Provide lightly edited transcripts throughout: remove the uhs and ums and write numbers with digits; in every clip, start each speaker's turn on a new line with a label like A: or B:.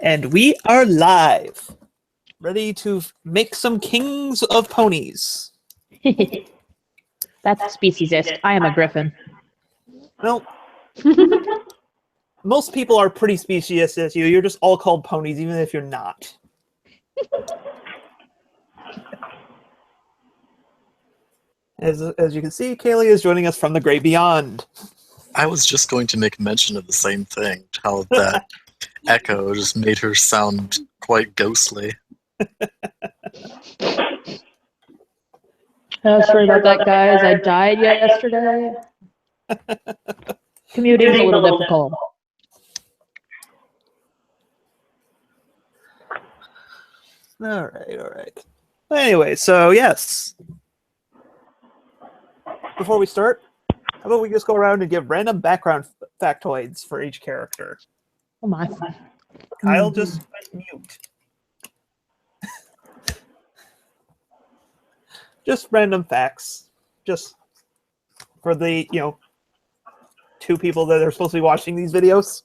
A: And we are live, ready to make some kings of ponies.
B: That's speciesist. I am a griffin.
A: Well, most people are pretty speciesist as you. You're just all called ponies, even if you're not. As you can see, Kaylee is joining us from the great beyond.
C: I was just going to make mention of the same thing, how that echo just made her sound quite ghostly.
B: Sorry about that, guys. I died yesterday. Commuting's a little difficult.
A: All right. Anyway, so yes. Before we start, how about we just go around and give random background factoids for each character?
B: Oh my.
A: Kyle just went mute. Just random facts. Just for the, two people that are supposed to be watching these videos.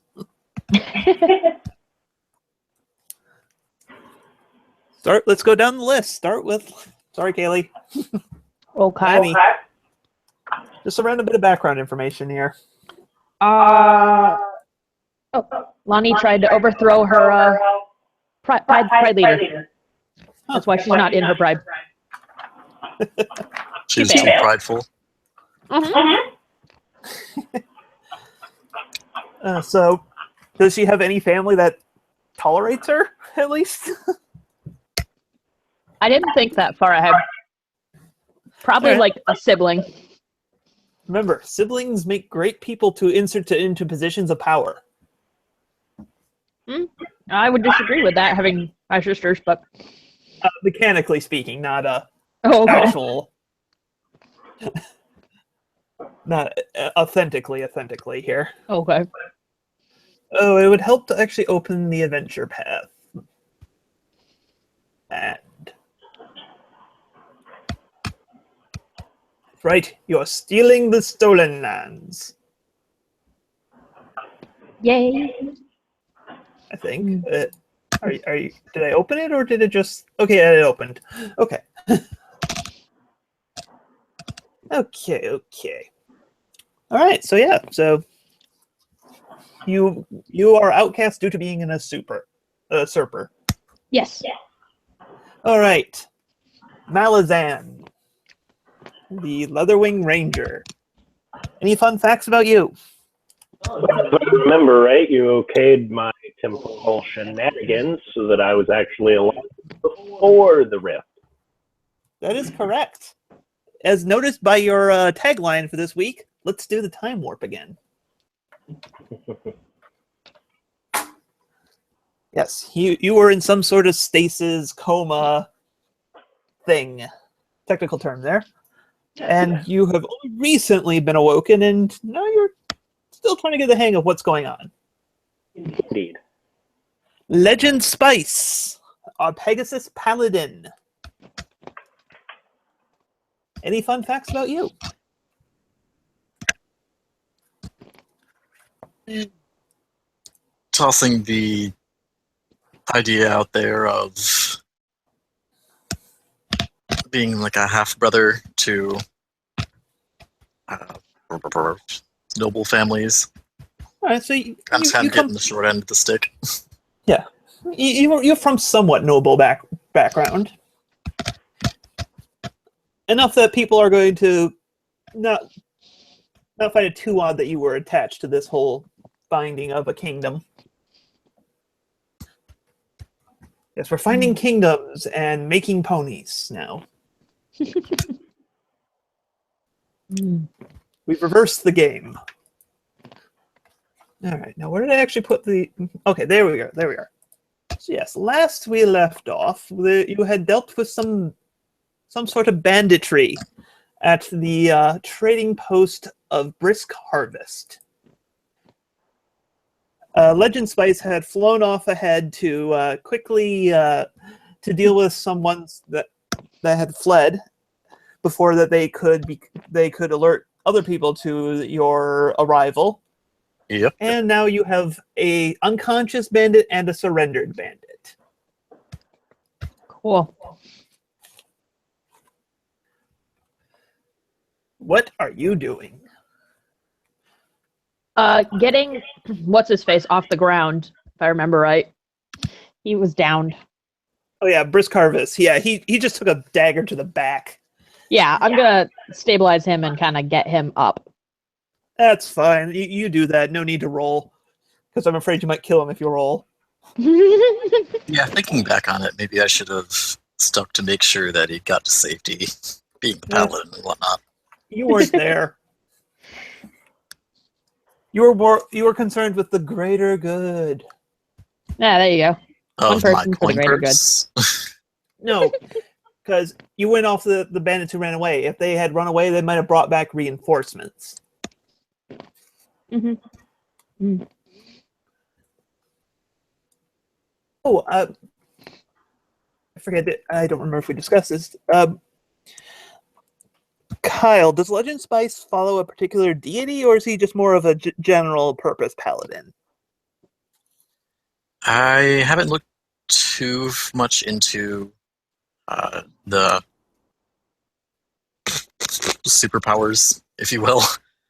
A: Let's go down the list. Start with, sorry, Kaylee.
B: Okay.
A: Annie. Just a random bit of background information here.
B: Lonnie tried to overthrow her pride leader. That's why she's not in her pride.
C: She was too prideful.
A: So, does she have any family that tolerates her, at least?
B: I didn't think that far ahead. Probably like a sibling.
A: Remember, siblings make great people to insert into positions of power.
B: I would disagree with that, having my sisters, but...
A: mechanically speaking, not actual... Not authentically here.
B: Okay.
A: Oh, it would help to actually open the adventure path. And... Right, you're stealing the stolen lands.
B: Yay.
A: I think. Are you? Did I open it or did it just? Okay, it opened. Okay. Okay. All right. So yeah. So you are outcast due to being in a usurper.
B: Yes.
A: All right. Malazan, the Leatherwing Ranger. Any fun facts about you?
D: If I remember right, you okayed my temporal shenanigans so that I was actually alive before the rift.
A: That is correct. As noticed by your tagline for this week, let's do the time warp again. Yes, you were in some sort of stasis, coma thing. Technical term there. And you have only recently been awoken, and now you're still trying to get the hang of what's going on.
D: Indeed.
A: Legend Spice, a Pegasus Paladin. Any fun facts about you?
C: Tossing the idea out there of being like a half-brother to noble families.
A: All right, so
C: I'm just kind of getting the short end of the stick.
A: Yeah, you're from somewhat noble background. Enough that people are going to not find it too odd that you were attached to this whole binding of a kingdom. Yes, we're finding kingdoms and making ponies now. We've reversed the game. All right, now where did I actually put the... Okay, there we are. So yes, last we left off, you had dealt with some sort of banditry at the trading post of Brisk Harvest. Legend Spice had flown off ahead to quickly to deal with someone that had fled before that they could alert other people to your arrival.
C: Yep.
A: And now you have a unconscious bandit and a surrendered bandit.
B: Cool.
A: What are you doing?
B: Getting what's his face off the ground, if I remember right. He was downed.
A: Oh yeah, Brisk Harvest. Yeah, he just took a dagger to the back.
B: Yeah, I'm gonna stabilize him and kind of get him up.
A: That's fine. You do that. No need to roll. Because I'm afraid you might kill him if you roll.
C: Yeah, thinking back on it, maybe I should have stuck to make sure that he got to safety, being the paladin and whatnot.
A: You weren't there. You were concerned with the greater good.
B: Yeah, there you go.
C: Oh,
B: One
C: my
B: person for the
C: coin
B: greater
C: purse.
A: No, because you went off the bandits who ran away. If they had run away, they might have brought back reinforcements.
B: Mm-hmm.
A: Oh, I forget it. I don't remember if we discussed this. Kyle, does Legend Spice follow a particular deity, or is he just more of a general purpose paladin?
C: I haven't looked too much into the superpowers, if you will.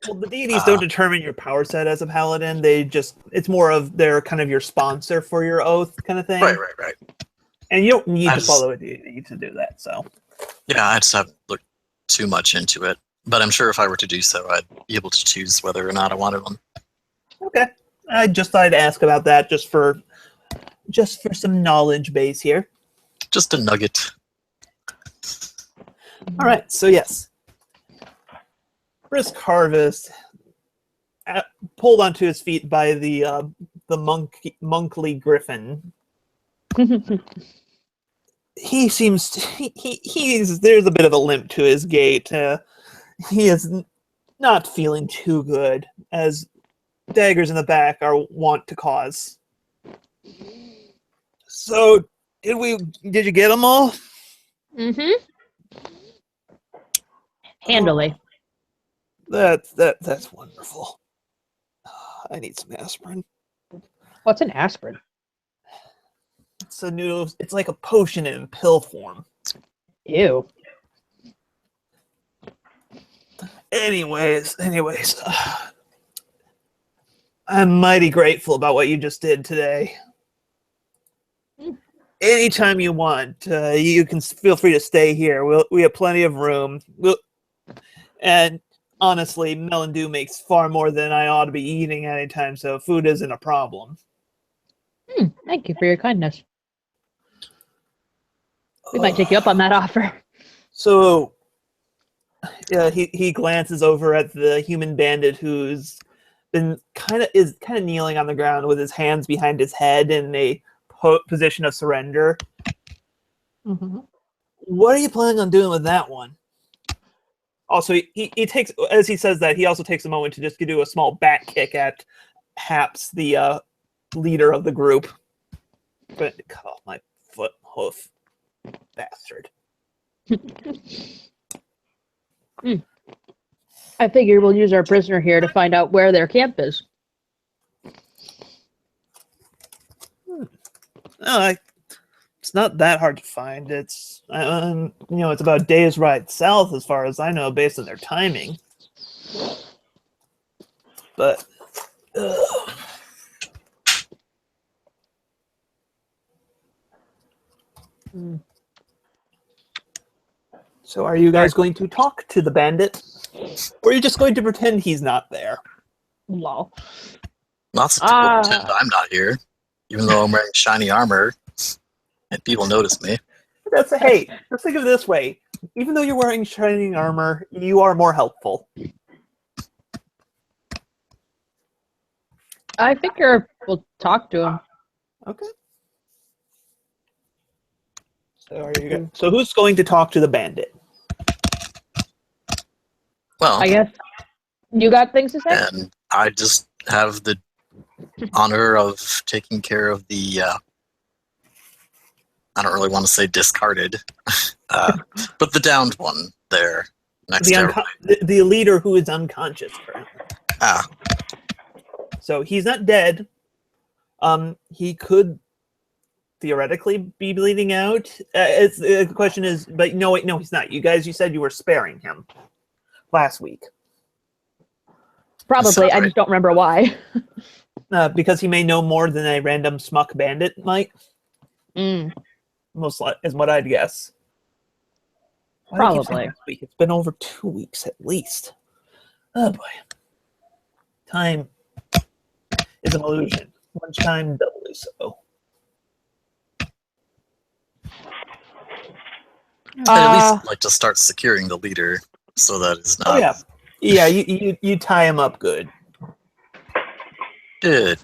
A: Well, the deities don't determine your power set as a paladin. It's more of they're kind of your sponsor for your oath kind of thing.
C: Right.
A: And you don't need to follow a deity to do that, so.
C: Yeah, I just haven't looked too much into it. But I'm sure if I were to do so, I'd be able to choose whether or not I wanted one.
A: Okay. I just thought I'd ask about that just for some knowledge base here.
C: Just a nugget.
A: All right, so yes. Brisk Harvest, pulled onto his feet by the monkly griffin. He seems there's a bit of a limp to his gait. He is not feeling too good, as daggers in the back are wont to cause. So, did you get them all?
B: Mm-hmm. Handily.
A: That's wonderful. I need some aspirin.
B: What's an aspirin?
A: It's a new. It's like a potion in pill form.
B: Ew.
A: Anyways, I'm mighty grateful about what you just did today. Anytime you want, you can feel free to stay here. We have plenty of room. And honestly, Melon Dew makes far more than I ought to be eating at any time, so food isn't a problem.
B: Thank you for your kindness. We might take you up on that offer.
A: So, he glances over at the human bandit who's been kind of kneeling on the ground with his hands behind his head in a position of surrender.
B: Mm-hmm.
A: What are you planning on doing with that one? Also, he takes, as he says that, he also takes a moment to just do a small back kick at Haps, the leader of the group. But cut off my foot, hoof, bastard.
B: I figure we'll use our prisoner here to find out where their camp is.
A: It's not that hard to find. It's it's about a day's ride south, as far as I know, based on their timing. But so, are you guys going to talk to the bandit, or are you just going to pretend he's not there?
B: Lol.
C: Not to pretend I'm not here, even though I'm wearing shiny armor, and people notice me.
A: Hey, let's think of it this way. Even though you're wearing shining armor, you are more helpful.
B: I figure we'll talk to him.
A: Okay. So who's going to talk to the bandit?
C: Well,
B: I guess you got things to say?
C: and I just have the honor of taking care of the, I don't really want to say discarded, but the downed one there next to everybody.
A: The leader who is unconscious currently. So he's not dead. He could theoretically be bleeding out. The question is, but no, wait, no, he's not. You said you were sparing him last week.
B: Probably. I just don't remember why.
A: Because he may know more than a random smuck bandit might. Most is what I'd guess. Why do I keep saying
B: Probably.
A: last week? It's been over 2 weeks at least. Oh boy. Time is an illusion. Lunchtime doubly so.
C: I'd at least like to start securing the leader so that it's not.
A: Oh yeah. Yeah, you tie him up good.
C: Good.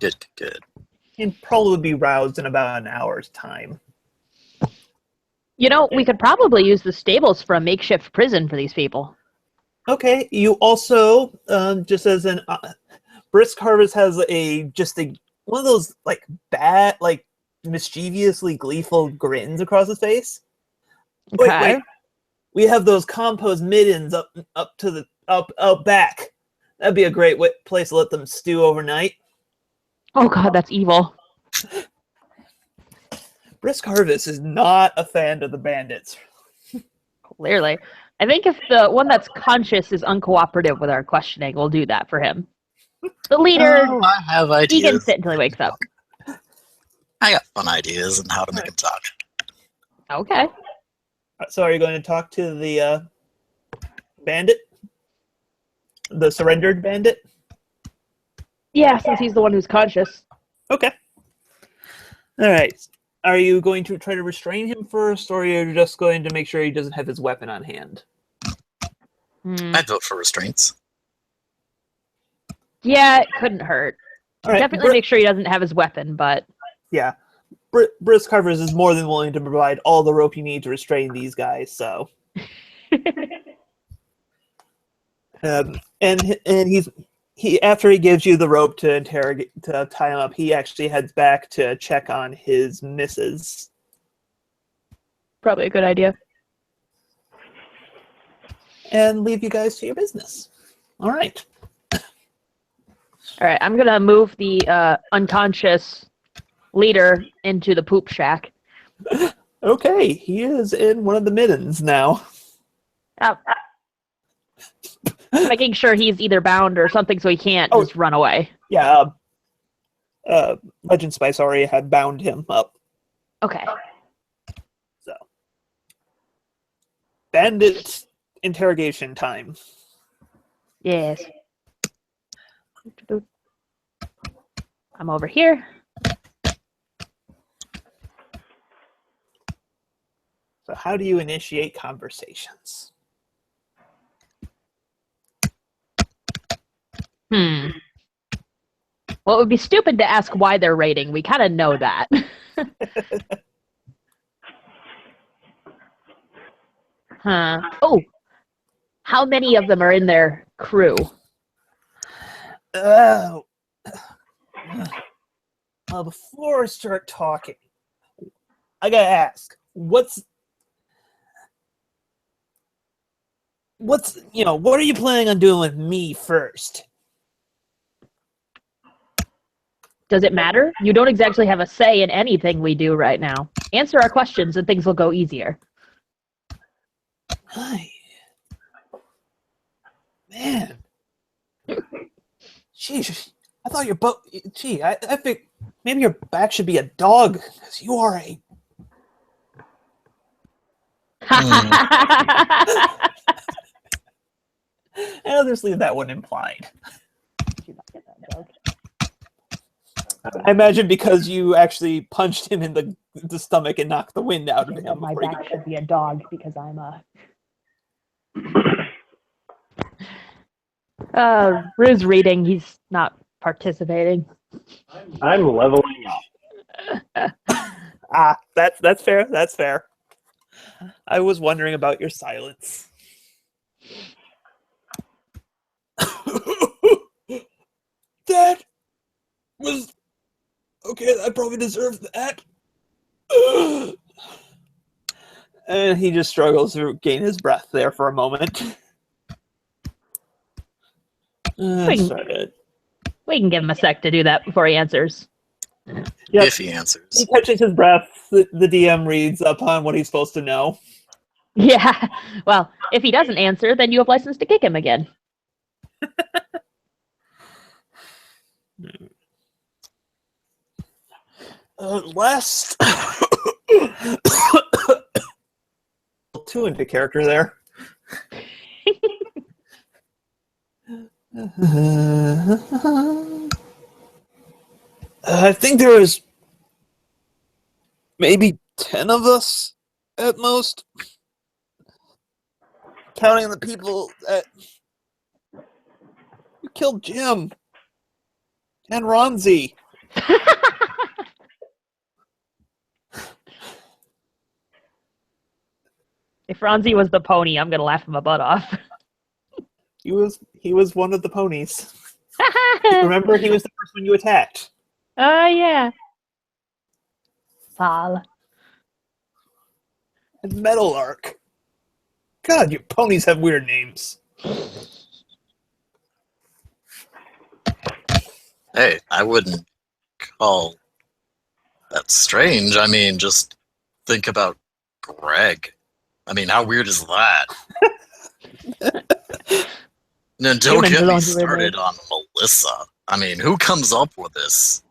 A: He'd probably be roused in about an hour's time.
B: You know, we could probably use the stables for a makeshift prison for these people.
A: Okay, you also, just as an Brisk Harvest has one of those like bad, like mischievously gleeful grins across his face.
B: Okay.
A: Wait. We have those compost middens up back. That'd be a great place to let them stew overnight.
B: Oh god, that's evil.
A: Brisk Harvest is not a fan of the bandits.
B: Clearly. I think if the one that's conscious is uncooperative with our questioning, we'll do that for him. The leader,
C: Oh, I have
B: he
C: ideas.
B: can sit until he wakes up.
C: I got fun ideas on how to make him talk.
B: Okay.
A: So are you going to talk to the bandit? The surrendered bandit?
B: Yeah, since he's the one who's conscious.
A: Okay. All right. Are you going to try to restrain him first, or are you just going to make sure he doesn't have his weapon on hand?
C: I'd vote for restraints.
B: Yeah, it couldn't hurt.
A: All right.
B: Definitely make sure he doesn't have his weapon, but...
A: Yeah. Brisk Carvers is more than willing to provide all the rope you need to restrain these guys, so... and after he gives you the rope to tie him up, he actually heads back to check on his missus.
B: Probably a good idea.
A: And leave you guys to your business. All right.
B: All right, I'm going to move the unconscious leader into the poop shack.
A: Okay, he is in one of the middens now.
B: Making sure he's either bound or something so he can't just run away.
A: Yeah, Legend Spice already had bound him up.
B: Okay.
A: So, bandit interrogation time.
B: Yes. I'm over here.
A: So how do you initiate conversations?
B: Well, it would be stupid to ask why they're raiding. We kind of know that. Oh, how many of them are in their crew?
A: Oh. Before I start talking, I gotta ask, what are you planning on doing with me first?
B: Does it matter? You don't exactly have a say in anything we do right now. Answer our questions and things will go easier.
A: Hi. Man. Jeez, I thought your boat... Gee, I think maybe your back should be a dog, because you are a... I'll just leave that one implied. I imagine because you actually punched him in the stomach and knocked the wind out of him.
B: My
A: before he
B: back should be a dog because I'm a... Rue's reading. He's not participating.
D: I'm leveling up.
A: That's fair. That's fair. I was wondering about your silence. That was okay. I probably deserved that. And he just struggles to gain his breath there for a moment.
B: We We can give him a sec to do that before he answers.
A: Yep.
C: If he answers.
A: He catches his breath. The DM reads upon what he's supposed to know.
B: Yeah. Well, if he doesn't answer, then you have license to kick him again.
A: Last too into character there. I think there was maybe 10 of us at most, counting the people that killed Jim and Ronzi.
B: If Ronzi was the pony, I'm gonna laugh my butt off.
A: He was one of the ponies. Remember, he was the first one you attacked.
B: Oh yeah. Sal.
A: And Metal Arc. God, your ponies have weird names.
C: Hey, I wouldn't call that strange. I mean, just think about Greg. I mean, how weird is that? No, don't
B: Humans
C: get
B: are
C: me
B: the ones who are
C: started on Melissa. I mean, who comes up with this?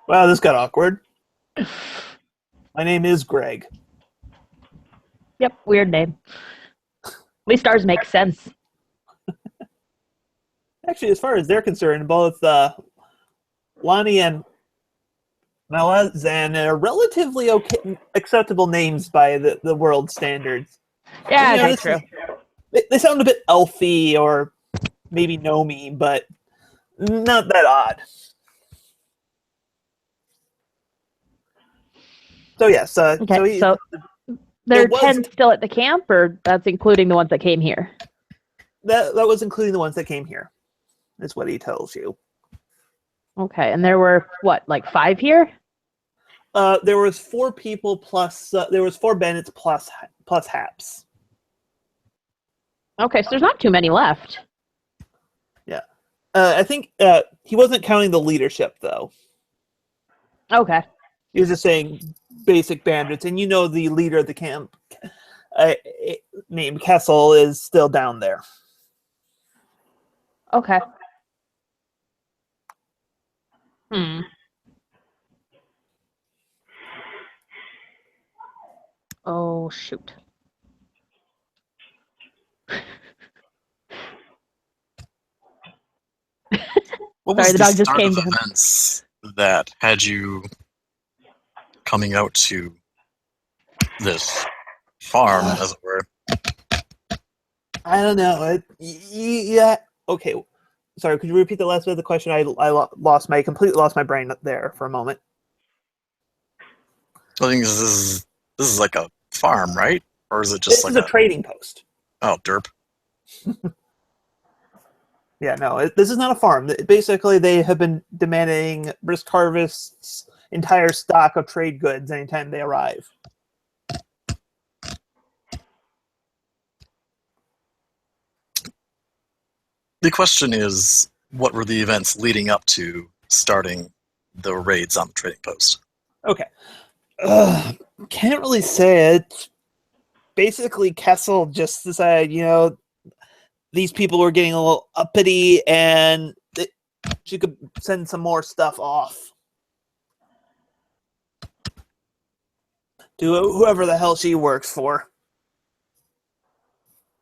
A: Wow, this got awkward. My name is Greg.
B: Yep, weird name. At least ours makes sense.
A: Actually, as far as they're concerned, both Lonnie and Malazan are relatively okay, acceptable names by the world standards.
B: Yeah,
A: You know,
B: that's true.
A: They sound a bit elfy or maybe gnomey, but not that odd. So yes,
B: Okay, so there are
A: was-
B: 10 still at the camp, or that's including the ones that came here?
A: that was including the ones that came here, is what he tells you.
B: Okay, and there were, what, like 5 here?
A: There was 4 people plus, there was 4 bandits plus Haps.
B: Okay, so there's not too many left.
A: Yeah. I think he wasn't counting the leadership, though.
B: Okay.
A: He was just saying basic bandits, and you know the leader of the camp, named Kessel, is still down there.
B: Okay. Hmm. Oh, shoot.
C: What
B: Sorry,
C: was
B: the
C: the
B: dog just
C: start
B: came
C: of
B: down.
C: events that had you coming out to this farm, as it were?
A: I don't know. Yeah. Okay. Sorry. Could you repeat the last bit of the question? I completely lost my brain there for a moment.
C: I think this is like a farm, right? Or is it just
A: This
C: like
A: is a trading post.
C: Oh, derp.
A: Yeah, no, this is not a farm. Basically, they have been demanding Brisk Harvest's entire stock of trade goods anytime they arrive.
C: The question is, what were the events leading up to starting the raids on the trading post?
A: Okay. Can't really say it. Basically, Kessel just decided, these people were getting a little uppity and she could send some more stuff off to whoever the hell she works for.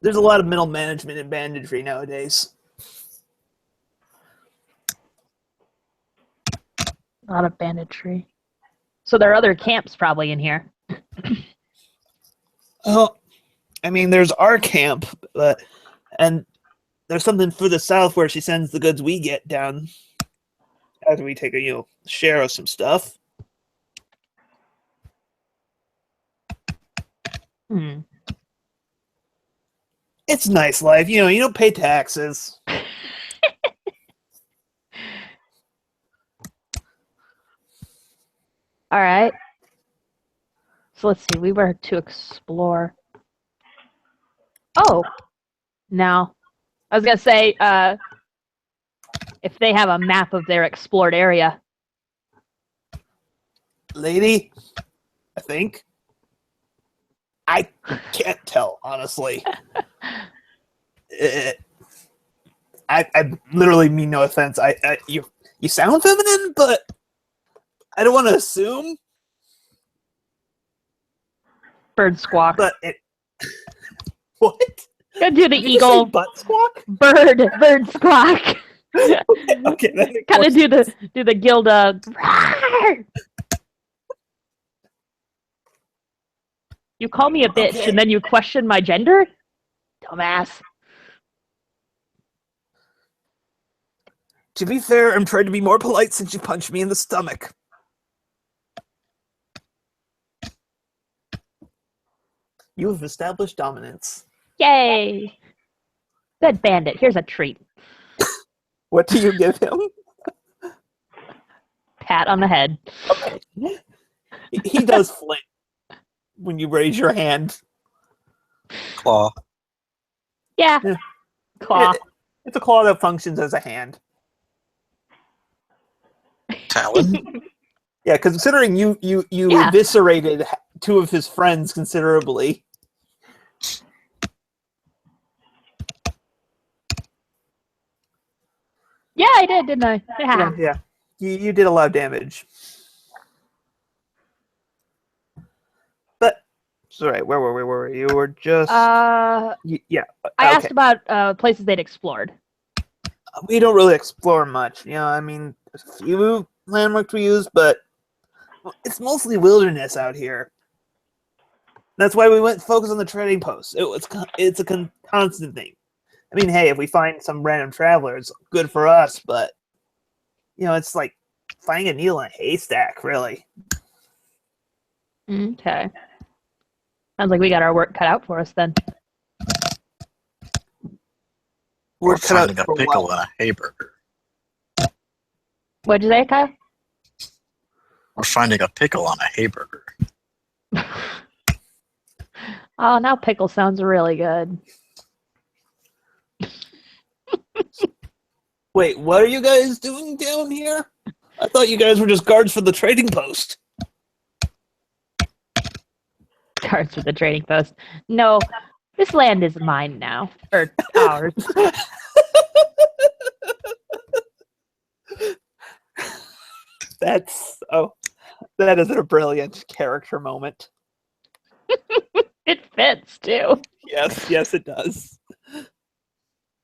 A: There's a lot of middle management in banditry nowadays.
B: A lot of banditry. So there are other camps probably in here.
A: Oh, I mean, there's our camp, and there's something further south where she sends the goods we get down after we take a share of some stuff.
B: Hmm.
A: It's nice life, you don't pay taxes.
B: All right. So let's see. We were to explore. Oh, now I was gonna say, if they have a map of their explored area.
A: Lady, I think. I can't tell, honestly. I literally mean no offense. You sound feminine, but I don't want to assume.
B: Bird squawk.
A: But it. What?
B: Go do the
A: Did you just say
B: eagle.
A: butt squawk?
B: Bird squawk.
A: Okay, that makes
B: Kind
A: more
B: of do the Gilda. You call me a bitch
A: Okay.
B: and then you question my gender? Dumbass.
A: To be fair, I'm trying to be more polite since you punched me in the stomach. You have established dominance.
B: Yay! Good bandit. Here's a treat.
A: What do you give him?
B: Pat on the head.
A: Okay. He does flinch when you raise your hand.
C: Claw.
B: Yeah.
A: Yeah.
B: Claw.
A: It's a claw that functions as a hand.
C: Talon?
A: Yeah, considering you
B: Yeah.
A: eviscerated two of his friends considerably.
B: Yeah, I did, didn't I? Yeah.
A: Yeah. You did a lot of damage. But sorry, where were we? You were just yeah.
B: I asked
A: Okay.
B: about places they'd explored.
A: We don't really explore much. You know, I mean, there's a few landmarks we use, but it's mostly wilderness out here. That's why we went focus on the trading post. It's a constant thing. I mean, hey, if we find some random traveler, it's good for us, but you know, it's like finding a needle in a haystack, really.
B: Okay. Sounds like we got our work cut out for us then.
C: We're
A: cut out
C: finding a
A: for
C: pickle
A: what?
C: and a hayburger.
B: What'd you say, Kyle?
C: We're finding a pickle on a hayburger.
B: Oh, now pickle sounds really good.
A: Wait, what are you guys doing down here? I thought you guys were just guards for the trading post.
B: Cards for the trading post. No, this land is mine now. Or ours.
A: That is a brilliant character moment.
B: It fits, too.
A: Yes, it does.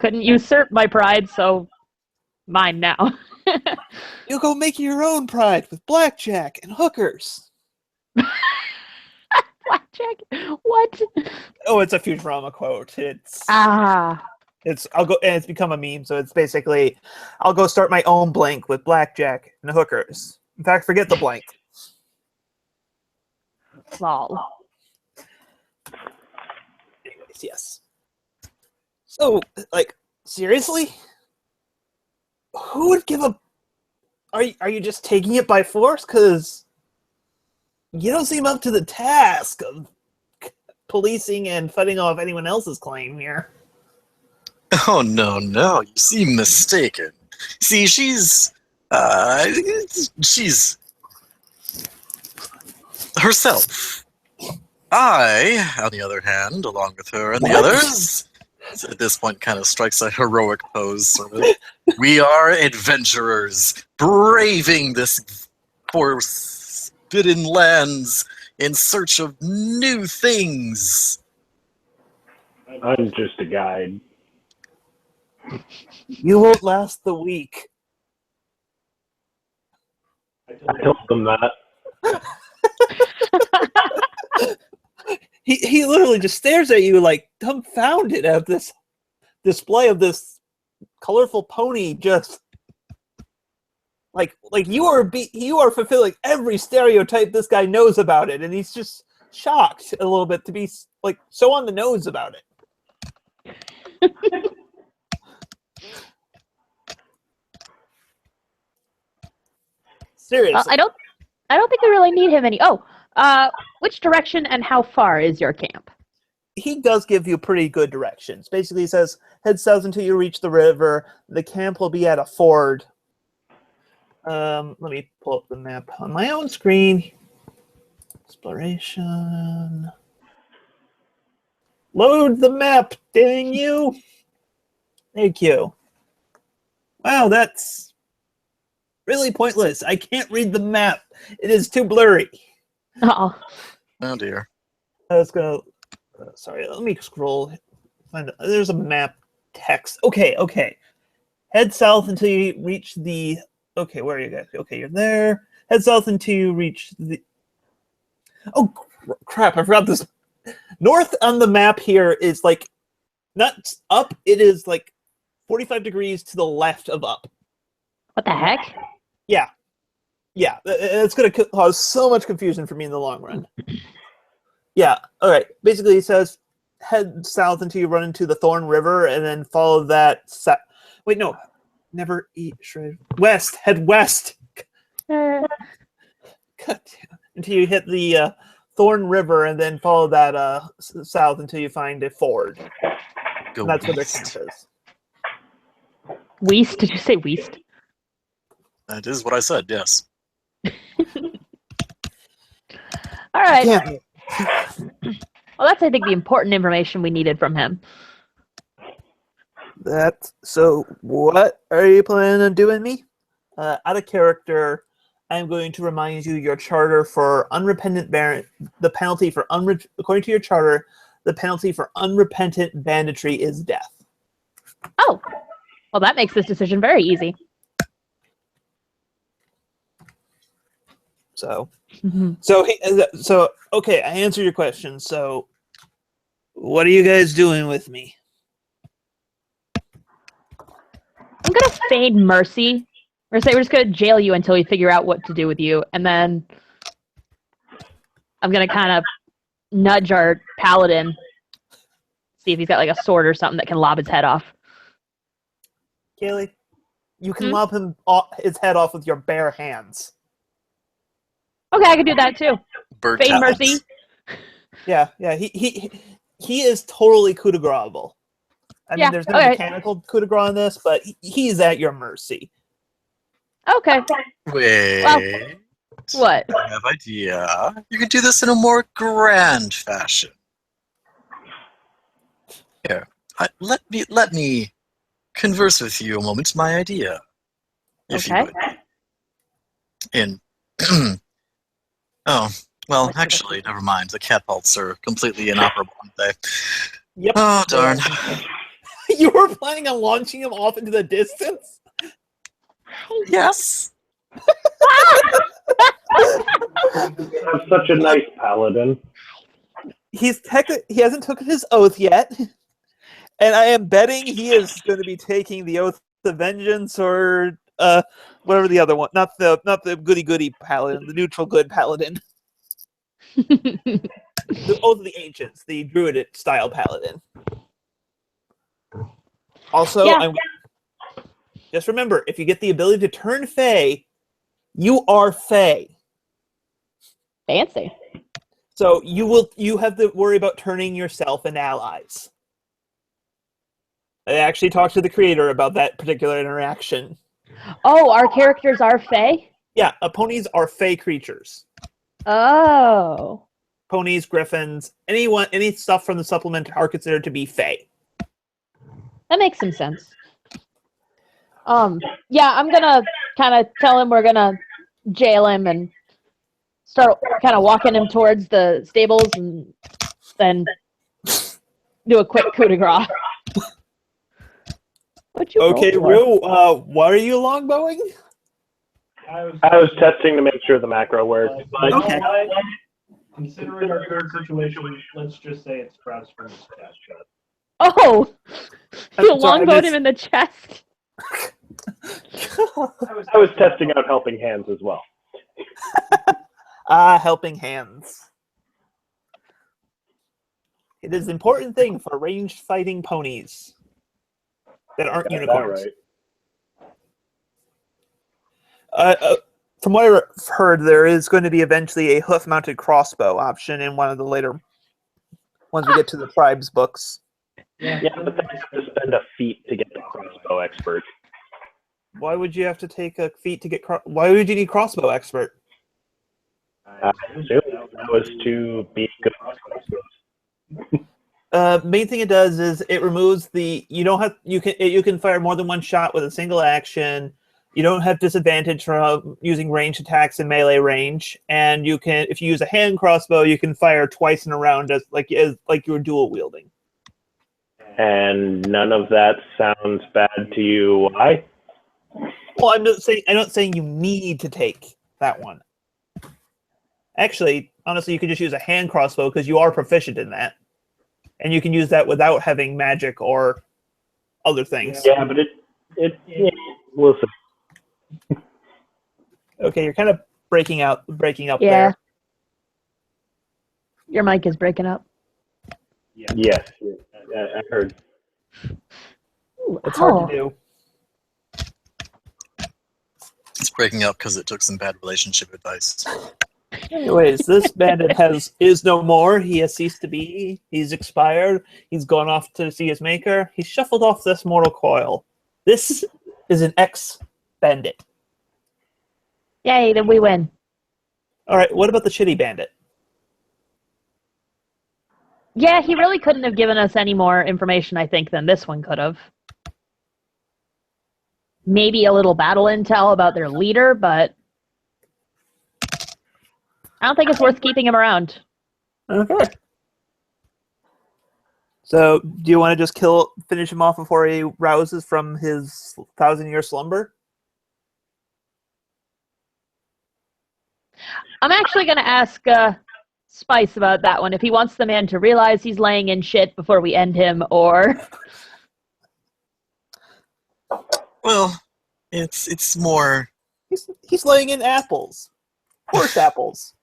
B: Couldn't usurp my pride, so mine now.
A: You go make your own pride with blackjack and hookers.
B: Blackjack? What?
A: Oh, it's a Futurama quote. It's become a meme, so it's basically I'll go start my own blank with blackjack and hookers. In fact, forget the blank.
B: Lol.
A: Anyways, yes. So, like, seriously? Who would give a... Are you just taking it by force? Because you don't seem up to the task of policing and fighting off anyone else's claim here.
C: Oh, no, you seem mistaken. See, she's herself. I, on the other hand, along with her and the others, at this point kind of strikes a heroic pose, sort of. We are adventurers, braving this forbidden lands in search of new things.
D: I'm just a guide.
A: You won't last the week.
D: I told them that.
A: He literally just stares at you like dumbfounded at this display of this colorful pony. Just like you are fulfilling every stereotype this guy knows about it, and he's just shocked a little bit to be like so on the nose about it. Seriously.
B: I don't think we really need him any. Oh, which direction and how far is your camp?
A: he does give you pretty good directions. Basically, he says, head south until you reach the river. The camp will be at a ford. Let me pull up the map on my own screen. Exploration. Load the map, dang you. Thank you. Wow, that's really pointless. I can't read the map. It is too blurry.
B: Oh.
C: Oh dear.
A: I was gonna. Sorry, let me scroll. There's a map text. Okay. Head south until you reach the. Okay, where are you guys? Okay, you're there. Head south until you reach the. Oh crap! I forgot this. North on the map here is like not up. It is like 45 degrees to the left of up.
B: What the heck?
A: Yeah. It's going to cause so much confusion for me in the long run. Yeah. All right. Basically, it says head south until you run into the Thorn River, and then follow that. Wait, no. Never eat shred. West. Head west. God damn. Until you hit the Thorn River, and then follow that south until you find a ford.
C: Go
A: And that's where their
C: east.
A: camp is.
B: Weast? Did you say Weast?
C: That is what I said, yes.
B: All right.
A: Damn it.
B: Well, that's, I think, the important information we needed from him.
A: So what are you planning on doing me? Out of character, I'm going to remind you your charter for unrepentant the penalty for according to your charter, the penalty for unrepentant banditry is death.
B: Oh, well, that makes this decision very easy.
A: So
B: Mhm.
A: okay, I answered your question. So what are you guys doing with me?
B: I'm gonna feign mercy. We're gonna say we're just gonna jail you until we figure out what to do with you, and then I'm gonna kind of nudge our paladin, see if he's got like a sword or something that can lob his head off.
A: Kaylee, you can lob his head off with your bare hands.
B: Okay, I can do that too.
C: Bird
B: Feign
C: talents.
B: mercy.
A: Yeah. He is totally coup de grace-able. I mean,
B: Yeah,
A: there's no
B: okay.
A: mechanical coup de grace in this, but he's at your mercy.
B: Okay.
C: Wait.
B: Well, what?
C: I have an idea. You could do this in a more grand fashion. Here, let me converse with you a moment. My idea, if you
B: Okay.
C: would. In oh well, actually, never mind. The catapults are completely inoperable, aren't they?
A: Yep.
C: Oh darn.
A: You were planning on launching him off into the distance?
C: Yes.
D: I'm such a nice paladin.
A: He hasn't taken his oath yet, and I am betting he is going to be taking the oath of vengeance or whatever the other one. Not the goody paladin, the neutral good paladin. The oath of the ancients, the druidic style paladin. Also,
B: Yeah.
A: just remember, if you get the ability to turn Fey, you are Fey.
B: Fancy.
A: So you have to worry about turning yourself and allies. I actually talked to the creator about that particular interaction.
B: Oh, our characters are Fae?
A: Yeah, ponies are Fey creatures.
B: Oh.
A: Ponies, griffins, any stuff from the supplement are considered to be Fey.
B: That makes some sense. Yeah, I'm gonna kind of tell him we're gonna jail him and start kind of walking him towards the stables and then do a quick coup de grace.
A: Okay, Rue, what are you longbowing?
D: I was testing to make sure the macro worked. But
A: Okay.
E: Considering our current situation, let's just say it's crossed from his chest shot.
B: Oh!
A: I'm
B: You
A: sorry, I
B: longbowed
A: missed-
B: him in the chest.
D: I was testing out helping hands as well.
A: Helping hands. It is an important thing for ranged fighting ponies that aren't
D: Got that
A: unicorns.
D: right.
A: From what I've heard, there is going to be eventually a hoof-mounted crossbow option in one of the later once we get to the tribes books.
D: Yeah, but then you have to spend a feat to get the crossbow expert.
A: Why would you have to take a feat to get? Why would you need crossbow expert?
D: I assume that was to be good at crossbows.
A: Main thing it does is it removes the. You can fire more than one shot with a single action. You don't have disadvantage from using ranged attacks in melee range, and you can, if you use a hand crossbow, you can fire twice in a round as like you're dual wielding.
D: And none of that sounds bad to you. Why?
A: Well, I'm not saying you need to take that one. Actually, honestly, you could just use a hand crossbow because you are proficient in that, and you can use that without having magic or other things.
D: Yeah, but we'll see.
A: Okay, you're kind of breaking up
B: Yeah.
A: there.
B: Your mic is breaking up.
D: Yes, I heard.
B: Ooh,
A: It's hard to do.
C: It's breaking up because it took some bad relationship advice.
A: Anyways, this bandit is no more. He has ceased to be. He's expired. He's gone off to see his maker. He's shuffled off this mortal coil. This is an ex-bandit.
B: Yay, then we win.
A: All right, what about the shitty bandit?
B: Yeah, he really couldn't have given us any more information, I think, than this one could have. Maybe a little battle intel about their leader, but I don't think it's worth keeping him around.
A: Okay. So, do you want to just finish him off before he rouses from his 1,000-year slumber?
B: I'm actually going to ask Spice about that one, if he wants the man to realize he's laying in shit before we end him, or...
C: Well, it's more.
A: He's laying in apples. Horse apples.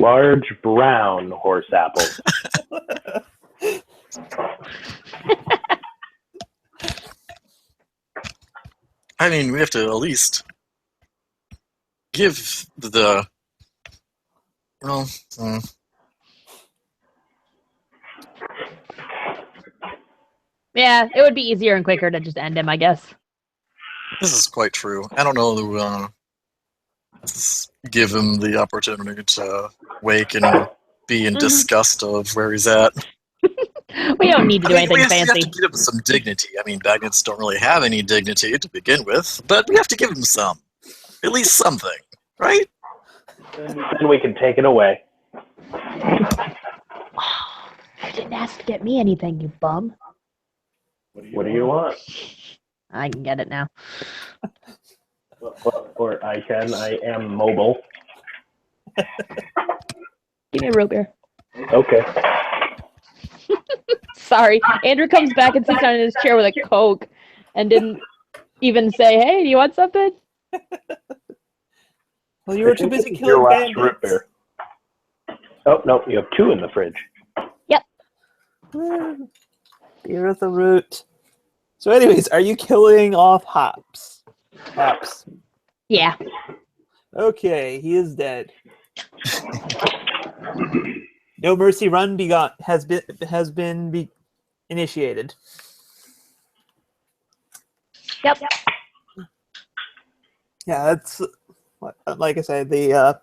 D: Large brown horse apples.
C: I mean, we have to at least give the. Well,
B: Yeah, it would be easier and quicker to just end him, I guess.
C: this is quite true. I don't know. Just give him the opportunity to wake and be in disgust of where he's at.
B: We don't need to do anything
C: we have
B: fancy.
C: to give him some dignity. I mean, bandits don't really have any dignity to begin with, but we have to give him some. At least something, right?
D: Then we can take it away.
B: You didn't ask to get me anything, you bum.
D: What do you want?
B: I can get it now.
D: Or I am mobile.
B: Give me a root beer.
D: Okay.
B: Sorry. Andrew comes back and sits down in his chair with a Coke and didn't even say, hey, do you want something?
A: Well, you were too busy killing
D: Your last
A: bandits.
D: root beer. Oh, no, you have 2 in the fridge.
B: Yep.
A: Beer of the root. So anyways, are you killing off Hops? Hops.
B: Yeah.
A: Okay, he is dead. No Mercy Run has been initiated.
B: Yep.
A: Yeah, that's like I said, the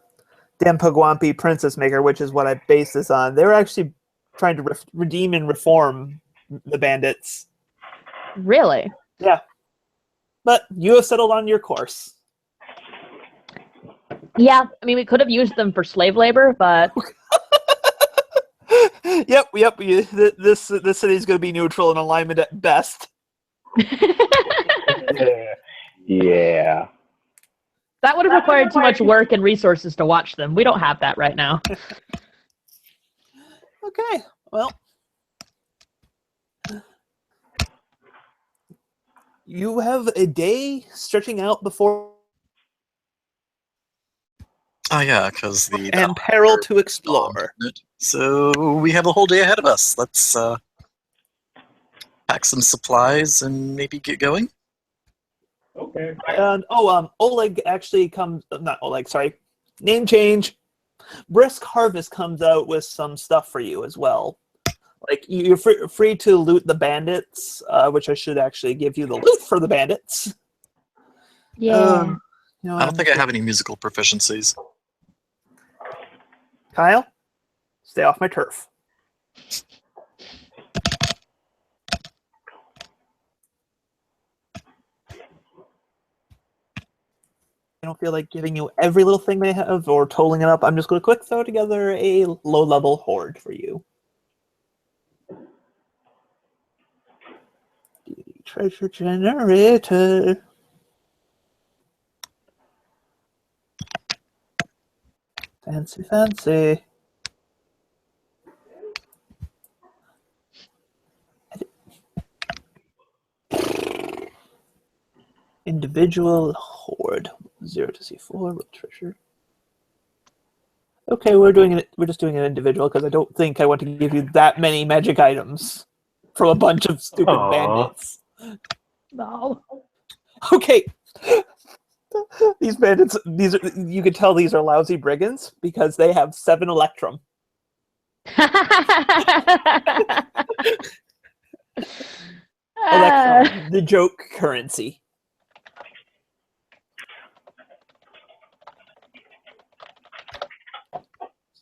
A: Dampagwampi Princess Maker, which is what I base this on. They're actually trying to redeem and reform the bandits.
B: Really?
A: Yeah. But you have settled on your course.
B: Yeah. I mean, we could have used them for slave labor, but...
A: Yep. This city is going to be neutral in alignment at best.
D: Yeah.
B: That would have required too much work and resources to watch them. We don't have that right now.
A: Okay, well. You have a day stretching out before...
C: Oh yeah, because
A: And peril to explore.
C: So we have a whole day ahead of us. Let's pack some supplies and maybe get going.
E: Okay.
A: And Oleg actually comes... Not Oleg, sorry. Name change. Brisk Harvest comes out with some stuff for you as well. Like, you're free to loot the bandits, which I should actually give you the loot for the bandits.
B: Yeah.
C: I don't think I have any musical proficiencies.
A: Kyle, stay off my turf. I don't feel like giving you every little thing they have or totaling it up. I'm just going to quick throw together a low-level horde for you. Treasure generator. Fancy, fancy. Individual horde. 0 to C4 with treasure. Okay, we're just doing an individual because I don't think I want to give you that many magic items from a bunch of stupid bandits.
B: No.
A: Okay. These bandits, you can tell these are lousy brigands because they have 7 Electrum. Electrum, the joke currency.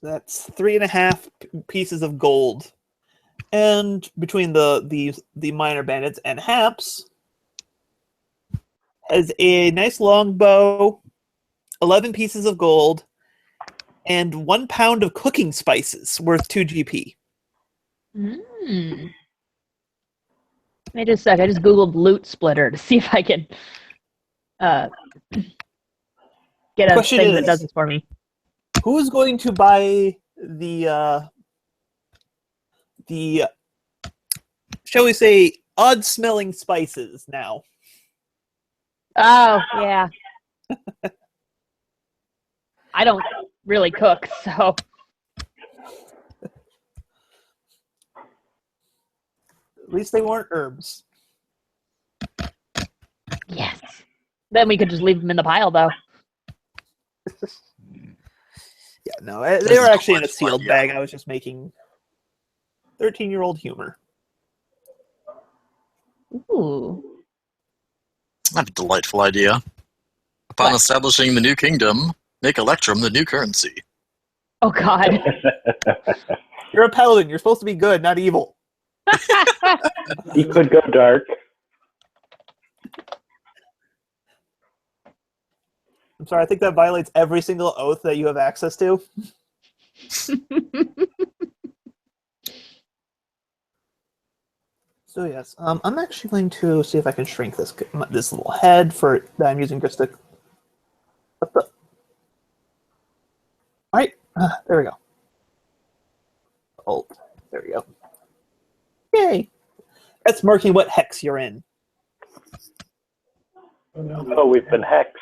A: So that's 3.5 pieces of gold. And between the minor bandits and Haps has a nice long bow, 11 pieces of gold, and 1 pound of cooking spices worth 2 GP.
B: Wait just a sec. I just googled loot splitter to see if I can get a thing that does this for me.
A: Who's going to buy the shall we say odd-smelling spices now?
B: Oh, yeah. I don't really cook, so.
A: At least they weren't herbs.
B: Yes. Then we could just leave them in the pile, though.
A: Yeah, no, they were actually in a sealed bag. I was just making 13-year-old humor.
B: Ooh.
C: I have a delightful idea. Upon
B: What?
C: establishing the new kingdom, make Electrum the new currency.
B: Oh, God.
A: You're a paladin. You're supposed to be good, not evil.
D: He could go dark.
A: I'm sorry, I think that violates every single oath that you have access to. So yes, I'm actually going to see if I can shrink this little head for that I'm using just to. All right, there we go. Alt, there we go. Yay! That's marking what hex you're in.
D: Oh, we've been hexed.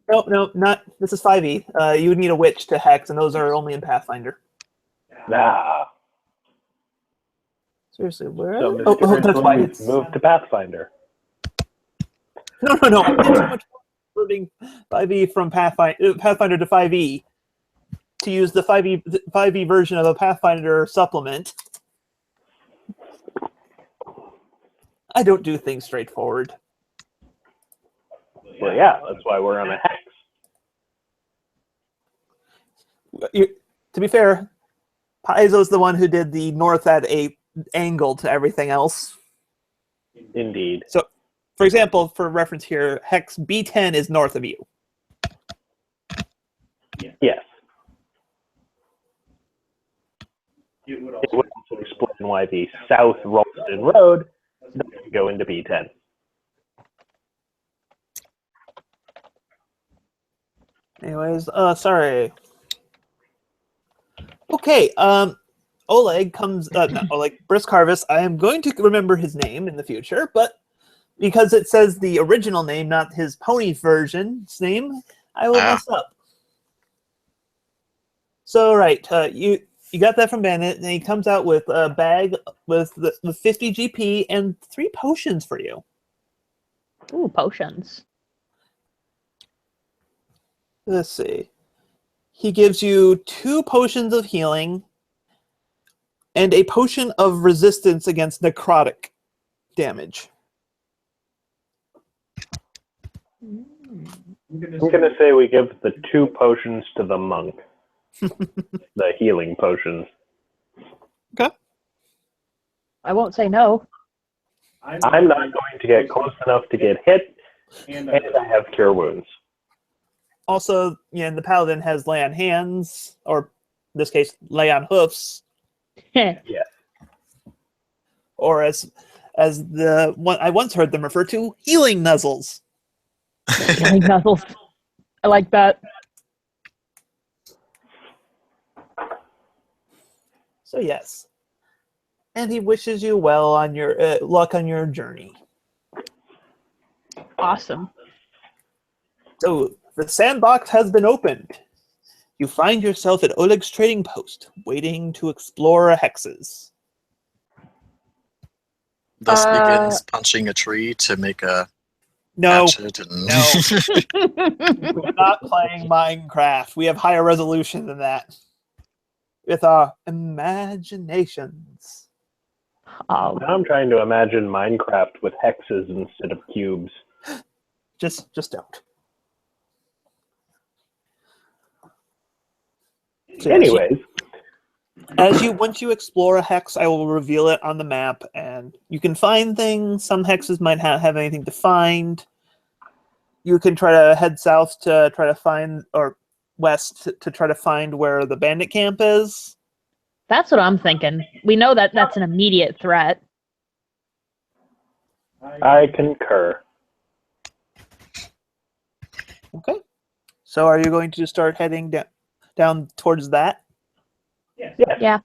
A: No, not. This is 5e. You would need a witch to hex, and those are only in Pathfinder.
D: Nah.
A: Seriously, where?
D: So
A: That's why it's
D: moved to Pathfinder.
A: No. I did too much moving 5e from Pathfinder to 5e to use the 5e version of a Pathfinder supplement. I don't do things straightforward.
D: Well, yeah, that's why we're on a hex.
A: To be fair, Paizo's the one who did the north at a angle to everything else.
D: Indeed.
A: So, for example, for reference here, hex B10 is north of you.
D: Yes.
E: It would
D: It
E: also
D: would also explain why the South Ralston Road doesn't go into B10.
A: Anyways, sorry. Okay, Oleg comes, not Oleg, Brisk Harvest. I am going to remember his name in the future, but because it says the original name, not his pony version's name, I will mess up. So, right, you got that from Bandit, and he comes out with a bag with the 50 GP and 3 potions for you.
B: Ooh, potions.
A: Let's see. he gives you 2 potions of healing and a potion of resistance against necrotic damage.
D: I'm gonna say we give the 2 potions to the monk. The healing potions.
B: I won't say no.
D: I'm not going to get close enough to get hit, and I have cure wounds.
A: Also, the paladin has lay on hands, or in this case, lay on hoofs, or as the one I once heard them refer to, healing nuzzles.
B: Healing nuzzles. I like that.
A: So yes, and he wishes you well on your luck on your journey.
B: Awesome.
A: So the sandbox has been opened. You find yourself at Oleg's trading post, waiting to explore hexes.
C: Thus begins punching a tree to make a
A: No,
C: hatchet. And
A: no. We're not playing Minecraft. We have higher resolution than that. With our imaginations.
B: Oh,
D: Now I'm trying to imagine Minecraft with hexes instead of cubes.
A: Just don't. So
D: Anyways,
A: once you explore a hex, I will reveal it on the map, and you can find things. Some hexes might have anything to find. You can try to head south to try to find, or west to try to find where the bandit camp is.
B: that's what I'm thinking. We know that that's an immediate threat.
D: I concur.
A: Okay. So are you going to start heading down towards that?
D: Yes.
B: Yeah.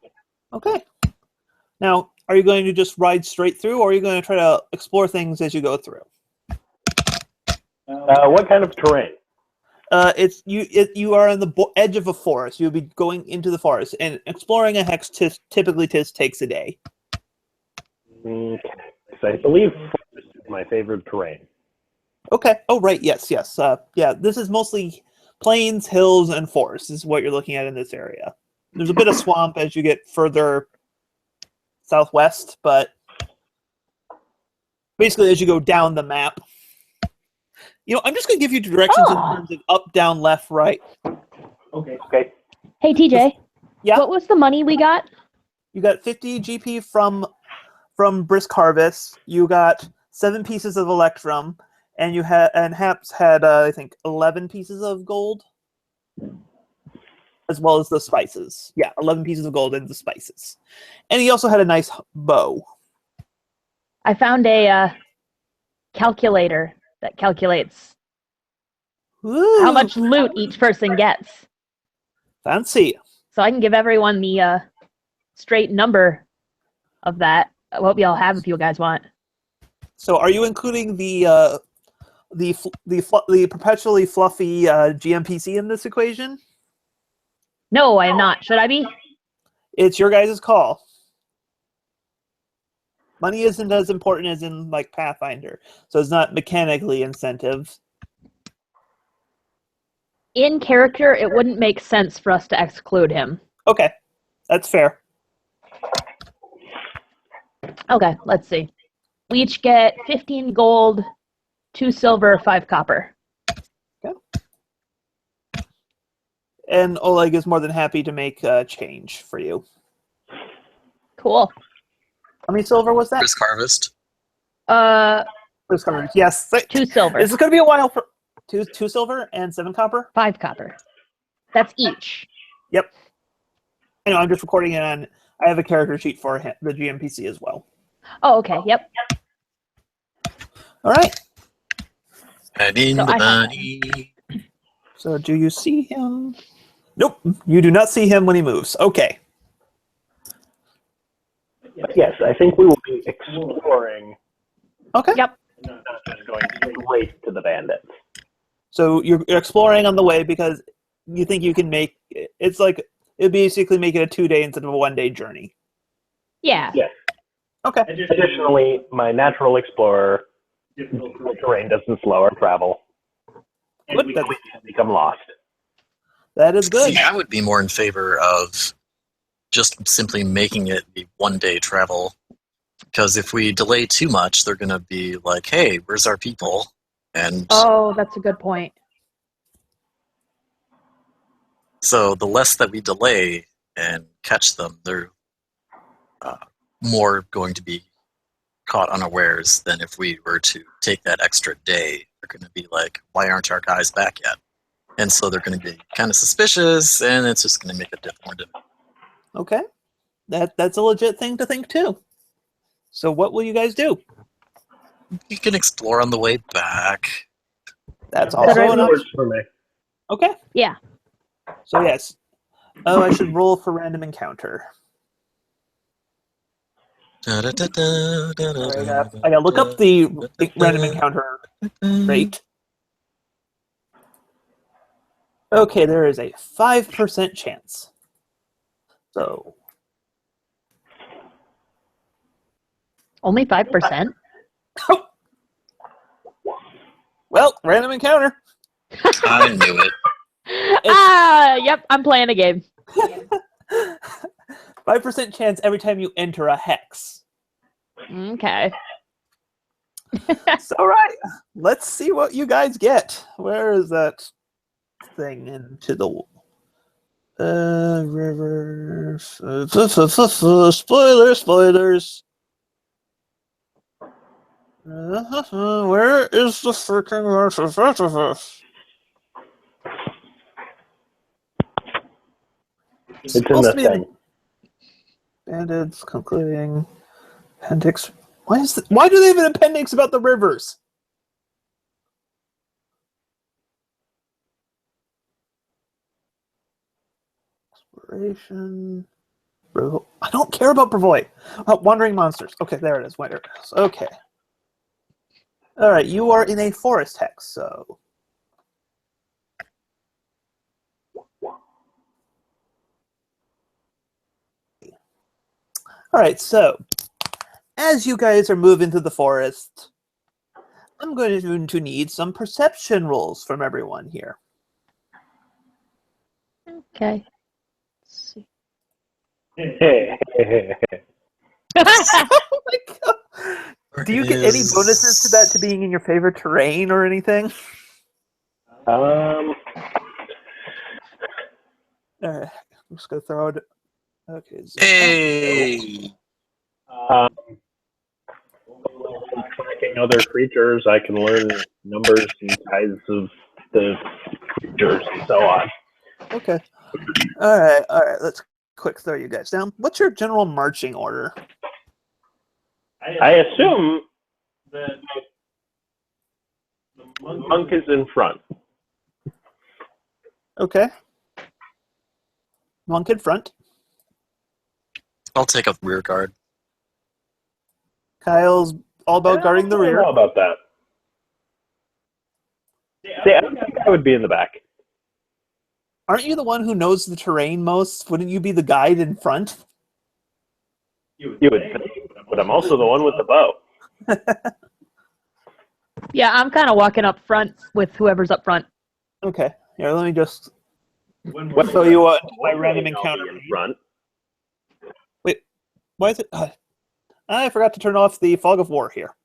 A: Okay. Now, are you going to just ride straight through, or are you going to try to explore things as you go through?
D: What kind of terrain?
A: You are on the edge of a forest. You'll be going into the forest, and exploring a hex typically takes a day.
D: Okay. So I believe forest is my favorite terrain.
A: Okay. Oh, right. Yes. Yeah. This is mostly plains, hills, and forests. Is what you're looking at in this area. There's a bit of swamp as you get further southwest, but basically as you go down the map. I'm just going to give you directions in terms of up, down, left, right.
E: Okay.
B: Hey, TJ.
A: Yeah.
B: What was the money we got?
A: You got 50 GP from Brisk Harvest. You got 7 pieces of Electrum, and Haps had I think 11 pieces of gold, as well as the spices. Yeah, 11 pieces of gold and the spices, and he also had a nice bow.
B: I found a calculator that calculates
A: Ooh,
B: how much loot each person gets.
A: fancy.
B: So I can give everyone the straight number of that. I hope y'all have if you guys want.
A: So, are you including the perpetually fluffy GMPC in this equation?
B: No, I am not. Should I be?
A: It's your guys' call. Money isn't as important as in like Pathfinder, so it's not mechanically incentive.
B: In character, it wouldn't make sense for us to exclude him.
A: Okay, that's fair.
B: Okay, let's see. We each get 15 gold, 2 silver, 5 copper.
A: Okay. And Oleg is more than happy to make a change for you.
B: Cool.
A: How many silver was that?
C: Risk harvest.
A: Yes.
B: 2 silver.
A: This is going to be a while for two silver and 7 copper.
B: 5 copper. That's each.
A: Yep. I know. I'm just recording it on. I have a character sheet for the GMPC as well.
B: Oh, okay. Yep.
A: All right.
C: Adding
B: So
C: the
B: I have
C: money.
A: So do you see him? Nope. You do not see him when he moves. Okay.
D: Yes, I think we will be exploring,
A: Okay.
B: Yep.
D: not just going straight to the bandits.
A: So you're exploring on the way because you think you can make it's like it basically make it a 2-day instead of a 1-day journey.
B: Yeah.
D: Yes.
A: Okay.
D: Additionally, my natural explorer terrain doesn't slow our travel. And
A: Good.
D: we can become lost.
A: That is good.
C: See, I would be more in favor of just simply making it the one-day travel. Because if we delay too much, they're going to be like, hey, where's our people? And
B: Oh, that's a good point.
C: so the less that we delay and catch them, they're more going to be caught unawares than if we were to take that extra day. They're going to be like, why aren't our guys back yet? And so they're going to be kind of suspicious, and it's just going to make it more difficult.
A: Okay. That's a legit thing to think, too. So what will you guys do?
C: You can explore on the way back.
A: That's
B: That
A: also an
D: Works
A: option.
D: for me.
A: Okay.
B: Yeah.
A: So yes. Oh, I should roll for random encounter. I gotta look up the random encounter rate. Okay, there is a 5% chance. So
B: Only 5%?
A: well, random encounter.
C: I knew it.
B: Yep, I'm playing a game.
A: 5% chance every time you enter a hex.
B: Okay.
A: So, all right, let's see what you guys get. Where is that thing into the river? Spoilers. Where is the freaking?
D: It's in the thing.
A: Bandits concluding appendix. Why do they have an appendix about the rivers? Exploration. I don't care about Bravoy. Wandering monsters. Okay, there it is. Wandering. Okay. All right, you are in a forest hex, so. All right, so as you guys are moving through the forest, I'm going to need some perception rolls from everyone here.
B: Okay. Let's see.
A: Oh my god! Do you get any bonuses to that to being in your favorite terrain or anything?
D: Um,
A: I'm just gonna throw it. Okay. So,
C: Hey!
D: tracking other creatures, I can learn numbers and sizes of the creatures and so on.
A: okay. All right. Let's quick throw you guys down. What's your general marching order?
D: I assume
E: that the
D: Monk is in front.
A: Okay. Monk in front.
C: I'll take up rear guard.
A: Kyle's all about guarding the
D: I don't
A: rear.
D: know about that. See, I think I would be in the back.
A: Aren't you the one who knows the terrain most? Wouldn't you be the guide in front?
D: You would think, but I'm also the one with the bow.
B: Yeah, I'm kind of walking up front with whoever's up front.
A: Okay. Here, let me just
E: when
A: throw you on my
D: One
A: random
D: way I'll
A: encounter.
D: be in front.
A: Why is it? I forgot to turn off the fog of war here.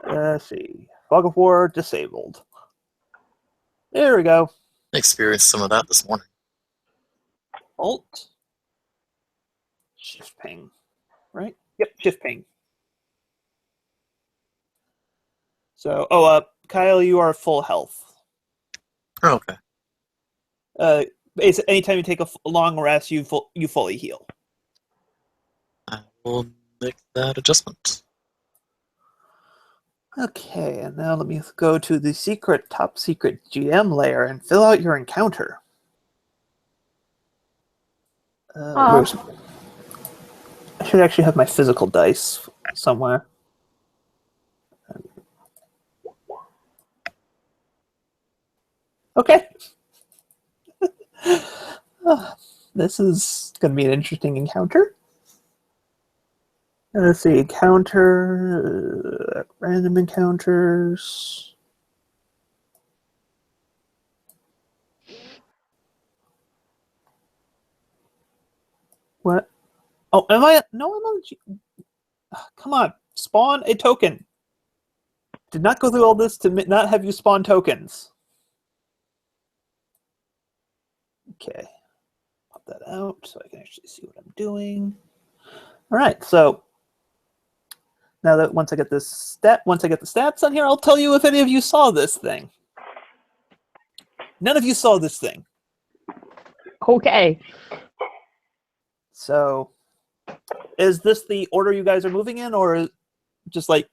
A: Let's see. Fog of war disabled. There we go.
C: Experienced some of that this morning.
A: Alt. Shift ping. Right? Yep, shift ping. So, Kyle, you are full health.
C: Oh, okay.
A: Anytime you take a long rest, you fully heal.
C: I will make that adjustment.
A: Okay, and now let me go to the top secret GM layer and fill out your encounter. I should actually have my physical dice somewhere. Okay. This is going to be an interesting encounter. Let's see, encounter, random encounters. What? Oh, am I? No, I'm on. Come on, spawn a token. Did not go through all this to not have you spawn tokens. Okay, pop that out so I can actually see what I'm doing. All right, so now that once I get the stats on here, I'll tell you if any of you saw this thing. None of you saw this thing.
B: Okay.
A: So, is this the order you guys are moving in, or just like?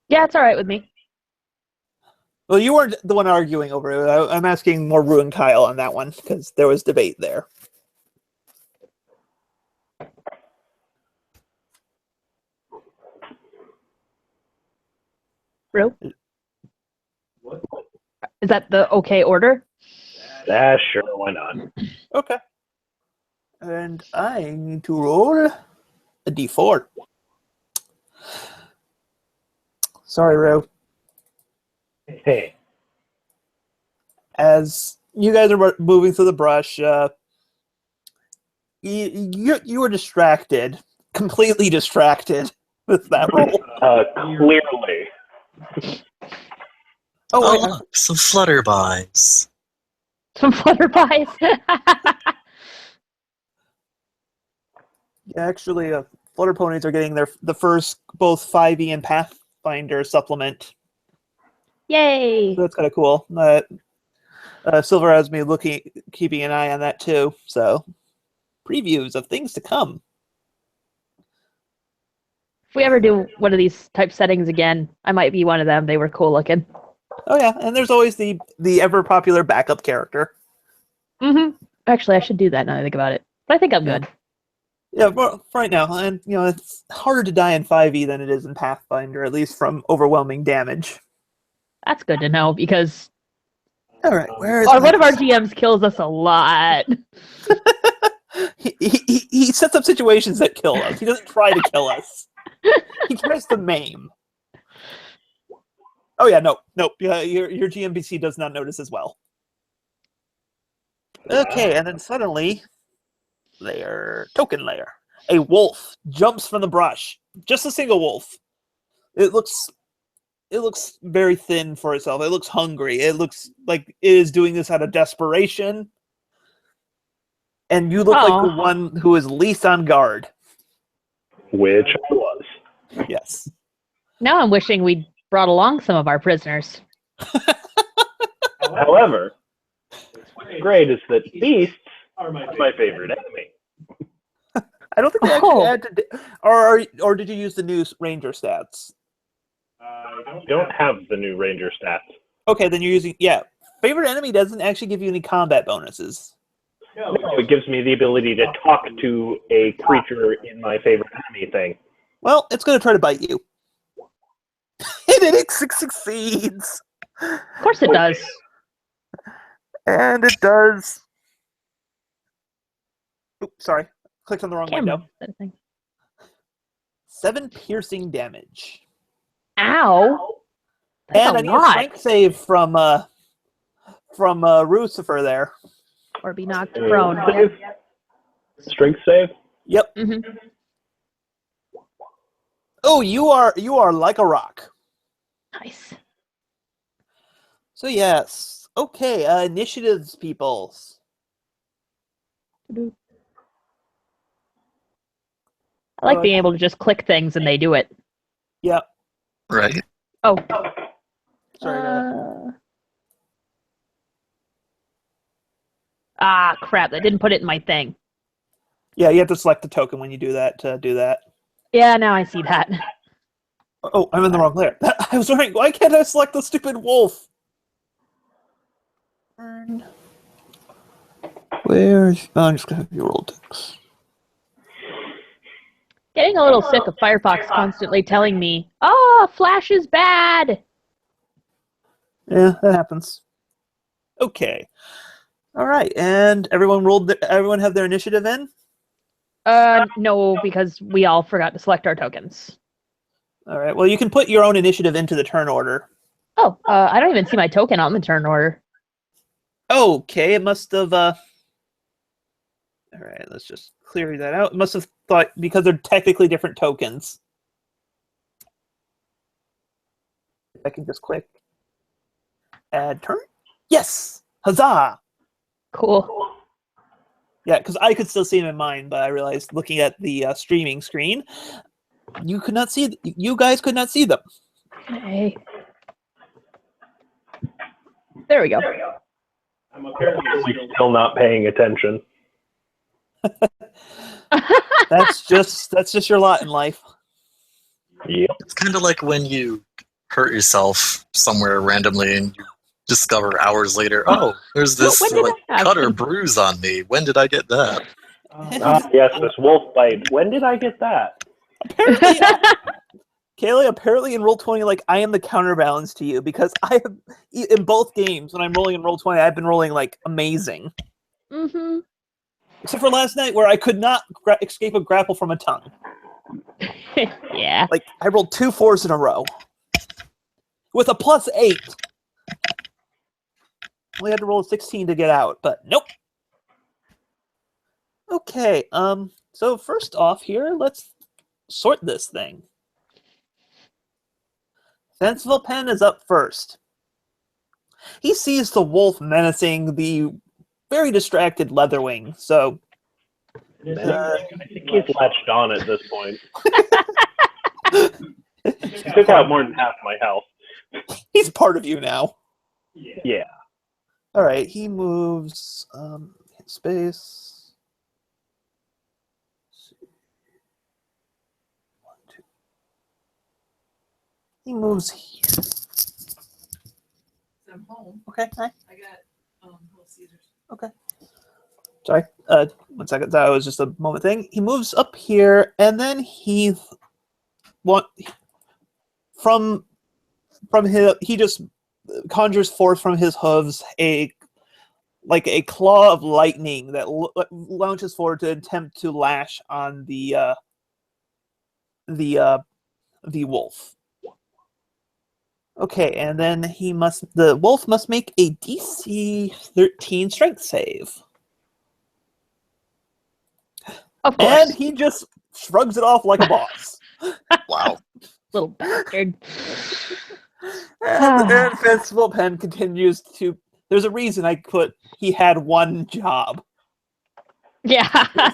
B: Yeah, it's all right with me.
A: Well, you weren't the one arguing over it. I'm asking more Rue and Kyle on that one because there was debate there.
B: Real?
E: What?
B: Is that the okay order?
D: Sure, why not?
A: Okay. And I need to roll a d4. Sorry, Rue.
D: Hey,
A: As you guys are moving through the brush, you were distracted, completely distracted with that roll.
D: clearly.
A: Oh, wait,
C: Oh, look, some flutterbys.
B: Some flutterpies.
A: actually, Flutter Ponies are getting the first both 5e and Pathfinder supplement.
B: Yay!
A: So that's kind of cool. Silver has me keeping an eye on that too. So, previews of things to come.
B: If we ever do one of these type settings again, I might be one of them. They were cool looking.
A: Oh yeah, and there's always the ever popular backup character.
B: Mm-hmm. Actually, I should do that now that I think about it. But I think I'm good.
A: Yeah, for right now, and it's harder to die in 5e than it is in Pathfinder, at least from overwhelming damage.
B: That's good to know because
A: All right, where is
B: one of our GMs kills us a lot.
A: he sets up situations that kill us. He doesn't try to kill us. He tries to maim. Oh yeah, no. Yeah, your GMBC does not notice as well. Okay, and then suddenly, token layer. A wolf jumps from the brush. Just a single wolf. It looks very thin for itself. It looks hungry. It looks like it is doing this out of desperation. And you look like the one who is least on guard.
D: Which I was.
A: Yes.
B: Now I'm wishing we'd brought along some of our prisoners.
D: However, what's great is that beasts
E: Are
D: are my favorite enemy.
A: I don't think they actually had to, or did you use the new ranger stats?
E: I
D: Don't have the new ranger stats.
A: Okay, then you're using favorite enemy doesn't actually give you any combat bonuses.
D: No, it gives me the ability to talk to a creature in my favorite enemy thing.
A: Well, it's going to try to bite you. And it succeeds.
B: Of course it does.
A: And it does. Oops, sorry. Clicked on the wrong
B: Camera.
A: window.
B: That thing.
A: 7 piercing damage.
B: Ow! That's
A: And
B: a
A: I need a
B: lot.
A: strength save from Lucifer there.
B: Or be knocked prone.
D: Save? Strength save?
A: Yep.
B: Mm-hmm.
A: Oh, you are like a rock.
B: Nice.
A: So yes. Okay, initiatives, peoples.
B: I like being able to just click things and they do it.
A: Yep.
C: Right?
B: Oh.
A: Sorry.
B: Crap. I didn't put it in my thing.
A: Yeah, you have to select the token when you do that to do that.
B: Yeah, now I see that.
A: Oh, I'm in the wrong layer. I was wondering, why can't I select the stupid wolf? Where's... Oh, I'm just going to have your roll ticks.
B: Getting a little sick of Firefox constantly telling me, Flash is bad!
A: Yeah, that happens. Okay. All right, and everyone have their initiative in?
B: No, because we all forgot to select our tokens.
A: All right, well, you can put your own initiative into the turn order.
B: Oh, I don't even see my token on the turn order.
A: Okay, it must have All right, let's just clear that out. Must have thought because they're technically different tokens. If I can just click add turn. Yes! Huzzah!
B: Cool.
A: Yeah, because I could still see them in mine, but I realized looking at the streaming screen, you could not see. You guys could not see them.
B: Okay. There we go.
E: I'm apparently
D: Still not paying attention.
A: That's just your lot in life.
D: Yep.
C: It's kind of like when you hurt yourself somewhere randomly and you discover hours later, oh, there's this
B: When did
C: like
B: that happen?
C: cut or bruise on me. When did I get that?
D: Yes, this wolf bite. When did I get that?
A: Apparently, Kaylee, apparently in Roll20, like I am the counterbalance to you because I have in both games when I'm rolling in Roll20, I've been rolling like amazing.
B: Mm-hmm.
A: Except for last night where I could not escape a grapple from a tongue.
B: Yeah.
A: Like I rolled 2 4s in a row with a +8. Only had to roll a 16 to get out, but nope. Okay, so first off here, let's sort this thing. Fanciful Pen is up first. He sees the wolf menacing the very distracted Leatherwing, so...
D: I think he's latched on at this point. He took out more than half my health.
A: he's part of you now.
D: Yeah.
A: Alright, he moves... space... 1, 2. He moves here.
F: I'm home.
A: Okay, hi.
F: I got Little Caesars.
A: Okay. Sorry. 1 second. That was just a moment thing. He moves up here, and then he he just conjures forth from his hooves a claw of lightning that launches forward to attempt to lash on the wolf. Okay, and then the wolf must make a DC 13 strength save.
B: Of course.
A: And he just shrugs it off like a boss.
C: Wow.
B: Little bastard.
A: And Fanciful Pen continues to... There's a reason I put he had one job.
B: Yeah.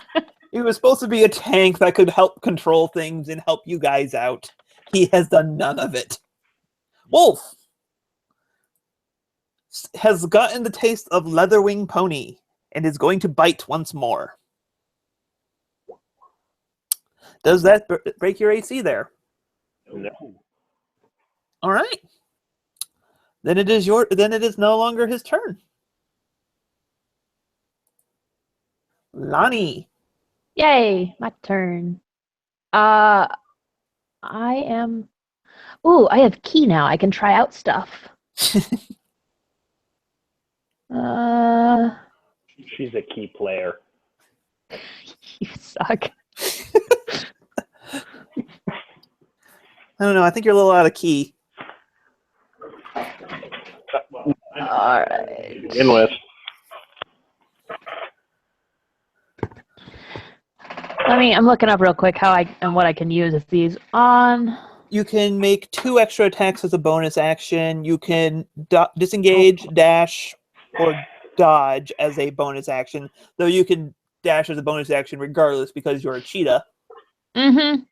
A: He was supposed to be a tank that could help control things and help you guys out. He has done none of it. Wolf has gotten the taste of Leatherwing Pony and is going to bite once more. Does that break your AC there?
D: No.
A: All right. Then it is no longer his turn. Lonnie.
B: Yay, my turn. I am... Ooh, I have key now. I can try out stuff.
D: She's a key player.
B: You suck.
A: I don't know. I think you're a little out of key.
B: Alright.
D: To begin with.
B: I'm looking up real quick what I can use with these on.
A: You can make 2 extra attacks as a bonus action. You can disengage, dash, or dodge as a bonus action. Though you can dash as a bonus action regardless because you're a cheetah.
B: Mm-hmm.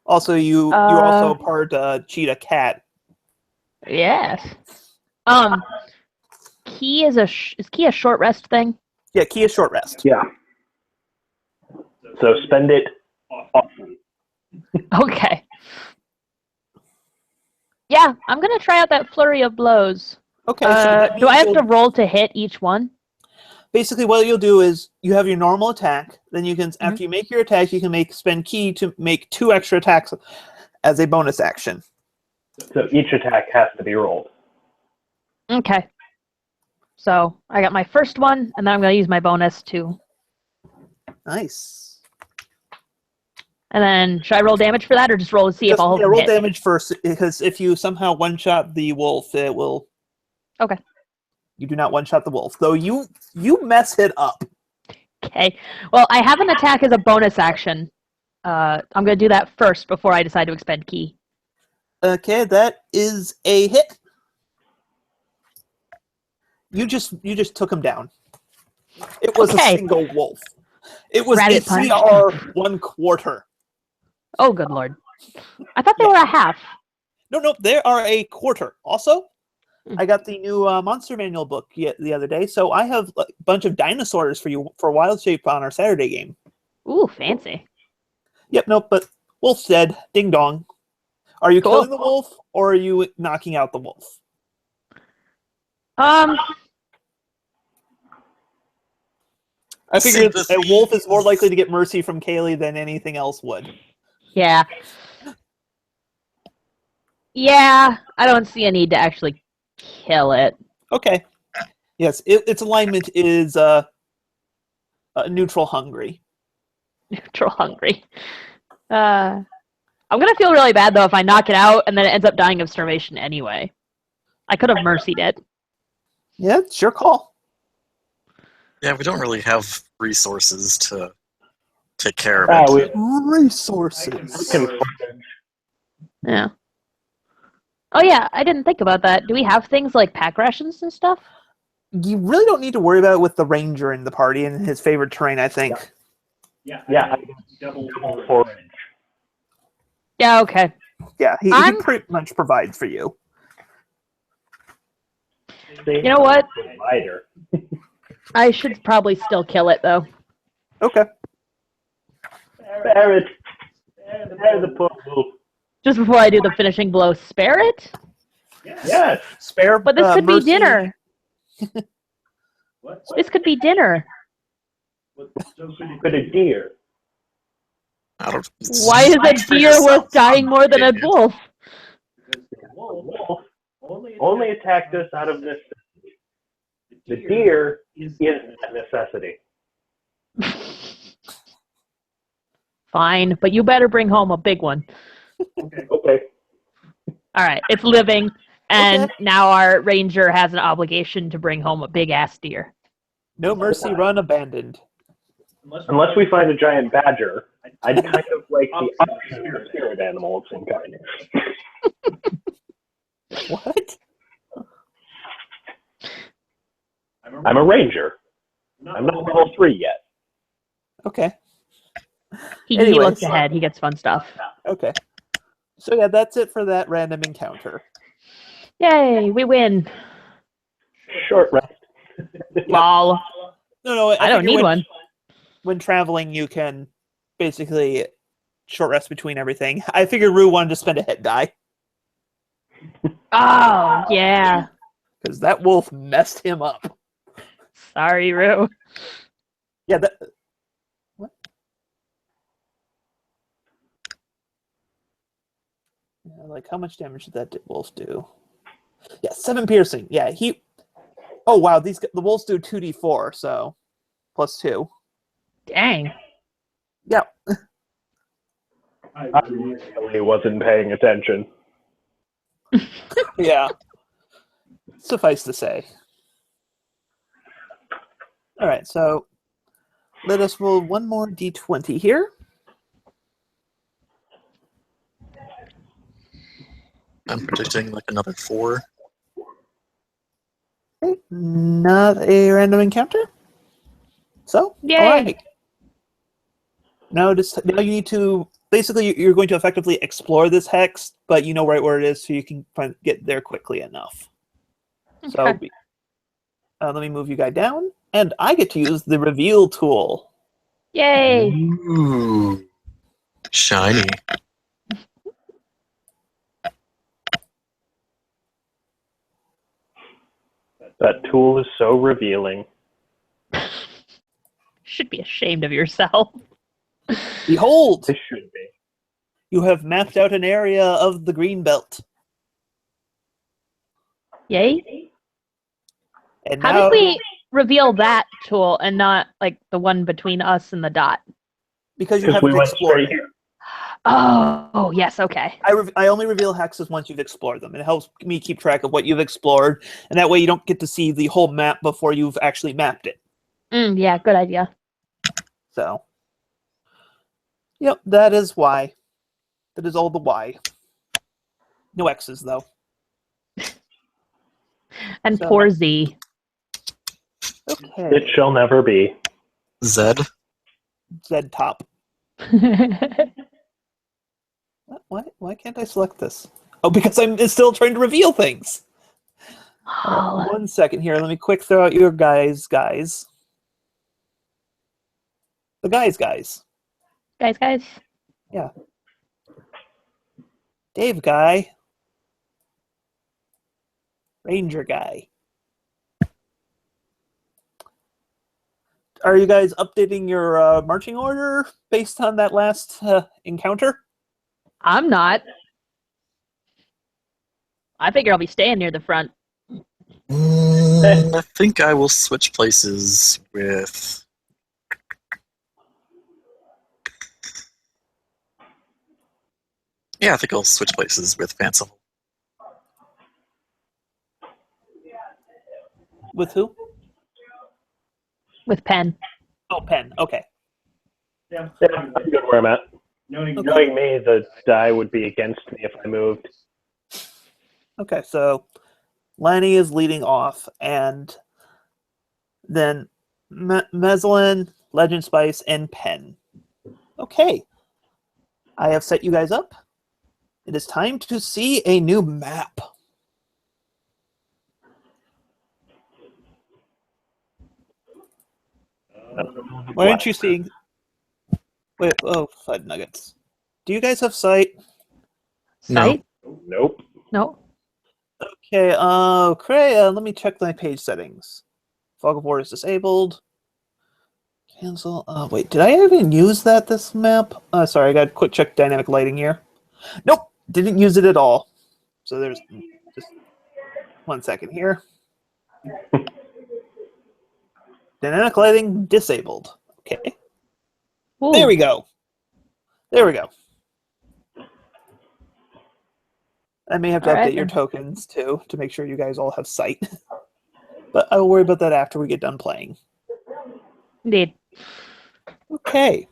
A: Also, you're also part cheetah cat.
B: Yes. Key is key a short rest thing?
A: Yeah, key is short rest.
D: Yeah. So spend it often.
B: Okay. Yeah, I'm gonna try out that flurry of blows.
A: Okay. So that
B: do I
A: means
B: have to roll to hit each one?
A: basically, what you'll do is you have your normal attack. Then you can, after you make your attack, you can spend key to make 2 extra attacks as a bonus action.
D: So each attack has to be rolled.
B: Okay. So I got my first one, and then I'm gonna use my bonus too.
A: Nice.
B: And then should I roll damage for that, or just roll to see if I'll
A: roll
B: hit?
A: damage first, because if you somehow one-shot the wolf, it will...
B: Okay.
A: You do not one-shot the wolf, though you mess it up.
B: Okay. Well, I have an attack as a bonus action. I'm going to do that first before I decide to expend key.
A: Okay, that is a hit. You just took him down. It was
B: Okay.
A: a single wolf. It was
B: Rabbit
A: a
B: punch.
A: CR 1/4.
B: Oh, good lord. I thought they
A: Yeah.
B: were a half.
A: No, they are a quarter. Also,
B: Hmm.
A: I got the new Monster Manual book the other day, so I have a bunch of dinosaurs for you for Wild Shape on our Saturday game.
B: Ooh, fancy.
A: Yep, nope, but wolf's dead. Ding dong. Are you
B: Cool.
A: killing the wolf, or are you knocking out the wolf?
B: Um,
A: I figured
C: this-
A: a wolf is more likely to get mercy from Kaylee than anything else would.
B: yeah. Yeah, I don't see a need to actually kill it.
A: Okay. Yes, its alignment is neutral hungry.
B: Neutral hungry. I'm gonna feel really bad though if I knock it out and then it ends up dying of starvation anyway. I could have mercied it.
A: Yeah, it's your call.
C: Yeah, we don't really have resources to take care of it.
D: We
A: Resources.
D: can
B: Yeah. Oh yeah, I didn't think about that. Do we have things like pack rations and stuff?
A: You really don't need to worry about it with the ranger in the party and his favorite terrain, I think.
E: Yeah.
D: Yeah.
E: Double
D: forage.
B: Yeah, okay.
A: Yeah, he
B: I'm-
A: pretty much provides for you.
B: You know what?
D: Provider.
B: I should probably still kill it though.
A: Okay.
D: Spare it. Spare the poor wolf.
B: Just before I do the finishing blow, spare it?
D: Yes.
A: Spare.
B: But this could be
A: mercy.
B: dinner.
E: What?
B: This could be dinner.
E: So
D: Could a deer.
C: I don't,
B: Why is a
C: Fight for
B: deer
C: yourself,
B: worth dying more than a
C: idiot.
B: wolf?
E: because the
D: The
E: wolf
D: wolf only attacked us out of necessity. The deer is that necessity.
B: Fine, but you better bring home a big one.
E: Okay.
D: Okay.
B: All right, it's living, and
A: Okay.
B: now our ranger has an obligation to bring home a big ass deer.
A: No mercy run abandoned.
D: Unless we find a giant badger, I'd kind of like the option of spirit animal of some kind.
A: What?
D: I'm a ranger. I'm not level 3 yet.
A: Okay.
B: He
A: Anyways.
B: looks ahead. He gets fun stuff.
A: Okay. So yeah, that's it for that random encounter.
B: Yay, we win.
D: Short rest.
B: Lol.
A: No,
B: I don't
A: figure
B: need
A: when,
B: one.
A: When traveling, you can basically short rest between everything. I figured Rue wanted to spend a hit die
B: Oh, yeah.
A: because that wolf messed him up.
B: Sorry, Rue.
A: Yeah, that. What? Yeah, like how much damage did that wolf do? Yeah, 7 piercing. Yeah, he. Oh wow, the wolves do 2d4, so plus 2.
B: Dang.
A: Yeah.
D: I really wasn't paying attention.
A: Yeah. Suffice to say. All right, so let us roll one more d20 here.
C: I'm predicting like another 4.
A: Okay, not a random encounter. So,
B: Yay.
A: all right. Now you need to basically you're going to effectively explore this hex, but you know right where it is, so you can get there quickly enough. So,
B: Okay.
A: let me move you guys down, and I get to use the reveal tool.
B: Yay.
C: Ooh. Shiny.
D: That tool is so revealing.
B: Should be ashamed of yourself.
A: Behold,
D: This should be.
A: you have mapped out an area of the green belt,
B: Yay.
A: and
B: How
A: now
B: did we reveal that tool and not like the one between us and the dot?
A: because you
D: Because we
A: haven't
D: went
A: explored
D: straight
A: it.
D: here.
B: Oh, yes, okay.
A: I only reveal hexes once you've explored them. It helps me keep track of what you've explored, and that way you don't get to see the whole map before you've actually mapped it.
B: Yeah, good idea.
A: So, yep, that is why. That is all the why. No X's, though.
B: And
A: So-
B: poor Z.
D: It
A: Okay.
D: shall never be.
C: Zed.
A: Z top. Why can't I select this? Oh, because I'm still trying to reveal things.
B: Oh,
A: 1 second here. Let me quick throw out your guys. The guys.
B: guys.
A: Dave guy. Ranger guy. Are you guys updating your marching order based on that last encounter?
B: I'm not. I figure I'll be staying near the front.
C: I think I will switch places with. Yeah, I think I'll switch places with Fanciful.
A: With who?
B: With Penn.
A: Oh, Penn. Okay.
E: Yeah.
D: Yeah, I'm good where I'm at.
E: Knowing
D: Knowing me, the die would be against me if I moved.
A: Okay, so Lanny is leading off, and then Meslin, Legend Spice, and Penn. Okay. I have set you guys up. It is time to see a new map. Why aren't you seeing... Wait, oh, Fud Nuggets. Do you guys have sight?
B: Sight?
D: Nope.
B: No.
A: Okay, Cray, let me check my page settings. Fog of War is disabled. Cancel. Wait, did I even use this map? Sorry, I got to quick check dynamic lighting here. Nope, didn't use it at all. So there's just 1 second here. Dynamic lighting disabled. Okay,
B: Ooh.
A: there we go. There we go. I may have to
B: All right,
A: update your
B: then.
A: tokens too to make sure you guys all have sight. But I will worry about that after we get done playing.
B: Indeed.
A: Okay.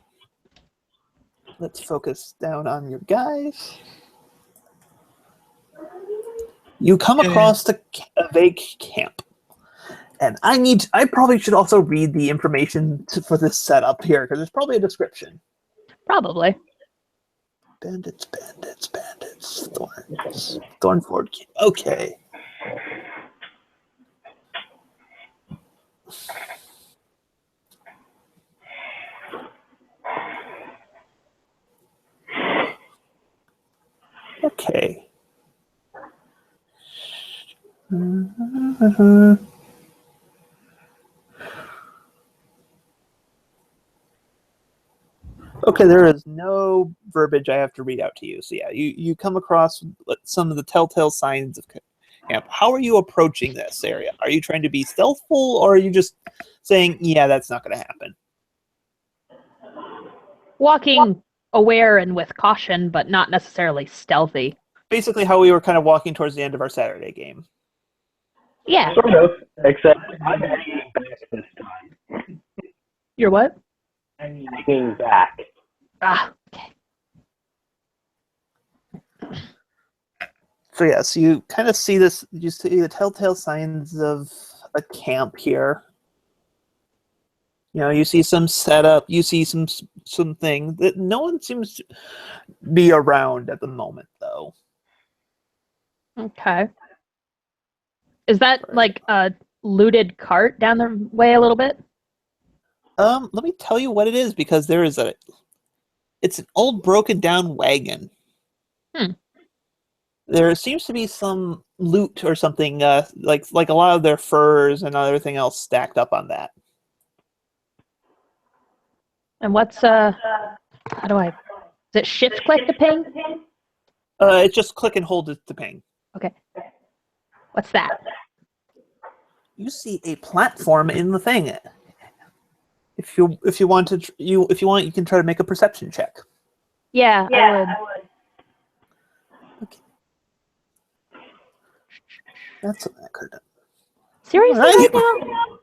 A: Let's focus down on your guys. You come across a vague camp. And I probably should also read the information for this setup here, because there's probably a description.
B: Probably.
A: Bandits. Thornford. Okay. Okay. Okay, there is no verbiage I have to read out to you. So yeah, you come across some of the telltale signs of camp. How are you approaching this area? Are you trying to be stealthful, or are you just saying, yeah, that's not going to happen?
B: Walking aware and with caution, but not necessarily stealthy.
A: Basically how we were kind of walking towards the end of our Saturday game.
B: Yeah.
D: Sort of, except I'm hanging back this time.
B: You're what?
D: Hanging back.
B: Ah, okay.
A: So yes, you kind of see this. You see the telltale signs of a camp here. You know, you see some setup. You see something that no one seems to be around at the moment, though.
B: Okay. Is that like a looted cart down the way a little bit?
A: Let me tell you what it is, because there is it's an old broken down wagon. There seems to be some loot or something, like a lot of their furs and everything else stacked up on that.
B: And what's how do I? Is it shift click to ping?
A: It's just click and hold it to ping.
B: Okay. What's that?
A: You see a platform in the thing. If you want, you can try to make a perception check.
B: Yeah, I would.
A: Okay. That's what I could have done.
B: Seriously,
A: Alright.
B: right now?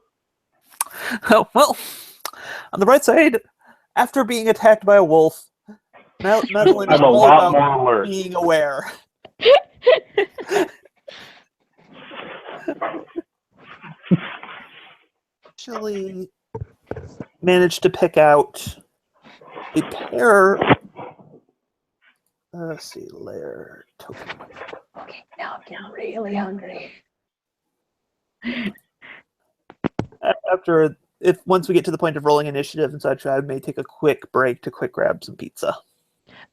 A: Oh, well, on the bright side, After being attacked by a wolf, Madeline is
D: I'm a
A: all
D: lot
A: about
D: more alert.
A: being aware. Actually managed to pick out a pair. Let's see, lair token.
B: Okay, now I'm getting really hungry.
A: Once we get to the point of rolling initiative and such, I may take a quick break to quick grab some pizza.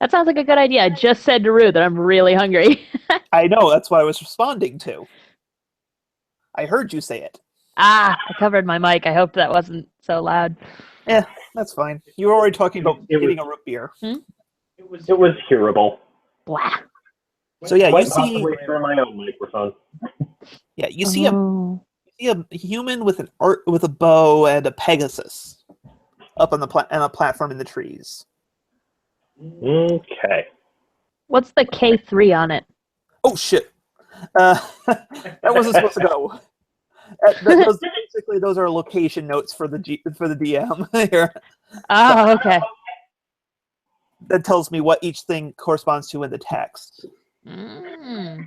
B: That sounds like a good idea. I just said to Rue that I'm really hungry.
A: I know, that's what I was responding to. I heard you say it.
B: I covered my mic. I hope that wasn't so loud.
A: That's fine. You were already talking about
D: It was-
A: getting a root beer.
E: It was
D: It was hearable.
B: Blah.
A: So yeah, you
D: Quite
A: see,
D: possibly through my own microphone.
A: you see a
B: Oh.
A: human with with a bow and a Pegasus up on a platform in the trees.
D: Okay.
B: What's the K3 on it?
A: Oh shit! That wasn't supposed to go. Those are location notes for the DM here.
B: Oh, okay.
A: That tells me what each thing corresponds to in the text.
B: Mm.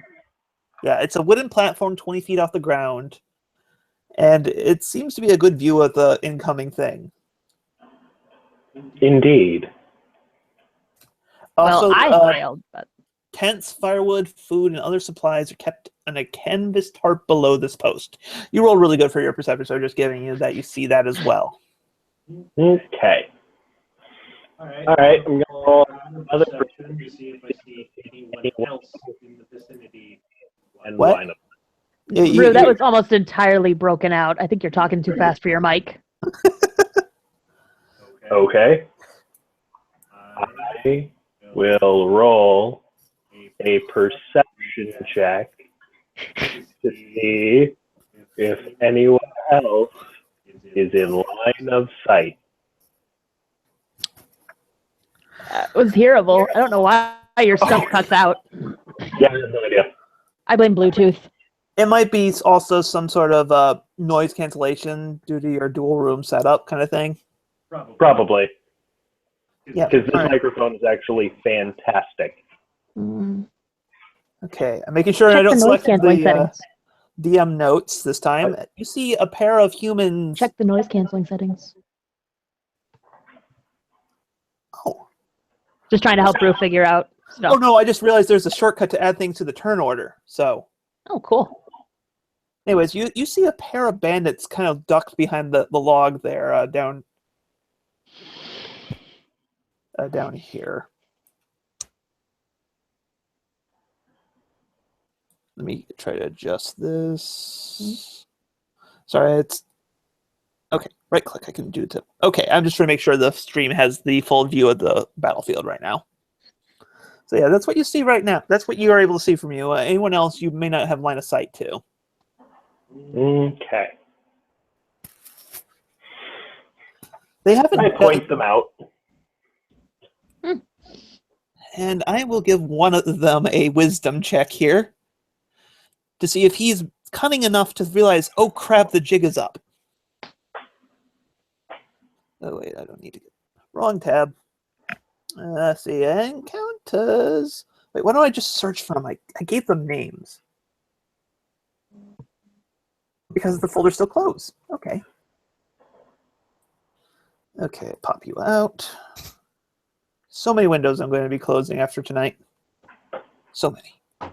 A: Yeah, it's a wooden platform 20 feet off the ground, and it seems to be a good view of the incoming thing.
D: Indeed.
A: Also,
B: Well, I failed, but
A: tents, firewood, food, and other supplies are kept on a canvas tarp below this post. You roll really good for your perception, so just giving you that you see that as well.
D: Okay.
E: all right.
D: All right, I'm gonna roll
E: Another
D: another
E: perception to see if I see anyone else in the vicinity.
D: and
A: What?
D: line up.
B: Rue, that was almost entirely broken out. I think you're talking too fast for your mic.
D: Okay. I will roll a perception check to see if anyone else is in line of sight.
B: It was hearable. I don't know why your stuff cuts out.
D: Yeah, I have no idea.
B: I blame Bluetooth.
A: It might be also some sort of noise cancellation due to your dual room setup kind of thing.
D: Probably.
A: Yeah.
D: Because this
A: All right.
D: microphone is actually fantastic.
A: Okay, I'm making sure I
B: Check the
A: don't
B: noise
A: select
B: canceling
A: the
B: settings.
A: DM notes this time. You see a pair of humans.
B: Check the noise canceling settings.
A: Oh.
B: Just trying to help Rue figure out stuff.
A: Oh no, I just realized there's a shortcut to add things to the turn order. So,
B: Oh, cool.
A: anyways, you see a pair of bandits kind of ducked behind the log there down here. Let me try to adjust this. Sorry, it's okay. Right click, I can do it. Okay, I'm just trying to make sure the stream has the full view of the battlefield right now. So yeah, that's what you see right now. That's what you are able to see from you. Anyone else, you may not have line of sight to.
D: Okay.
A: They haven't.
D: I point them out.
A: And I will give one of them a wisdom check here to see if he's cunning enough to realize, oh crap, the jig is up. Oh wait, I don't need to get wrong tab. Let's see, encounters. Wait, why don't I just search for them? I gave them names. Because the folder's still closed. Okay. Okay, pop you out. So many windows I'm going to be closing after tonight. So many. All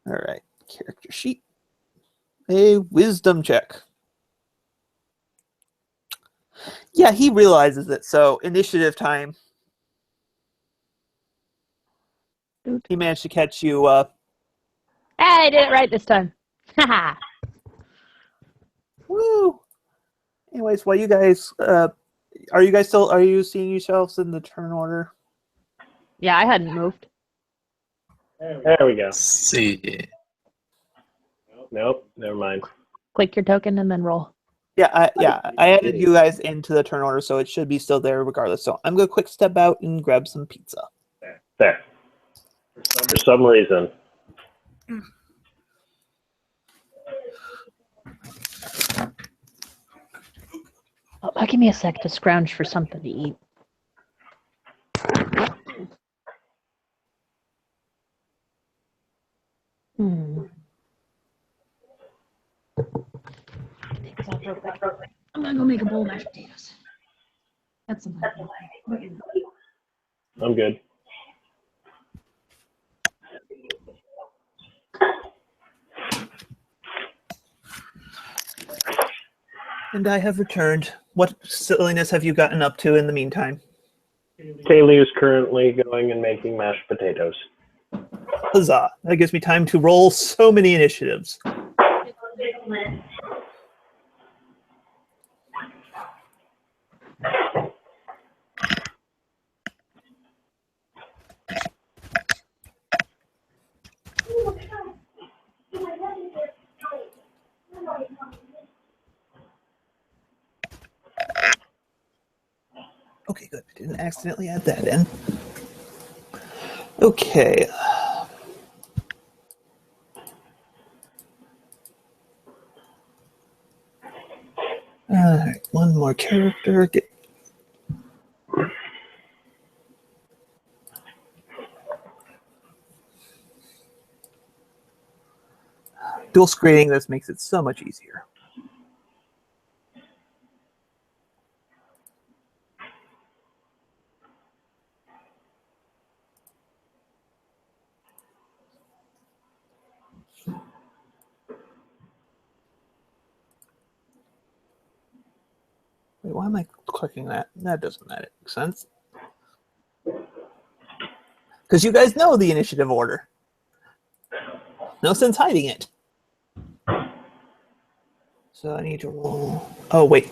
A: right, character sheet. A wisdom check. Yeah, he realizes it. So initiative time. He managed to catch you.
B: Hey, I did it right this time. Haha.
A: Woo. Anyways, while you guys, are you seeing yourselves in the turn order?
B: Yeah, I hadn't moved.
D: There we go.
C: See.
D: Nope, never mind.
B: Click your token and then roll.
A: Yeah, I added you guys into the turn order, so it should be still there regardless. So I'm gonna quick step out and grab some pizza.
D: There. For some reason.
B: Oh, give me a sec to scrounge for something to eat. I'm gonna go make a bowl of mashed potatoes. That's some.
D: I'm good.
A: And I have returned. What silliness have you gotten up to in the meantime?
D: Kaylee is currently going and making mashed potatoes.
A: Huzzah. That gives me time to roll so many initiatives. Okay, good. I didn't accidentally add that in. Okay. Alright, one more character. Dual screening, this makes it so much easier. Wait, why am I clicking that? That doesn't make sense. Because you guys know the initiative order. No sense hiding it. So I need to roll. Oh, wait.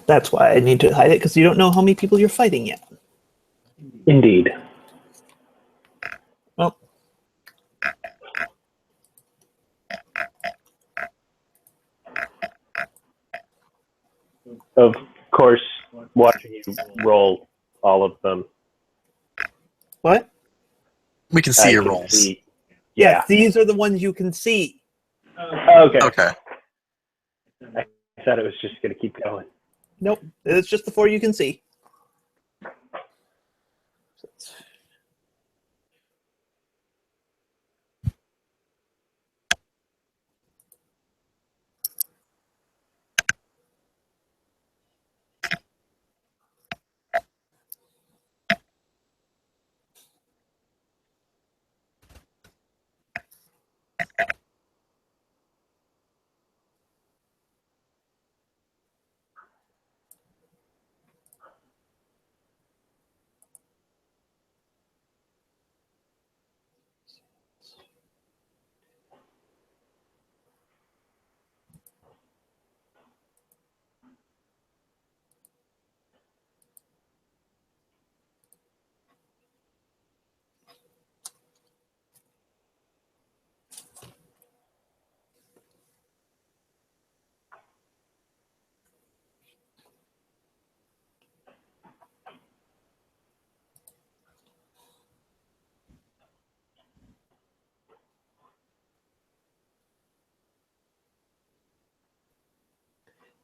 A: That's why I need to hide it, because you don't know how many people you're fighting yet.
D: Indeed.
A: Well.
D: Of course, watching you roll all of them.
A: What?
C: We can see
D: I
C: your
D: can
C: rolls.
D: see-
A: Yes, these are the ones you can see.
D: Okay.
C: Okay.
D: I thought it was just going to keep going.
A: Nope, it's just the 4 you can see.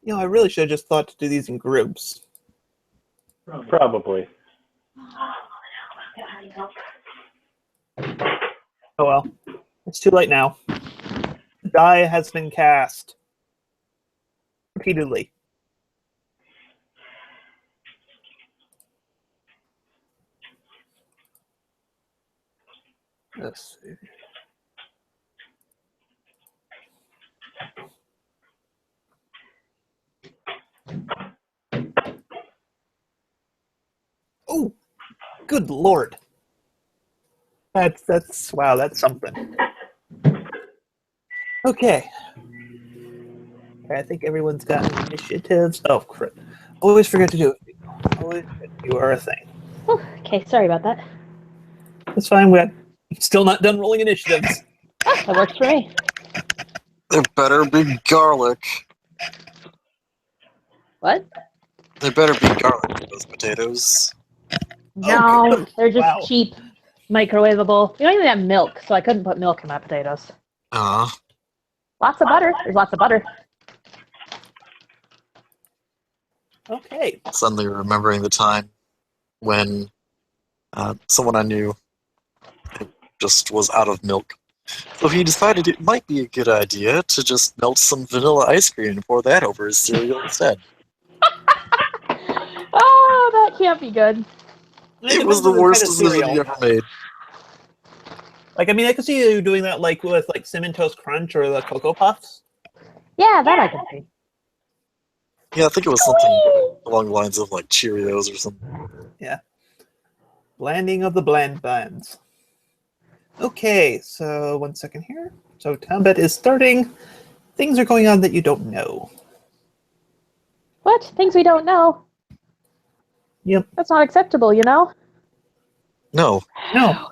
A: You know, I really should have just thought to do these in groups.
D: Probably.
A: Oh well. It's too late now. The die has been cast. Repeatedly. Let's see. Oh, good lord. That's wow, that's something. Okay. I think everyone's got initiatives. Oh, crap. Always forget to do it. Always forget you are a thing.
B: Oh, okay, sorry about that.
A: That's fine. We're still not done rolling initiatives.
B: Ah, that works for me.
C: There better be garlic.
B: What?
C: There better be garlic in those potatoes.
B: No,
A: good.
B: they're just
A: Wow.
B: cheap, microwavable. We don't even have milk, so I couldn't put milk in my potatoes. Lots of butter. There's lots of butter.
A: Okay.
C: Suddenly remembering the time when someone I knew just was out of milk. So he decided it might be a good idea to just melt some vanilla ice cream and pour that over his cereal instead.
B: Oh, that can't be good.
C: It was the worst decision he ever made.
A: Like, I mean, I could see you doing that, like, with, like, Cinnamon Toast Crunch or the Cocoa Puffs.
B: Yeah, that I can see.
C: Yeah, I think it was something along the lines of, like, Cheerios or something.
A: Yeah. Blanding of the bland bands. Okay, so 1 second here. So combat is starting. Things are going on that you don't know.
B: What? Things we don't know?
A: Yep.
B: That's not acceptable, you know?
C: No.
A: No.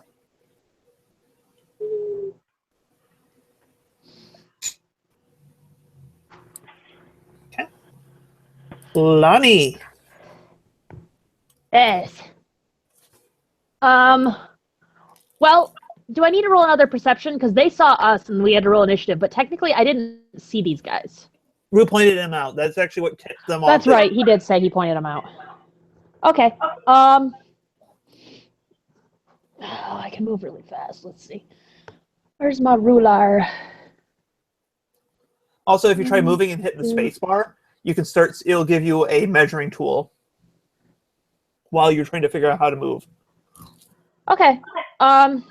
A: Okay. Lonnie.
B: Yes. Well, do I need to roll another perception? Because they saw us and we had to roll initiative, but technically I didn't see these guys.
A: Rue pointed him out. That's actually what tipped them off.
B: That's right. He did say he pointed them out. Okay. I can move really fast. Let's see. Where's my ruler?
A: Also, if you try moving and hit the space bar, you can start. It'll give you a measuring tool while you're trying to figure out how to move.
B: Okay. The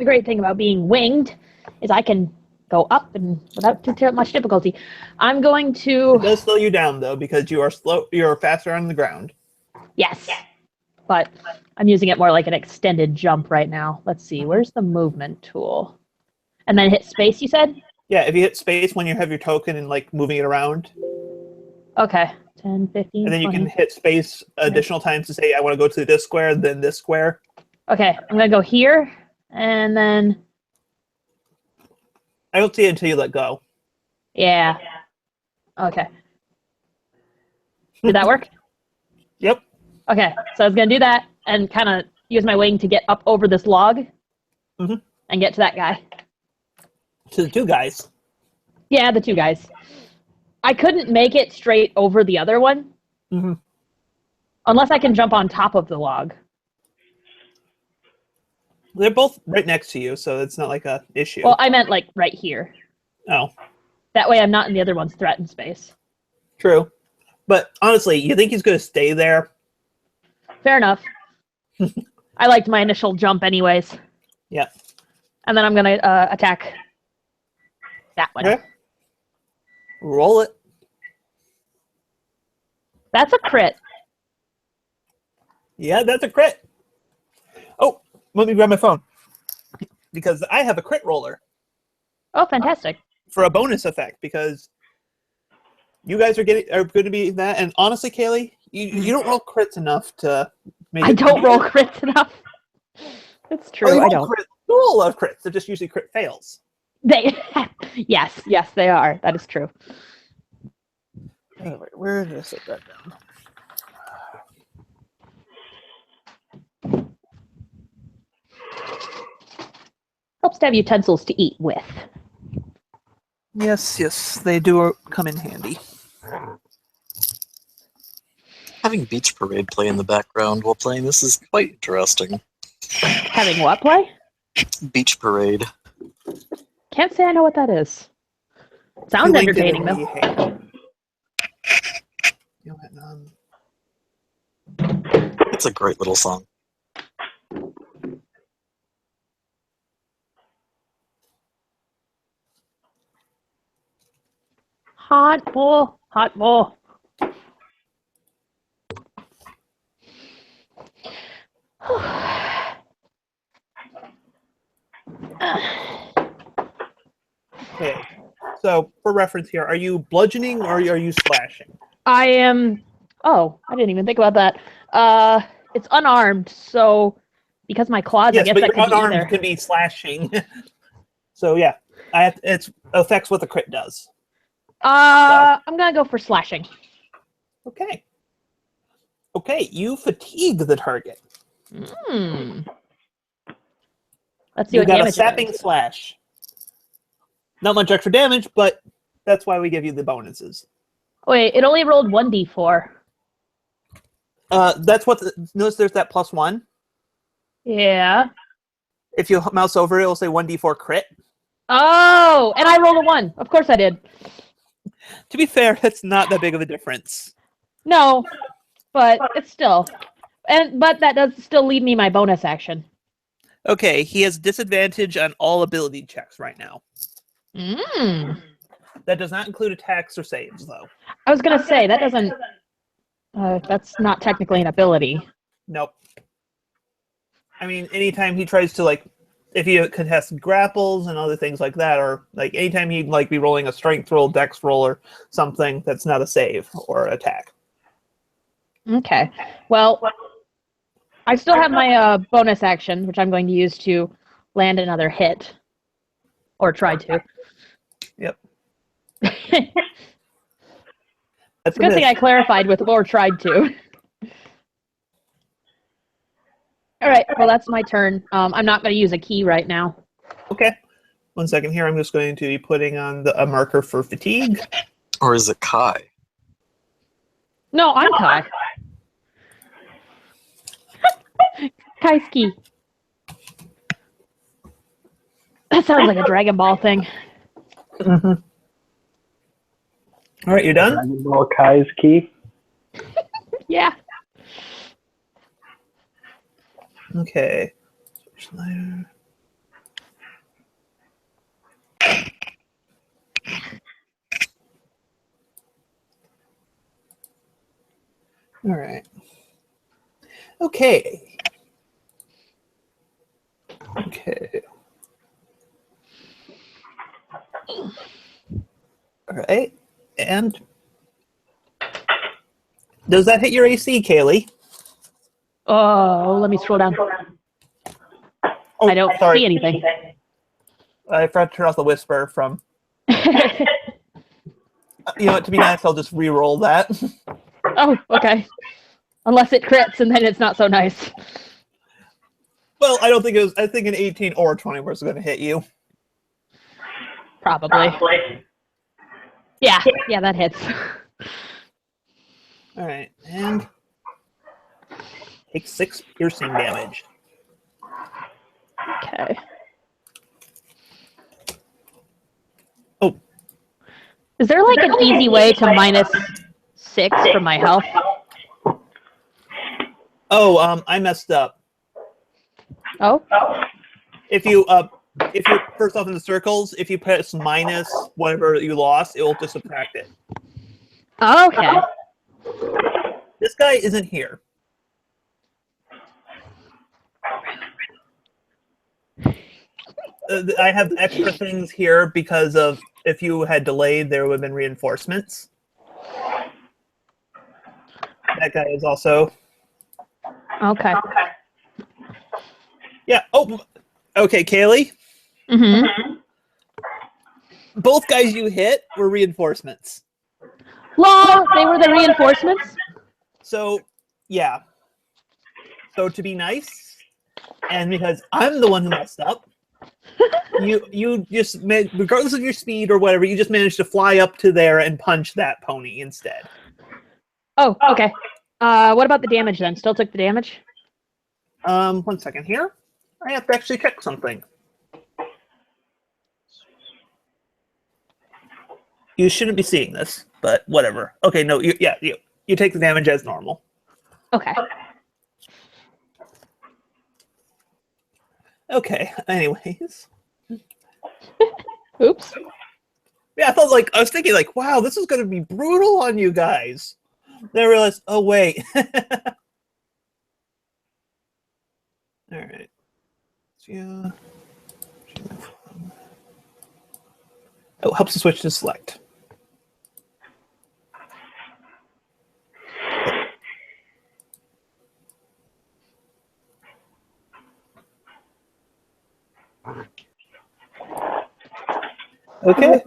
B: great thing about being winged is I can go up and without too much difficulty. I'm going to.
A: It does slow you down though because you are slow. You're faster on the ground.
B: Yes, but I'm using it more like an extended jump right now. Let's see. Where's the movement tool? And then hit space. You said.
A: Yeah, if you hit space when you have your token and like moving it around.
B: Okay. 10, 15,
A: and then you
B: 20.
A: can hit space additional times to say, I want to go to this square, then this square.
B: Okay, I'm going to go here, and then...
A: I don't see it until you let go.
B: Yeah. Okay. Did that work?
A: Yep.
B: Okay, so I was going to do that and kind of use my wing to get up over this log and get to that guy.
A: To the two guys.
B: Yeah, the two guys. I couldn't make it straight over the other one. Unless I can jump on top of the log.
A: They're both right next to you, so it's not like a issue.
B: Well, I meant like right here.
A: Oh.
B: That way I'm not in the other one's threatened space.
A: True. But honestly, you think he's going to stay there?
B: Fair enough. I liked my initial jump anyways.
A: Yeah.
B: And then I'm going to attack that one.
A: Okay. Roll it.
B: That's a crit.
A: Yeah, that's a crit. Oh, let me grab my phone. Because I have a crit roller.
B: Oh, fantastic.
A: For a bonus effect, because you guys are going to be that. And honestly, Kaylee, you don't roll crits enough to make
B: I don't roll crits enough. It's true, I don't.
A: You roll a lot of crits. They're just usually crit fails.
B: Yes, they are. That is true.
A: Anyway, where did I set that down?
B: Helps to have utensils to eat with.
A: Yes, they do come in handy.
C: Having Beach Parade play in the background while playing this is quite interesting.
B: Having what play?
C: Beach Parade.
B: Can't say I know what that is. Sounds entertaining, though.
C: It's a great little song.
B: Hot bowl, hot bowl.
A: Okay. So, for reference here, are you bludgeoning or are you slashing?
B: I am... Oh, I didn't even think about that. It's unarmed, so because my claws,
A: yes,
B: I guess
A: but
B: that
A: your
B: could be
A: unarmed
B: either.
A: can be slashing. So, yeah. It affects what the crit does.
B: I'm gonna go for slashing.
A: Okay. Okay, you fatigue the target.
B: Let's see
A: You
B: what
A: got a
B: damage it
A: sapping
B: is.
A: slash. Not much extra damage, but that's why we give you the bonuses.
B: Wait, it only rolled 1d4.
A: That's what. Notice there's that +1.
B: Yeah.
A: If you mouse over it, it'll say 1d4 crit.
B: Oh, and I rolled a 1. Of course I did.
A: To be fair, that's not that big of a difference.
B: No, but it's still. But that does still leave me my bonus action.
A: Okay, he has disadvantage on all ability checks right now. That does not include attacks or saves, though.
B: I was gonna say that doesn't. That's not technically an ability.
A: Nope. I mean, anytime he tries to, like, if he contests grapples and other things like that, or, like, anytime he'd, like, be rolling a strength roll, dex roll, or something, that's not a save or attack.
B: Okay. Well, I still have my bonus action, which I'm going to use to land another hit. Or try to.
A: Yep.
B: It's
A: That's
B: a good thing I clarified with or tried to. All right, well, that's my turn. I'm not going to use a key right now.
A: Okay. 1 second here. I'm just going to be putting on a marker for fatigue.
C: Or is it Kai?
B: No, I'm Kai. Kai's key. That sounds like a Dragon Ball thing.
A: Mm-hmm. All right, you're done?
D: Dragon Ball Kai's key.
B: Yeah.
A: Okay. Switch layer. All right. Okay. Okay. All right. And does that hit your AC, Kaylee?
B: Oh, let me scroll down.
A: Oh,
B: I don't see anything.
A: I forgot to turn off the whisper from. You know what? To be nice, I'll just re-roll that.
B: Oh, okay. Unless it crits, and then it's not so nice.
A: Well, I don't think it was. I think an 18 or 20 was going to hit you.
B: Probably. Yeah, that hits.
A: All right, and take 6 piercing damage.
B: Okay.
A: Oh.
B: Is there like an easy way to -6 from my health?
A: Oh, I messed up.
B: Oh?
A: If you first off in the circles, if you press minus whatever you lost, it will just subtract it.
B: Okay.
A: This guy isn't here. I have extra things here because of if you had delayed, there would have been reinforcements. That guy is also.
B: Okay.
A: Yeah. Oh. Okay, Kaylee.
B: Mm-hmm.
A: Both guys you hit were reinforcements.
B: Lol, they were the reinforcements?
A: So, yeah. So to be nice, and because I'm the one who messed up, you just regardless of your speed or whatever, you just managed to fly up to there and punch that pony instead.
B: Oh, okay. What about the damage then? Still took the damage?
A: 1 second here. I have to actually check something. You shouldn't be seeing this, but whatever. Okay, no, you take the damage as normal.
B: Okay.
A: Okay, anyways.
B: Oops.
A: Yeah, I was thinking like, wow, this is gonna be brutal on you guys. Then I realized, oh wait. Alright. Yeah. Oh, helps to switch to select. Okay.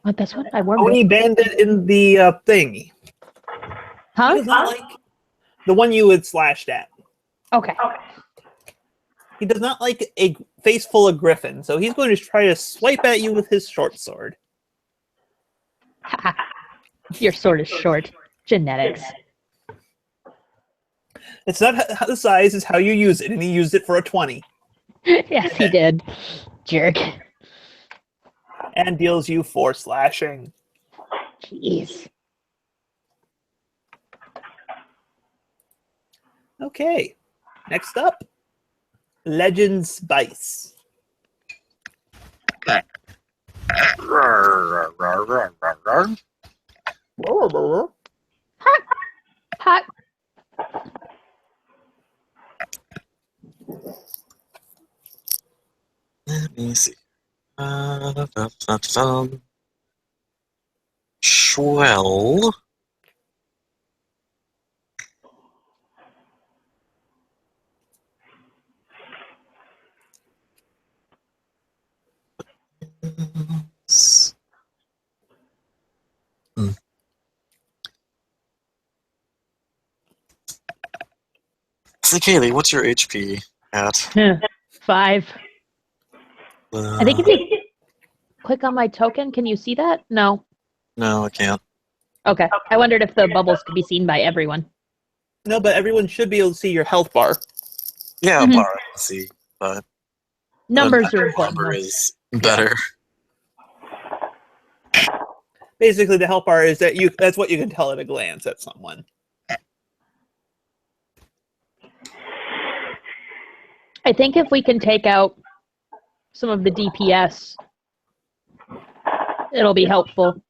B: What, this one? I warmed
A: Pony
B: it.
A: bandit in the thingy.
B: Huh?
A: He does not like the one you had slashed at.
B: Okay.
A: He does not like a face full of griffin, so he's going to try to swipe at you with his short sword.
B: Your sword is short. Genetics.
A: It's not the size; it's how you use it. And he used it for a 20,
B: Yes, he did. Jerk.
A: and deals you 4 slashing.
B: Jeez.
A: Okay, next up, Legend Spice.
B: Hot.
C: Let me see. Swell. Hmm. So, Kaylee, what's your HP at?
B: 5. I think if you click on my token, can you see that? No.
C: No, I can't.
B: Okay. I wondered if the bubbles could be seen by everyone.
A: No, but everyone should be able to see your health bar.
C: Yeah,
B: Mhm.
C: bar I can see, but
B: Numbers
C: the
B: are important.
C: number
B: though.
C: is better.
A: Basically, the health bar is that's what you can tell at a glance at someone.
B: I think if we can take out some of the DPS, it'll be helpful.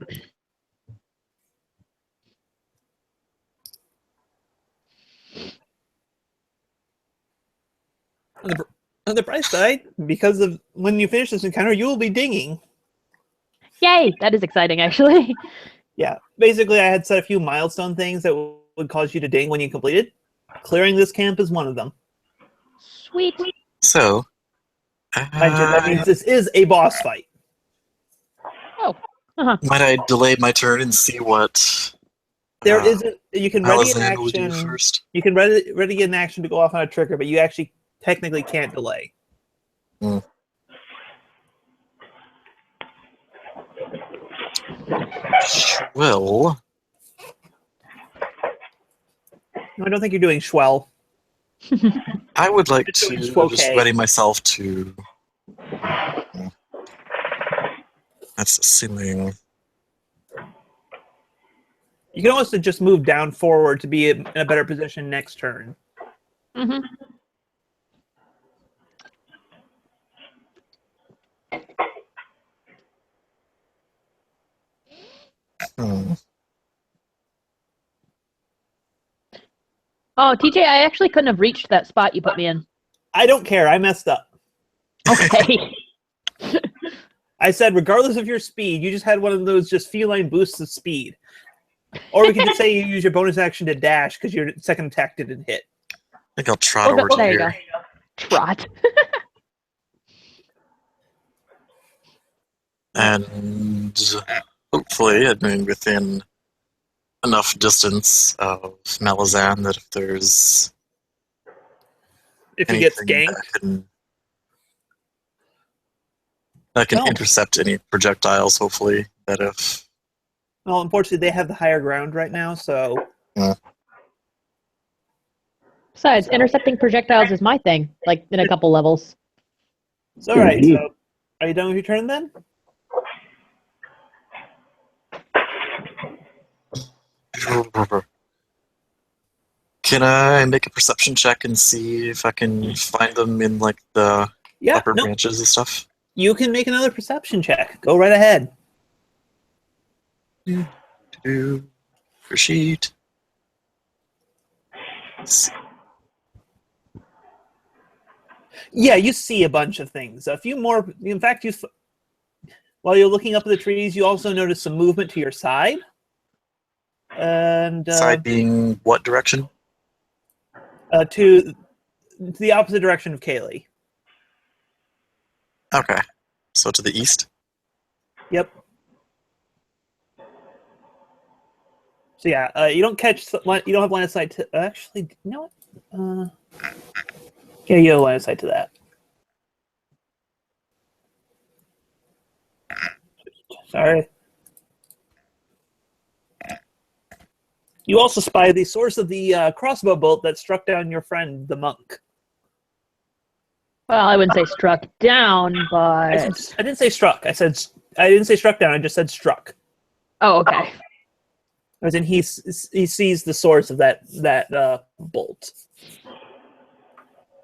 A: On the bright side, because of when you finish this encounter, you will be dinging.
B: Yay! That is exciting, actually.
A: Yeah, basically, I had set a few milestone things that would cause you to ding when you completed. Clearing this camp is one of them.
B: Sweet.
C: So,
A: Mind you, that means this is a boss fight.
B: Oh. Uh-huh.
C: might I delay my turn and see what
A: There isn't. You can ready an
C: Alazan will do
A: action.
C: first?
A: You can ready an action to go off on a trigger, but you actually technically can't delay.
C: Well,
A: No, I don't think you're doing Schwell.
C: I would like
A: It's
C: to
A: doing
C: just
A: okay.
C: ready myself to. That's assuming.
A: You can also just move down forward to be in a better position next turn.
B: Mm-hmm.
C: Hmm.
B: Oh, TJ, I actually couldn't have reached that spot you put me in.
A: I don't care. I messed up.
B: Okay.
A: I said, regardless of your speed, you just had one of those just feline boosts of speed. Or we could just say you use your bonus action to dash because your second attack didn't hit.
C: I think I'll trot
B: Oh,
C: over to
B: there you
C: here.
B: go. Trot.
C: And hopefully, I mean, within enough distance of Malazan that if there's
A: If he gets
C: anything
A: ganked.
C: I can
A: No.
C: intercept any projectiles, hopefully, that if...
A: Well, unfortunately, they have the higher ground right now, so...
B: Besides, intercepting projectiles is my thing, like in a couple levels.
A: It's all right. So, are you done with your turn then?
C: Can I make a perception check and see if I can find them in, like, the
A: Yeah.
C: upper
A: No,
C: branches and stuff?
A: you can make another perception check. Go right ahead.
C: For sheet.
A: Yeah, you see a bunch of things. A few more. In fact, while you're looking up at the trees, you also notice some movement to your side. And
C: Side being what direction?
A: to the opposite direction of Kaylee.
C: Okay. So to the east?
A: Yep. So yeah, you don't catch. You don't have line of sight to. Actually, you know what? Yeah, you have line of sight to that. Sorry. You also spy the source of the crossbow bolt that struck down your friend, the monk.
B: Well, I wouldn't say struck down,
A: I
B: but...
A: didn't say struck. I didn't say struck down. I just said struck.
B: Oh, okay.
A: As in, he sees the source of that bolt.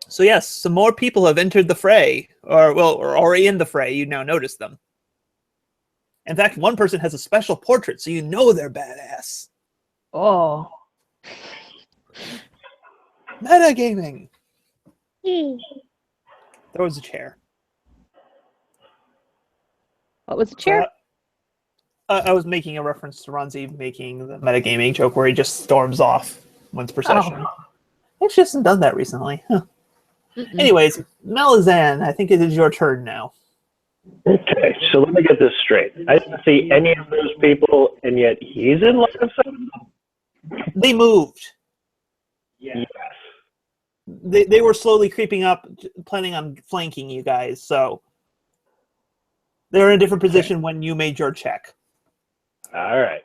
A: So yes, some more people have entered the fray, or are already in the fray. You now notice them. In fact, one person has a special portrait, so you know they're badass.
B: Oh.
A: Metagaming. There was a chair.
B: What was the chair?
A: I was making a reference to Ronzi making the metagaming joke where he just storms off once per session. He just hasn't done that recently. Huh. Anyways, Malazan, I think it is your turn now.
D: Okay, so let me get this straight. I didn't see any of those people, and yet he's in line of sight?
A: They moved.
D: Yes.
A: They were slowly creeping up, planning on flanking you guys, so they're in a different position when you made your check.
D: All right.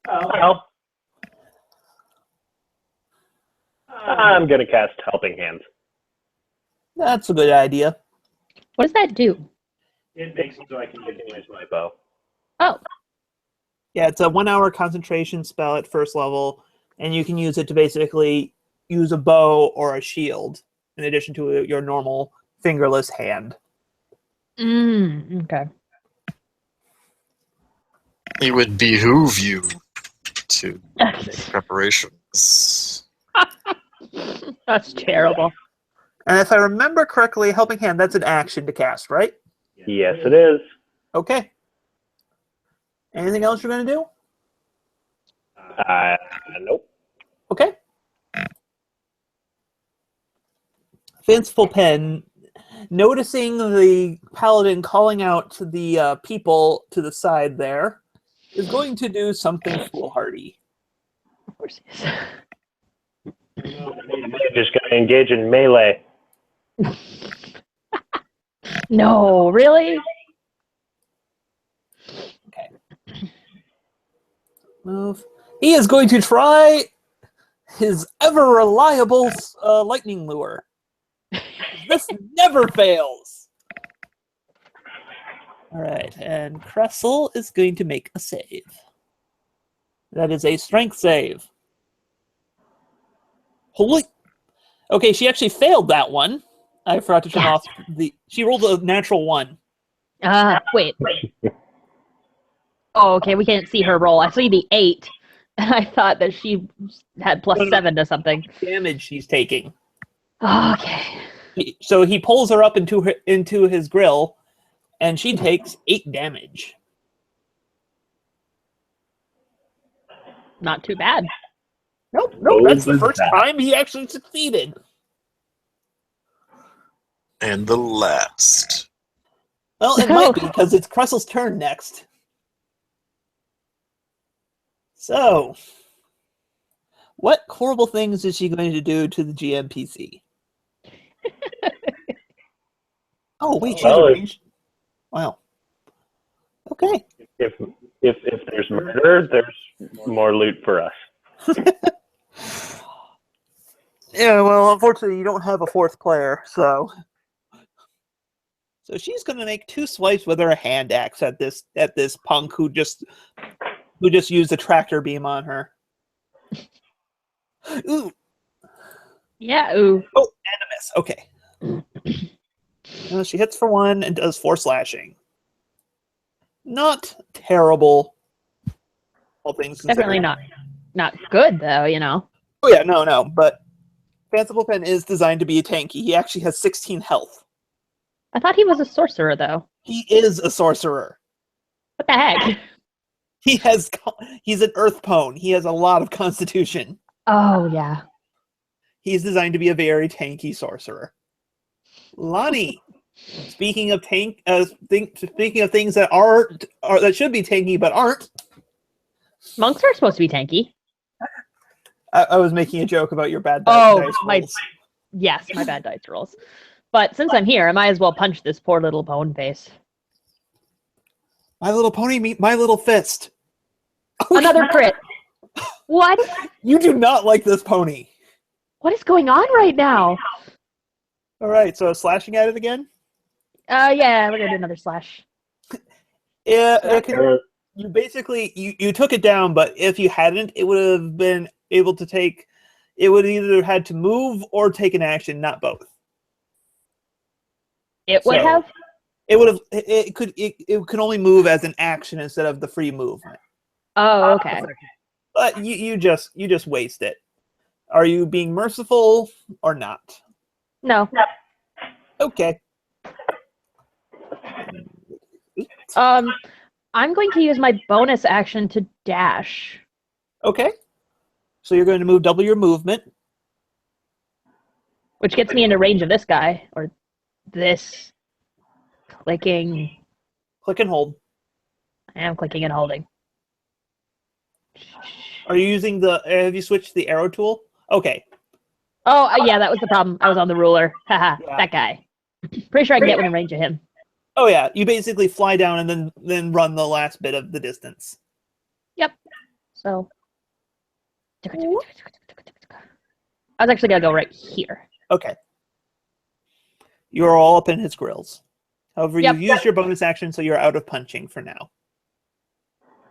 D: Well, I'm going to cast Helping Hand.
A: That's a good idea.
B: What does that do?
D: It makes it so I can utilize my bow.
B: Oh.
A: Yeah, it's a 1 hour concentration spell at first level, and you can use it to basically use a bow or a shield in addition to your normal fingerless hand.
B: Okay.
C: It would behoove you to make preparations.
B: That's terrible.
A: And if I remember correctly, Helping Hand, that's an action to cast, right?
D: Yes, it is.
A: Okay. Anything else you're going to do?
D: Nope.
A: Okay. Fanciful Pen, noticing the paladin calling out to the people to the side there, is going to do something foolhardy.
B: Of course he is.
D: Just got to engage in melee.
B: No, really?
A: Okay. Move. He is going to try his ever-reliable lightning lure. This never fails. All right, and Cressel is going to make a save. That is a strength save. Holy... Okay, she actually failed that one. I forgot to turn off the... She rolled a natural 1.
B: Wait. Oh, okay, we can't see her roll. I see the 8, and I thought that she had +7 to something.
A: Damage she's taking.
B: Okay.
A: So he pulls her up into his grill, and she takes 8 damage.
B: Not too bad.
A: Nope, that's the first time he actually succeeded.
C: And the last.
A: Well, it might be, because it's Cressel's turn next. So, what horrible things is she going to do to the GMPC? Oh, wait, she's arranged. Wow. Okay.
D: If there's murder, there's more loot for us.
A: Yeah, well, unfortunately, you don't have a 4th player, so she's going to make 2 swipes with her hand axe at this punk who just used a tractor beam on her. Ooh.
B: Yeah, ooh.
A: Oh, and a miss. Okay. She hits for 1 and does 4 slashing. Not terrible. All things
B: Definitely not good, though, you know.
A: Oh, yeah, no. But Fanciful Pen is designed to be a tanky. He actually has 16 health.
B: I thought he was a sorcerer, though.
A: He is a sorcerer.
B: What the heck?
A: He's an earth pwn. He has a lot of constitution.
B: Oh, yeah.
A: He's designed to be a very tanky sorcerer. Lonnie, speaking of things that that should be tanky but aren't.
B: Monks are supposed to be tanky.
A: I was making a joke about your bad dice rolls.
B: Yes, my bad dice rolls. But since I'm here, I might as well punch this poor little bone face.
A: My Little Pony meet My Little Fist.
B: Another crit. What?
A: You do not like this pony.
B: What is going on right now?
A: All right, so slashing at it again.
B: Yeah, we're gonna do another slash.
A: Yeah, you basically you took it down, but if you hadn't, it would have been able to take. It would either had to move or take an action, not both.
B: It would
A: So,
B: have.
A: It would have. It could only move as an action instead of the free movement.
B: Oh, okay.
A: But you just waste it. Are you being merciful or not?
B: No.
A: Okay.
B: I'm going to use my bonus action to dash.
A: Okay. So you're going to move double your movement.
B: Which gets me into range of this guy. Or this. Clicking.
A: Click and hold.
B: I am clicking and holding.
A: Are you using the... Have you switched to the arrow tool? Okay.
B: Oh, yeah, that was the problem. I was on the ruler. Haha,
A: Yeah.
B: that guy. Pretty sure I can get within range of him.
A: Oh, yeah. You basically fly down and then run the last bit of the distance.
B: Yep. So. I was actually going to go right here.
A: Okay. You're all up in his grills. However,
B: Yep.
A: you've used your bonus action, so you're out of punching for now.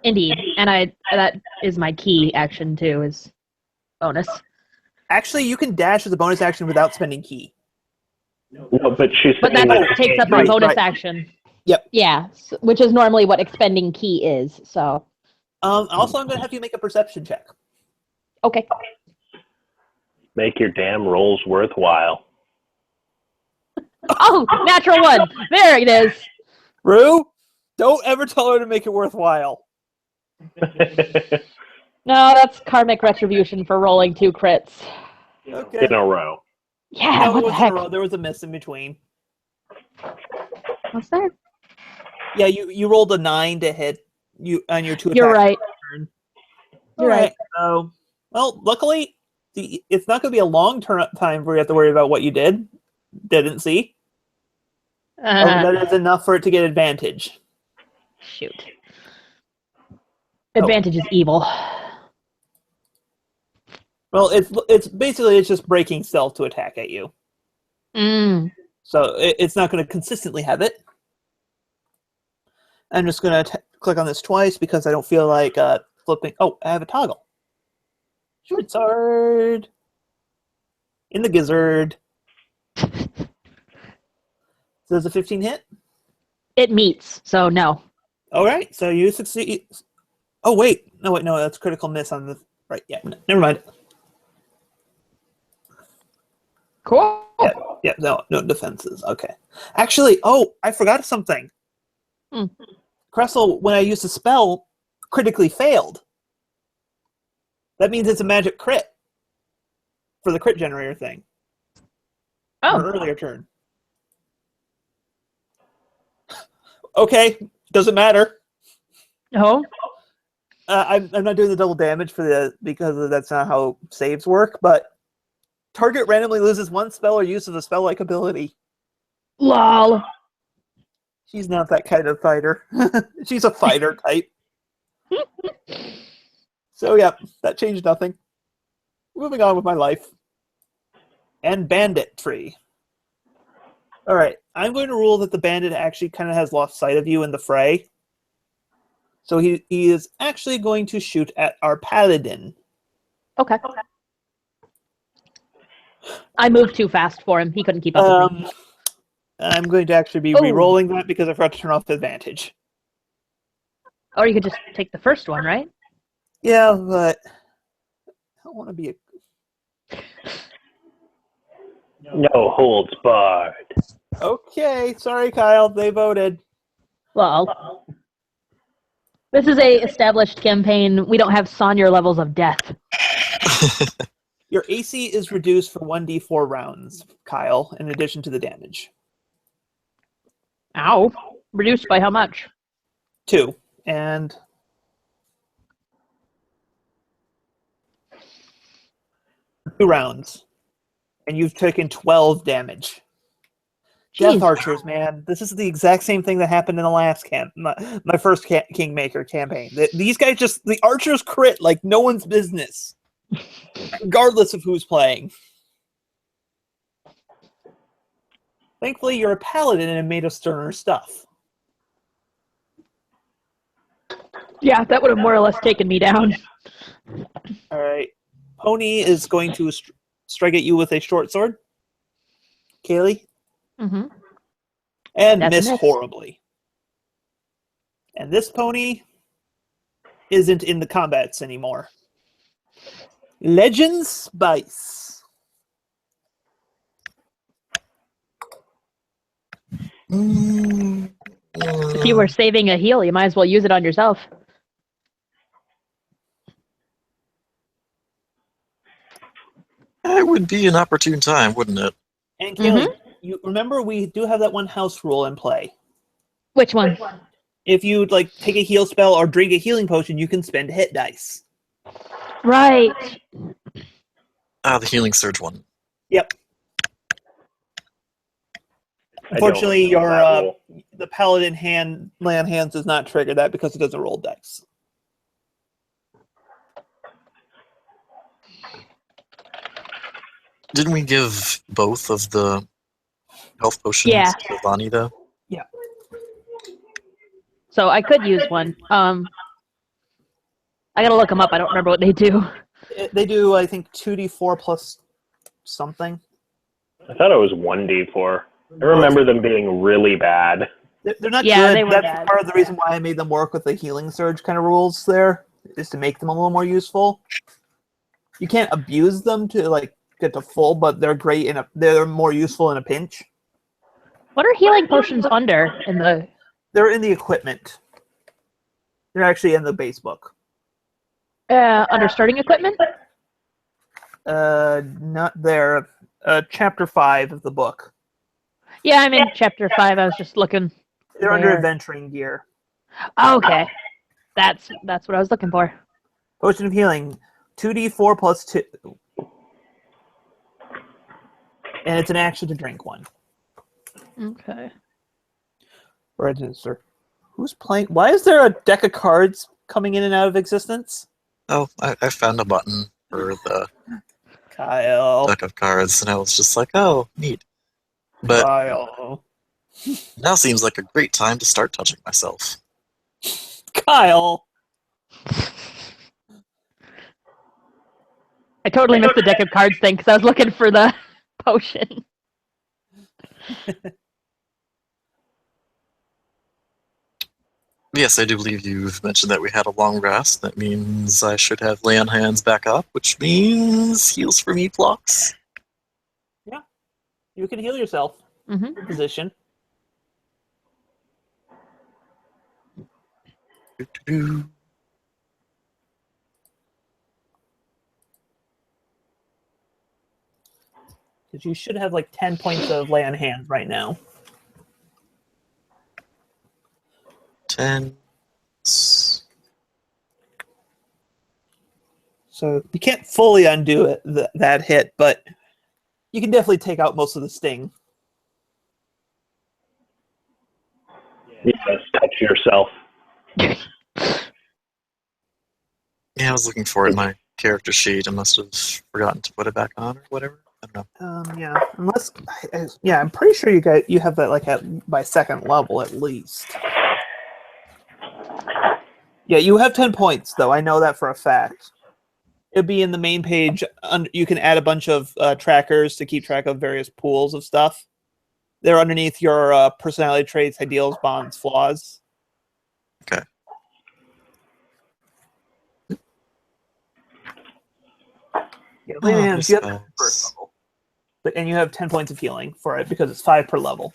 B: Indeed. And that is my key action, too, is bonus.
A: Actually, you can dash as a bonus action without spending key.
D: No, but she's
B: But
D: saying
B: that takes up my
A: Right,
B: bonus
A: right.
B: action.
A: Yep.
B: Yeah, which is normally what expending key is, so.
A: Also, I'm going to have you make a perception check.
B: Okay.
D: make your damn rolls worthwhile.
B: Oh, natural one. There it is.
A: Rue, don't ever tell her to make it worthwhile.
B: No, that's karmic retribution for rolling 2 crits.
A: Okay.
D: In a row.
B: Yeah,
A: No, it
B: what the
A: wasn't
B: heck?
A: a roll. There was a miss in between.
B: What's there?
A: Yeah, you rolled a 9 to hit you on your 2 attacks.
B: You're right.
A: Turn.
B: You're
A: All
B: right.
A: So, well, luckily, it's not going to be a long time where you have to worry about what you didn't see. That is enough for it to get advantage.
B: Shoot. Advantage is evil.
A: Well, it's basically just breaking stealth to attack at you.
B: Mm.
A: So it's not going to consistently have it. I'm just going to click on this twice because I don't feel like flipping. Oh, I have a toggle. Short sword. In the gizzard. Does a 15 hit?
B: It meets, so no.
A: All right, so you succeed. Oh, wait. No, that's critical miss on the... Right, yeah, never mind.
B: Cool.
A: Yeah, no defenses. Okay. Actually, I forgot something.
B: Hmm.
A: Cressel, when I used the spell, critically failed. That means it's a magic crit for the crit generator thing.
B: Oh.
A: Or earlier turn. Okay, doesn't matter.
B: No.
A: I'm not doing the double damage because that's not how saves work, but target randomly loses 1 spell or use of a spell-like ability.
B: Lol.
A: She's not that kind of fighter. She's a fighter type. So, yeah, that changed nothing. Moving on with my life. And banditry. All right, I'm going to rule that the bandit actually kind of has lost sight of you in the fray. So he is actually going to shoot at our paladin.
B: Okay. I moved too fast for him. He couldn't keep up with me.
A: I'm going to actually be re-rolling that because I forgot to turn off the advantage.
B: Or you could just take the first one, right?
A: Yeah, but I don't want to be a...
D: No holds barred.
A: Okay, sorry, Kyle. They voted.
B: Well, this is a established campaign. We don't have Sonya levels of death.
A: Your AC is reduced for 1d4 rounds, Kyle, in addition to the damage.
B: Ow. Reduced by how much?
A: 2. And... 2 rounds. And you've taken 12 damage. Death
B: Jeez.
A: Archers, man. This is the exact same thing that happened in the last my first Kingmaker campaign. These guys the archers crit like no one's business, regardless of who's playing. Thankfully, you're a paladin and made of sterner stuff.
B: Yeah, that would have more or less taken me down.
A: All right. Pony is going to strike at you with a short sword. Kaylee?
B: Mm-hmm.
A: And
B: That's a
A: miss
B: miss.
A: horribly. And this pony isn't in the combats anymore. Legends Spice.
B: If you were saving a heal, you might as well use it on yourself.
C: It would be an opportune time, wouldn't it?
A: And Kaylee, you remember we do have that one house rule in play.
B: Which one?
A: If you like take a heal spell or drink a healing potion, you can spend hit dice.
B: Right.
C: The healing surge one.
A: Yep.
D: I don't
A: Unfortunately,
D: remember that
A: your
D: rule.
A: the paladin land hands does not trigger that because it doesn't roll dice.
C: Didn't we give both of the health potions
B: Yeah.
C: to Vani, though?
B: So I could use one. I gotta look them up. I don't remember what they do.
A: They do, I think, 2d4 plus something.
D: I thought it was 1d4. I remember them being really bad.
A: They're not
B: Yeah,
A: good.
B: they were
A: That's
B: bad.
A: part of the reason why I made them work with the healing surge kind of rules there, is to make them a little more useful. You can't abuse them to like get to full, but they're great they're more useful in a pinch.
B: What are healing potions under in the?
A: They're in the equipment. They're actually in the base book.
B: Under starting equipment?
A: Not there. Chapter 5 of the book.
B: Yeah, I'm in chapter 5. I was just looking.
A: They're under
B: There.
A: adventuring gear.
B: Oh, okay. That's what I was looking for.
A: Potion of healing, 2d4 plus 2. And it's an action to drink one.
B: Okay.
A: Register. Who's playing? Why is there a deck of cards coming in and out of existence?
C: Oh, I found a button for the
A: Kyle.
C: deck of cards, and I was just like, oh, neat. But
A: Kyle.
C: now seems like a great time to start touching myself.
A: Kyle.
B: I totally missed the deck of cards thing because I was looking for the potion.
C: Yes, I do believe you've mentioned that we had a long rest. That means I should have lay on hands back up, which means heals for me blocks.
A: You can heal yourself.
B: Mm-hmm.
A: Position.
C: Doo-doo-doo.
A: Because you should have like 10 points of lay on hands right now.
C: 10.
A: So you can't fully undo it, that hit, but you can definitely take out most of the sting.
D: Yes, touch yourself.
C: Yeah, I was looking for it in my character sheet. I must have forgotten to put it back on or whatever. I don't know.
A: Yeah, unless I'm pretty sure you have that like by second level at least. Yeah, you have 10 points though. I know that for a fact. It'd be in the main page. You can add a bunch of trackers to keep track of various pools of stuff. They're underneath your personality traits, ideals, bonds, flaws.
C: Okay.
A: Yeah, lay on hands, you have
C: spells.
A: first level. And you have 10 points of healing for it because it's 5 per level.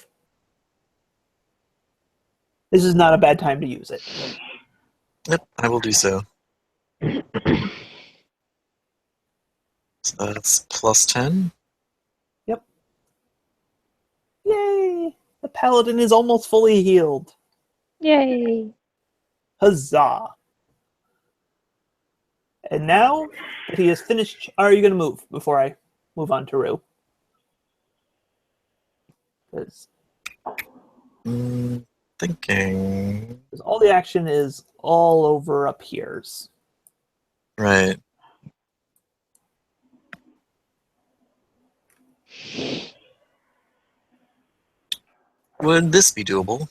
A: This is not a bad time to use it.
C: Yep, I will do so. So that's plus 10.
A: Yay! The paladin is almost fully healed.
B: Yay.
A: Huzzah! And now that he has finished, are you going to move before I move on to Rue? 'Cause
C: Thinking.
A: 'Cause all the action is all over up here.
C: Right. Would this be doable?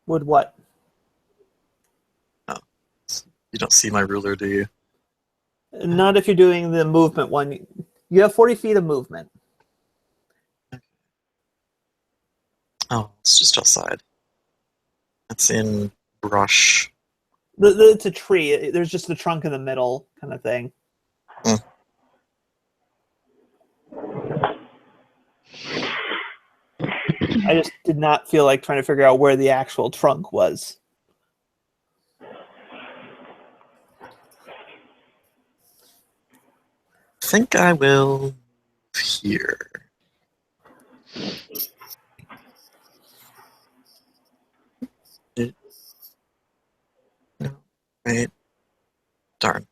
A: Would what?
C: You don't see my ruler, do you?
A: Not if you're doing the movement one. You have 40 feet of movement.
C: Oh, it's just outside. It's in brush.
A: It's a tree. There's just the trunk in the middle kind of thing. I just did not feel like trying to figure out where the actual trunk was.
C: I think I will here. No, wait. Darn.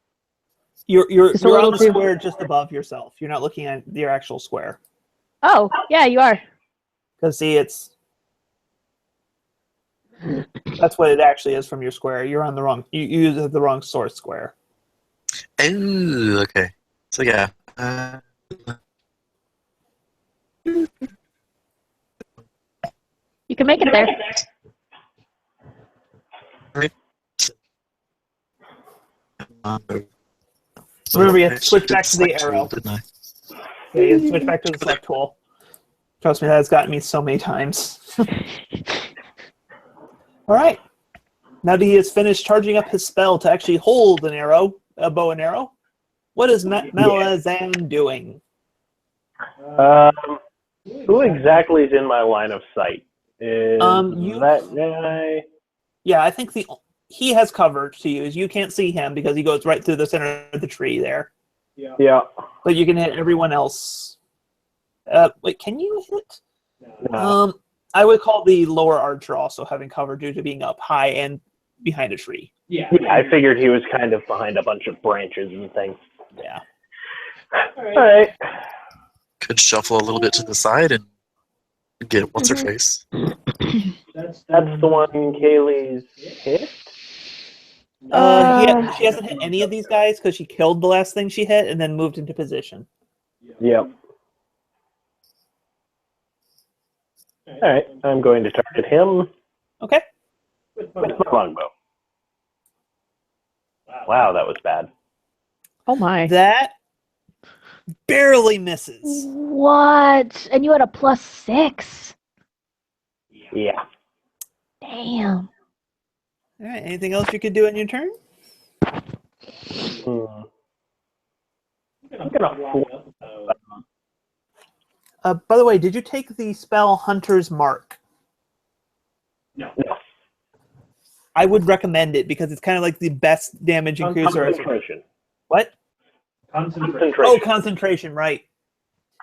A: You're
B: Just a
A: on
B: little
A: the
B: too-
A: square just above yourself. You're not looking at your actual square.
B: Oh, yeah, you are.
A: Because see, that's what it actually is from your square. You're on the wrong. You use the wrong source square.
C: Oh, okay. So yeah.
B: You can make it there.
A: Remember, you have to switch back to the arrow.
C: Didn't I?
A: Yeah, you have to switch back to the select tool. Trust me, that has gotten me so many times. All right. Now that he has finished charging up his spell to actually hold an arrow, a bow and arrow, what is Malazan doing?
D: Who exactly is in my line of sight? Is that guy?
A: Yeah, I think he has cover to use. You can't see him because he goes right through the center of the tree there.
D: Yeah.
A: But you can hit everyone else. Wait, can you hit?
D: No.
A: I would call the lower archer also having cover due to being up high and behind a tree.
E: Yeah.
D: I figured he was kind of behind a bunch of branches and things.
A: Yeah.
D: All right.
C: Could shuffle a little bit to the side and get what's her face.
E: That's
D: That's the one Kaylee's hit?
A: She hasn't hit any of these guys because she killed the last thing she hit and then moved into position.
D: Yep. All right. I'm going to target him
A: Okay.
D: with my longbow. Wow, that was bad.
B: Oh my.
A: That barely misses.
B: What? And you had a +6.
D: Yeah.
B: Damn.
A: All right. Anything else you could do on your turn?
D: I'm gonna.
A: By the way, did you take the spell Hunter's Mark?
E: No.
A: I would recommend it because it's kind of like the best damage increaser.
D: Concentration.
A: What?
E: Concentration.
A: Oh, concentration, right.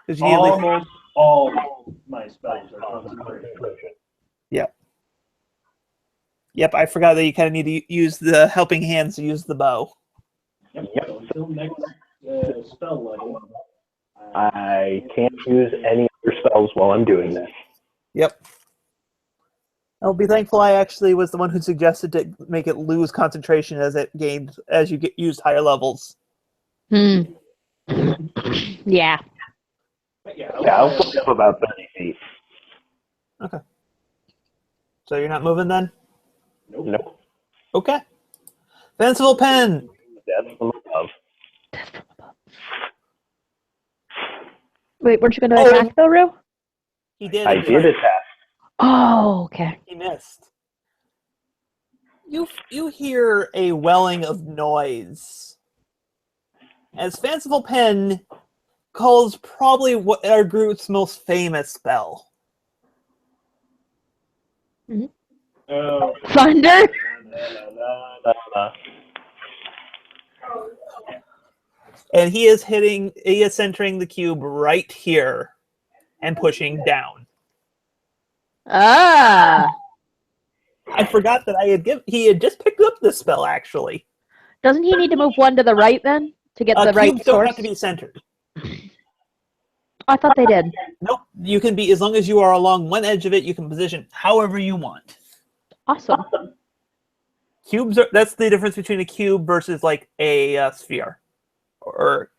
A: Because you need at least-
E: Almost all my spells are concentration.
A: Yep, I forgot that you kind of need to use the helping hands to use the bow.
E: Yep. So until next spell level,
D: I can't use any other spells while I'm doing this.
A: Yep. I'll be thankful I actually was the one who suggested to make it lose concentration as you get used higher levels.
B: Yeah.
E: but yeah,
D: I'll put up about 30 feet.
A: So you're not moving then?
D: Nope.
A: Okay. Fanciful Pen.
D: That's from above.
B: Wait, weren't you going to
A: Oh.
B: attack though, Rue?
A: He did.
D: I did attack.
B: Oh, okay.
A: He missed. You hear a welling of noise as Fanciful Pen calls probably what our group's most famous spell.
E: Oh,
B: Thunder?
A: And he is centering the cube right here and pushing down.
B: Ah.
A: I forgot that he had just picked up this spell actually.
B: Doesn't he need to move one to the right then to get the right
A: Cubes don't
B: source?
A: have to be centered.
B: I thought they did.
A: Nope. You can be, as long as you are along one edge of it, you can position however you want.
B: Awesome.
A: Cubes are, that's the difference between a cube versus like a sphere. Or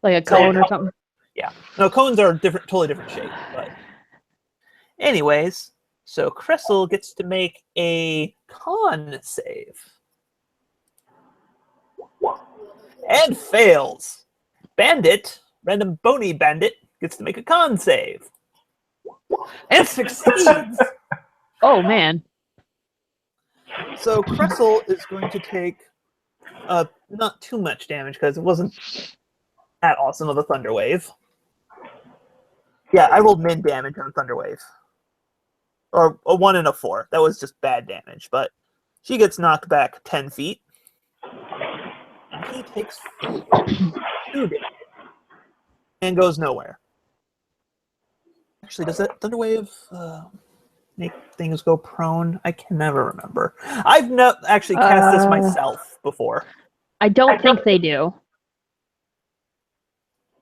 B: Like a cone or something.
A: yeah. No, cones are different, totally different shape. But anyways, so Crystal gets to make a con save. And fails. Bandit, random bony bandit, gets to make a con save. And succeeds.
B: Oh, man.
A: So Crystal is going to take not too much damage because it wasn't that awesome of a thunder wave. Yeah, I rolled min damage on thunder wave. Or a 1 and a 4. That was just bad damage, but she gets knocked back 10 feet. And he takes 2 damage. And goes nowhere. Actually, does that thunder wave make things go prone? I can never remember. I've not actually cast this myself before.
B: I don't think they do.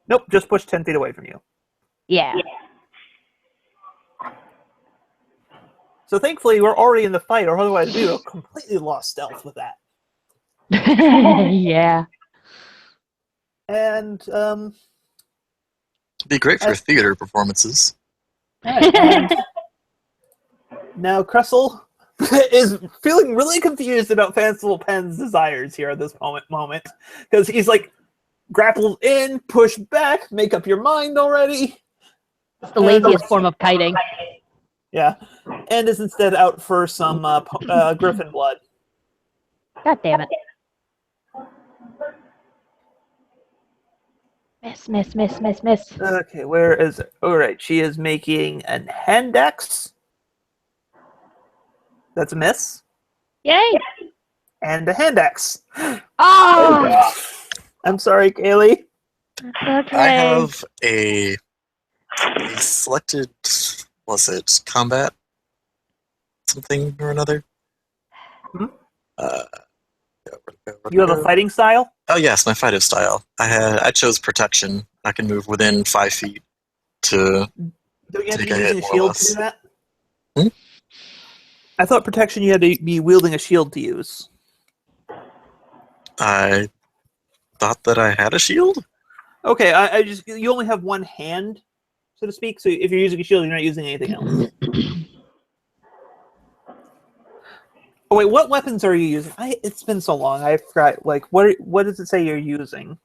A: Nope, just push 10 feet away from you.
B: Yeah.
A: So thankfully, we're already in the fight, or otherwise we would have completely lost stealth with that.
B: Yeah.
A: And
C: It'd be great for theater performances.
A: and now Cressel is feeling really confused about Fanciful Pen's desires here at this moment, because he's like grappled in, push back, make up your mind already.
B: It's the laziest form of kiting.
A: Yeah, and is instead out for some griffin blood.
B: God damn it. Miss.
A: Okay, where is it? All right, she is making an hand axe. That's a miss.
B: Yay!
A: And a hand axe.
B: Oh!
A: I'm sorry, Kaylee.
B: Okay.
C: I have a selected, was it combat? Something or another?
A: Hmm?
C: You
A: have a fighting style?
C: Oh yes, my fighting style. I chose protection. I can move within 5 feet to
A: Don't you have to
C: take
A: be
C: a hit
A: using a
C: more or
A: shield
C: less.
A: to do that?
C: Hmm?
A: I thought protection you had to be wielding a shield to use.
C: I thought that I had a shield.
A: Okay, I just you only have one hand, so to speak. So if you're using a shield, you're not using anything else. Oh wait, what weapons are you using? It's been so long, I forgot. Like, what does it say you're using?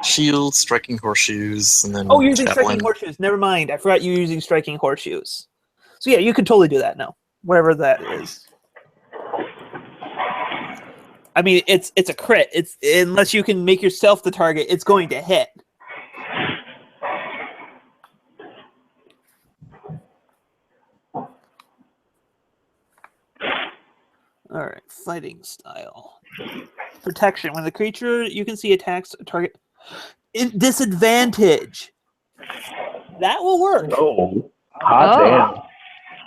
C: Shield, striking horseshoes, and then
A: Oh, you're using
C: javelin.
A: striking horseshoes. Never mind, I forgot you were using striking horseshoes. So yeah, you could totally do that now, whatever that is. I mean, it's a crit. It's unless you can make yourself the target, it's going to hit. All right, fighting style. Protection. When the creature you can see attacks a target in disadvantage. That will work.
D: Oh, hot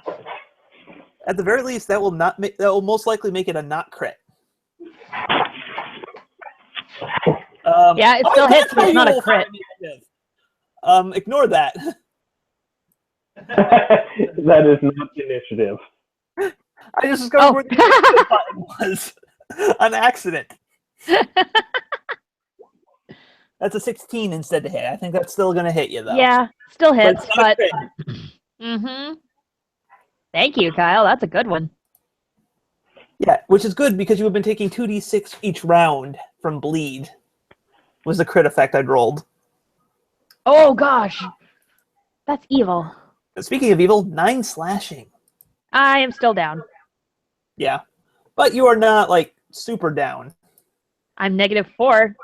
D: damn.
A: At the very least, that will most likely make it a not crit.
B: Yeah, it still hits, but it's not a crit.
A: Ignore that.
D: That is not initiative.
A: I just discovered where the initiative button was. An accident. That's a 16 instead to hit. I think that's still going to hit you, though.
B: Yeah, still hits,
A: it's not a
B: but...
A: crit.
B: Mm-hmm. Thank you, Kyle. That's a good one.
A: Yeah, which is good because you have been taking 2d6 each round from bleed. Was the crit effect I'd rolled.
B: Oh, gosh. That's evil.
A: Speaking of evil, 9 slashing.
B: I am still down.
A: Yeah. But you are not, like, super down.
B: I'm -4.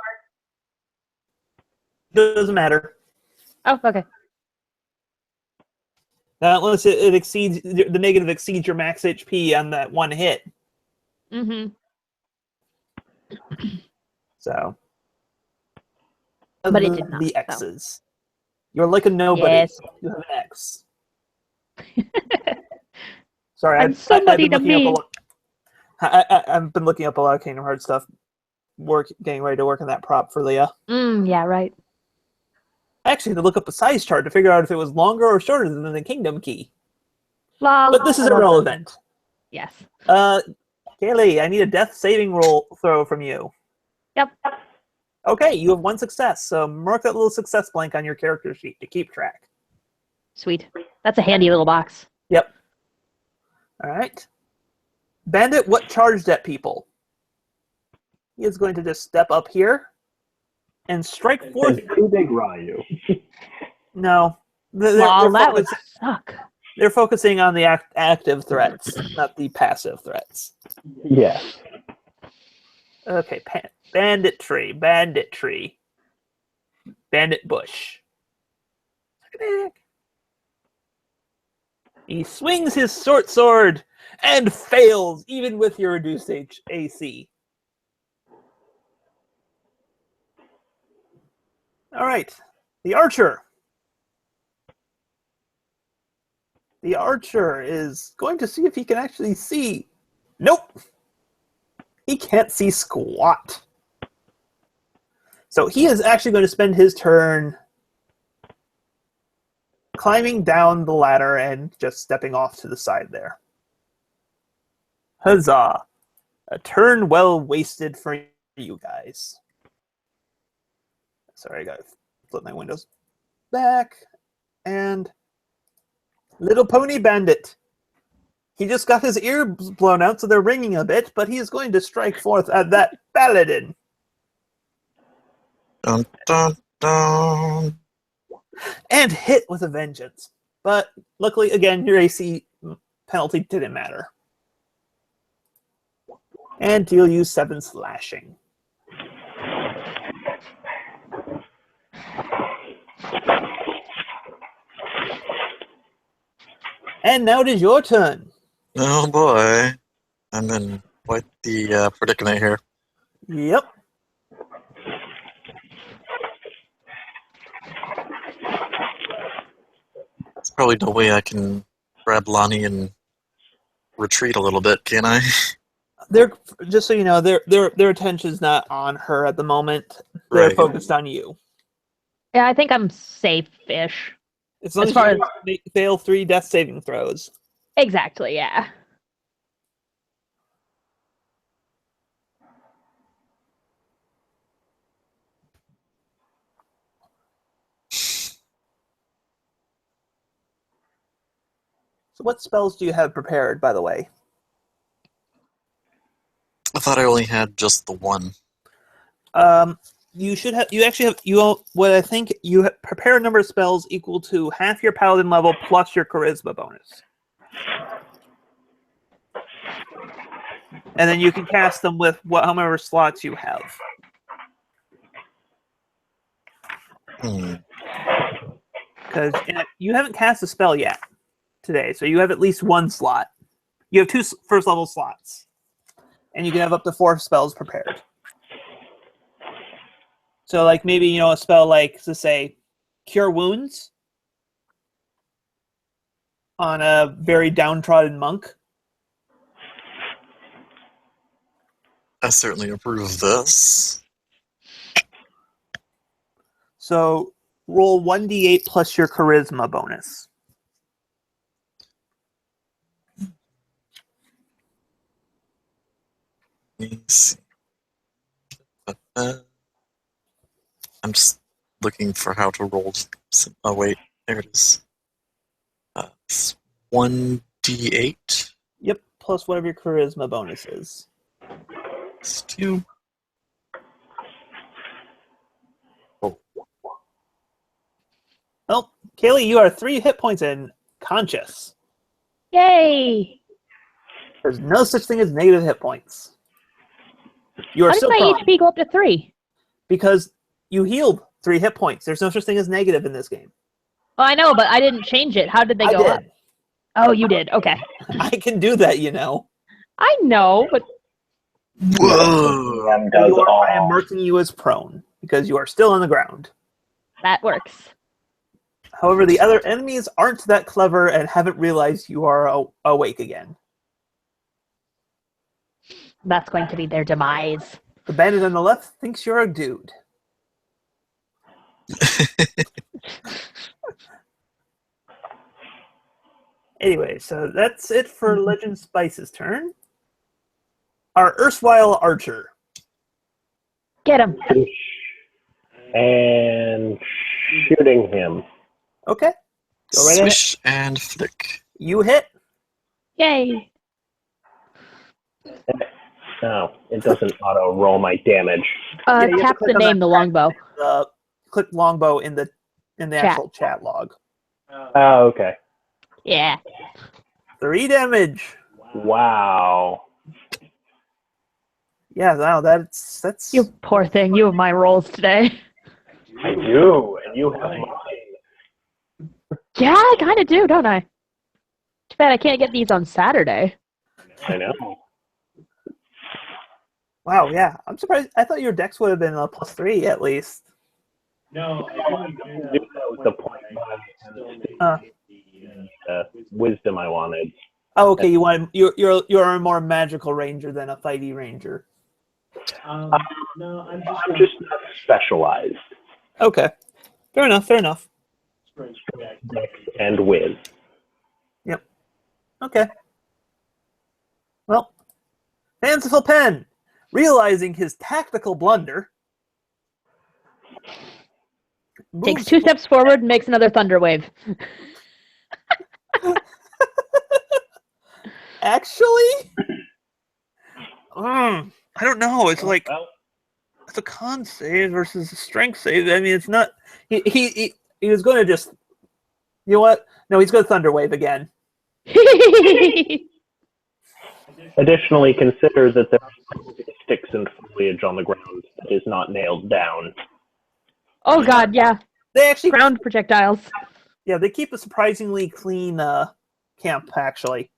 A: Doesn't matter.
B: Oh, okay.
A: Unless it exceeds, the negative exceeds your max HP on that one hit.
B: Mm-hmm.
A: So.
B: But it did not,
A: The
B: so.
A: X's. You're like a nobody.
B: Yes.
A: You have an X. Sorry,
B: I'm somebody
A: I've been
B: to
A: looking
B: me.
A: I've been looking up a lot of Kingdom Hearts stuff. Getting ready to work on that prop for Leah.
B: Yeah, right.
A: actually to look up the size chart to figure out if it was longer or shorter than the kingdom key. But this is irrelevant.
B: Yes.
A: Kaylee, I need a death saving throw from you.
B: Yep.
A: Okay, you have 1 success, so mark that little success blank on your character sheet to keep track.
B: Sweet. That's a handy little box.
A: Yep. All right. Bandit, what charged at people? He is going to just step up here and strike forth.
D: It's too big, Ryu.
A: No.
B: Well, that would suck.
A: They're focusing on the active threats, not the passive threats.
D: Yeah.
A: Okay, bandit tree, bandit bush. He swings his short sword and fails, even with your reduced AC. All right, the archer. The archer is going to see if he can actually see. Nope. He can't see squat. So he is actually going to spend his turn climbing down the ladder and just stepping off to the side there. Huzzah. A turn well wasted for you guys. Sorry, I gotta flip my windows back. And Little Pony Bandit. He just got his ears blown out, so they're ringing a bit, but he is going to strike forth at that paladin.
C: Dun, dun, dun.
A: And hit with a vengeance. But luckily, again, your AC penalty didn't matter. And deal you 7 slashing. And now it is your turn.
C: Oh boy. I'm in quite the predicament here.
A: Yep.
C: There's probably no way I can grab Lonnie and retreat a little bit, can I?
A: They're just so you know, their attention's not on her at the moment. They're
C: Right.
A: focused on you.
B: Yeah, I think I'm safe-ish.
A: As long
B: As
A: as
B: far
A: you fail 3 death saving throws.
B: Exactly, yeah.
A: So what spells do you have prepared, by the way?
C: I thought I only had just the one.
A: You should have. You actually have. What I think you prepare a number of spells equal to half your paladin level plus your charisma bonus, and then you can cast them with however slots you have. Because you haven't cast a spell yet today, so you have at least 1 slot. You have 2 first level slots, and you can have up to 4 spells prepared. So, like, maybe, a spell like, to say, Cure Wounds on a very downtrodden monk.
C: I certainly approve of this.
A: So, roll 1d8 plus your charisma bonus.
C: Let me see. I'm just looking for how to roll. Oh, wait. There it is. It's 1d8.
A: Yep, plus whatever your charisma bonus is.
C: It's 2.
A: Well, Kaylee, you are 3 hit points and conscious.
B: Yay!
A: There's no such thing as negative hit points. You are
B: How did
A: still
B: my
A: prone
B: HP go up to 3?
A: because you healed 3 hit points. There's no such thing as negative in this game.
B: Oh, I know, but I didn't change it. How did they
A: I
B: go
A: did.
B: up? Oh, you did. Okay.
A: I can do that, you know.
B: I know, but
C: Whoa!
A: I am marking you as prone because you are still on the ground.
B: that works.
A: However, the other enemies aren't that clever and haven't realized you are awake again.
B: That's going to be their demise.
A: The bandit on the left thinks you're a dude. Anyway, so that's it for Legend Spice's turn. Our erstwhile archer.
B: Get him.
D: And shooting him.
A: Okay. Go right ahead.
C: Swish and flick.
A: You hit.
B: Yay.
D: No, it doesn't auto roll my damage.
A: you have to
B: Tap
A: click
B: the
A: on
B: name,
A: that
B: the longbow.
A: Click longbow in the
B: Chat.
A: actual chat log.
D: Oh, okay.
B: Yeah.
A: 3 damage.
D: Wow.
A: Yeah, wow, that's
B: You poor thing. You have my rolls today.
D: I do, and you have mine.
B: Yeah, I kind of do, don't I? Too bad I can't get these on Saturday.
D: I know.
A: wow. Yeah, I'm surprised. I thought your dex would have been a +3 at least.
E: No,
D: That was the point. Wisdom I wanted.
A: Oh, okay. You're a more magical ranger than a fighty ranger.
E: no, I'm
D: I'm just not specialized.
A: Okay, fair enough. Fair enough.
D: Dex and whiz.
A: Okay. Well, Fanciful Pen, realizing his tactical blunder,
B: Takes
A: moves
B: 2 steps forward and makes another thunder wave.
A: Actually, I don't know. It's like it's a con save versus a strength save. I mean, it's not. He was going to just. You know what? No, he's going to thunder wave again.
D: Additionally, consider that there are sticks and foliage on the ground that is not nailed down.
B: Oh god, yeah.
A: They actually,
B: Ground projectiles.
A: yeah, they keep a surprisingly clean camp. Actually,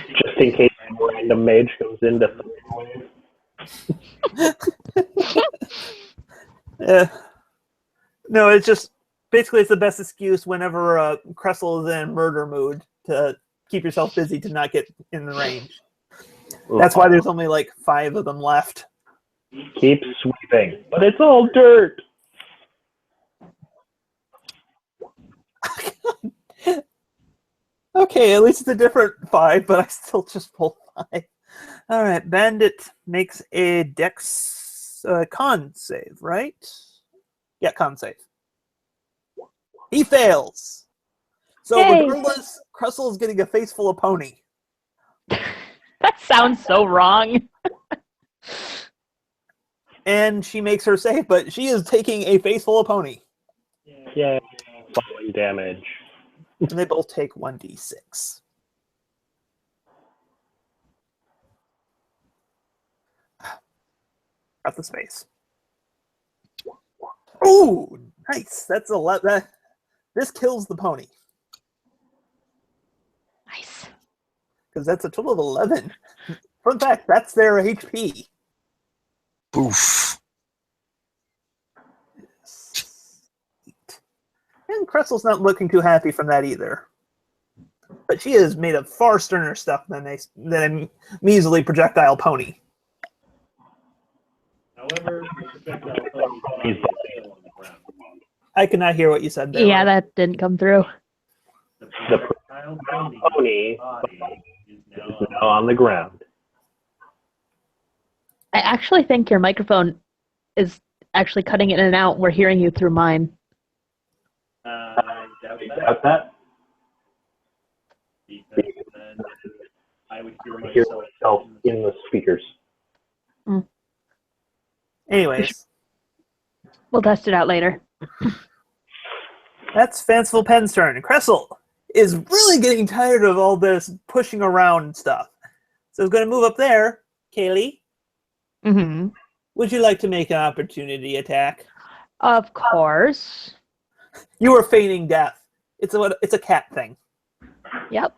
D: Just in case a random mage goes into
A: no, it's just basically it's the best excuse whenever Kressel is in murder mood to keep yourself busy to not get in the range. That's why there's only like 5 of them left.
D: Keep sweeping, but it's all dirt.
A: Okay, at least it's a different 5, but I still just pulled 5. All right, Bandit makes a Dex con save, right? Yeah, con save. He fails. So
B: Yay.
A: regardless, Kressel is getting a face full of pony.
B: That sounds so wrong.
A: And she makes her save, but she is taking a face full of pony.
D: Yeah, falling damage.
A: And they both take 1d6. Got the space. Ooh, nice. That's a lot. This kills the pony.
B: Nice.
A: Because that's a total of 11. Fun fact, that's their HP.
C: Oof.
A: And Kressel's not looking too happy from that either. But she is made of far sterner stuff than a measly projectile pony.
E: However, the projectile pony is on the ground.
A: I could not hear what you said there.
B: Yeah, that didn't come through.
E: The
D: The
E: projectile
D: pony
E: body is
D: is now on the ground.
B: I actually think your microphone is actually cutting in and out. We're hearing you through mine.
E: I doubt
D: Got that?
E: because then I would hear
D: Hear
E: myself
D: myself in the speakers.
A: Anyways,
B: We'll test it out later.
A: that's Fanciful Pen's turn. Kressel is really getting tired of all this pushing around stuff. So he's going to move up there. Kaylee,
B: Mm-hmm.
A: would you like to make an opportunity attack?
B: Of course.
A: You are feigning death. It's a cat thing.
B: Yep.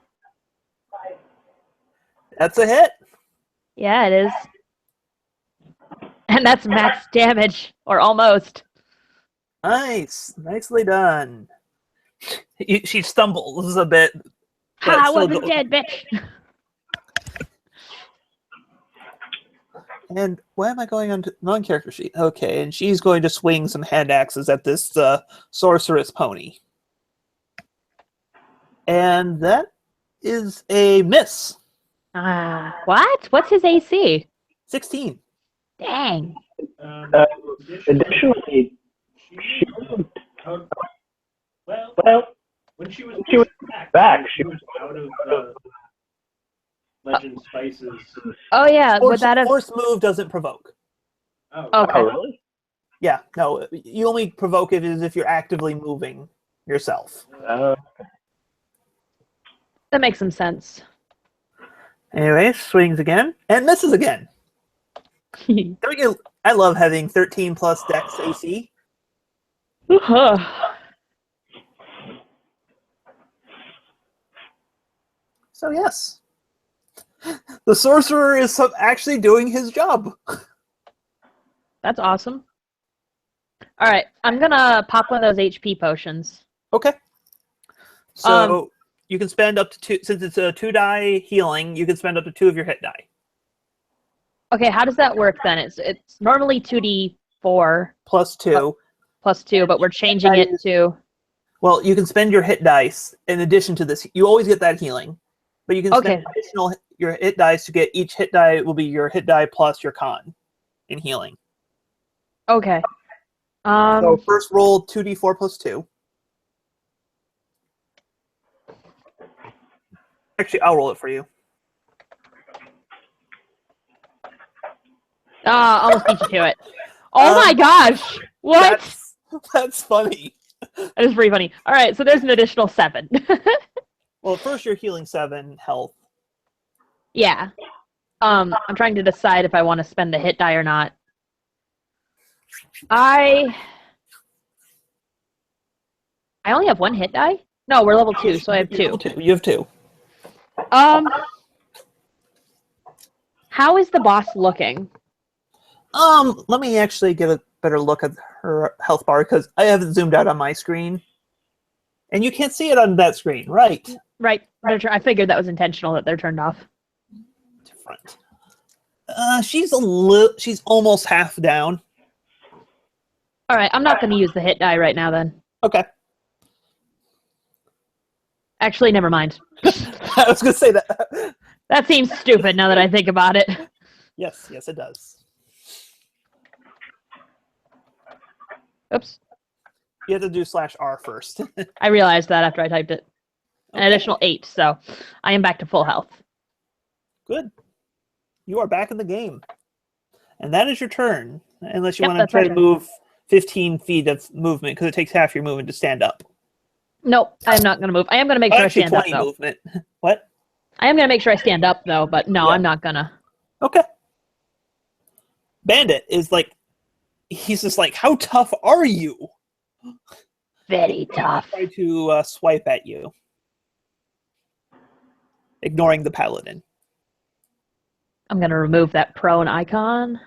A: That's a hit.
B: Yeah, it is. And that's max damage, or almost.
A: Nice. Nicely done. She stumbles a bit.
B: Ha, I
A: still
B: wasn't
A: go-
B: dead, bitch.
A: And why am I going on to non-character sheet? Okay, and she's going to swing some hand axes at this sorceress pony. And that is a miss.
B: What? What's his AC?
A: 16.
B: Dang.
D: Additionally, she
E: Well, when she was back, she was out of Legend Spices.
B: Oh yeah, would
A: Force,
B: that have?
A: force move doesn't provoke.
E: Oh,
B: Okay.
D: really?
A: Yeah, no, you only provoke it if you're actively moving yourself.
B: That makes some sense.
A: Anyway, swings again and misses again. I love having 13 plus Dex AC. So yes, the sorcerer is actually doing his job.
B: That's awesome. All right, I'm gonna pop one of those HP potions.
A: Okay. So you can spend up to 2, since it's a 2-die healing, you can spend up to 2 of your hit die.
B: Okay, how does that work then? It's normally 2d4
A: Plus 2.
B: plus 2, but we're changing it to...
A: Well, you can spend your hit dice in addition to this. You always get that healing. But you can spend additional your hit dice to get each hit die will be your hit die plus your con in healing.
B: Okay.
A: So first roll 2d4 plus 2. Actually, I'll roll it for you.
B: Almost beat you to it. Oh my gosh! What?
A: That's funny.
B: That is pretty funny. All right, so there's an additional 7.
A: Well, first you're healing 7 health.
B: Yeah. I'm trying to decide if I want to spend a hit die or not. I only have 1 hit die? No, we're level 2, so I have 2.
A: You have 2.
B: How is the boss looking?
A: Let me actually get a better look at her health bar because I have it zoomed out on my screen. And you can't see it on that screen, right?
B: Right. I figured that was intentional that they're turned off.
A: Different. She's almost half down.
B: All right, I'm not going to use the hit die right now then.
A: Okay.
B: Actually, never mind.
A: I was going to say that.
B: That seems stupid now that I think about it.
A: Yes, it does.
B: Oops.
A: You have to do /R first.
B: I realized that after I typed it. An additional 8, so I am back to full health.
A: Good. You are back in the game. And that is your turn. Unless you
B: Yep,
A: want to
B: that's
A: try
B: my
A: to
B: turn.
A: move 15 feet of movement, because it takes half your movement to stand up.
B: Nope, I'm not going to move. I am going to make sure I
A: Actually,
B: stand up,
A: 20
B: though.
A: movement. What?
B: I am going to make sure I stand up, though, but no,
A: Yeah.
B: I'm not going to.
A: Okay. Bandit is like, he's just like, how tough are you?
B: Very tough.
A: Try to swipe at you. Ignoring the paladin.
B: I'm going to remove that prone icon.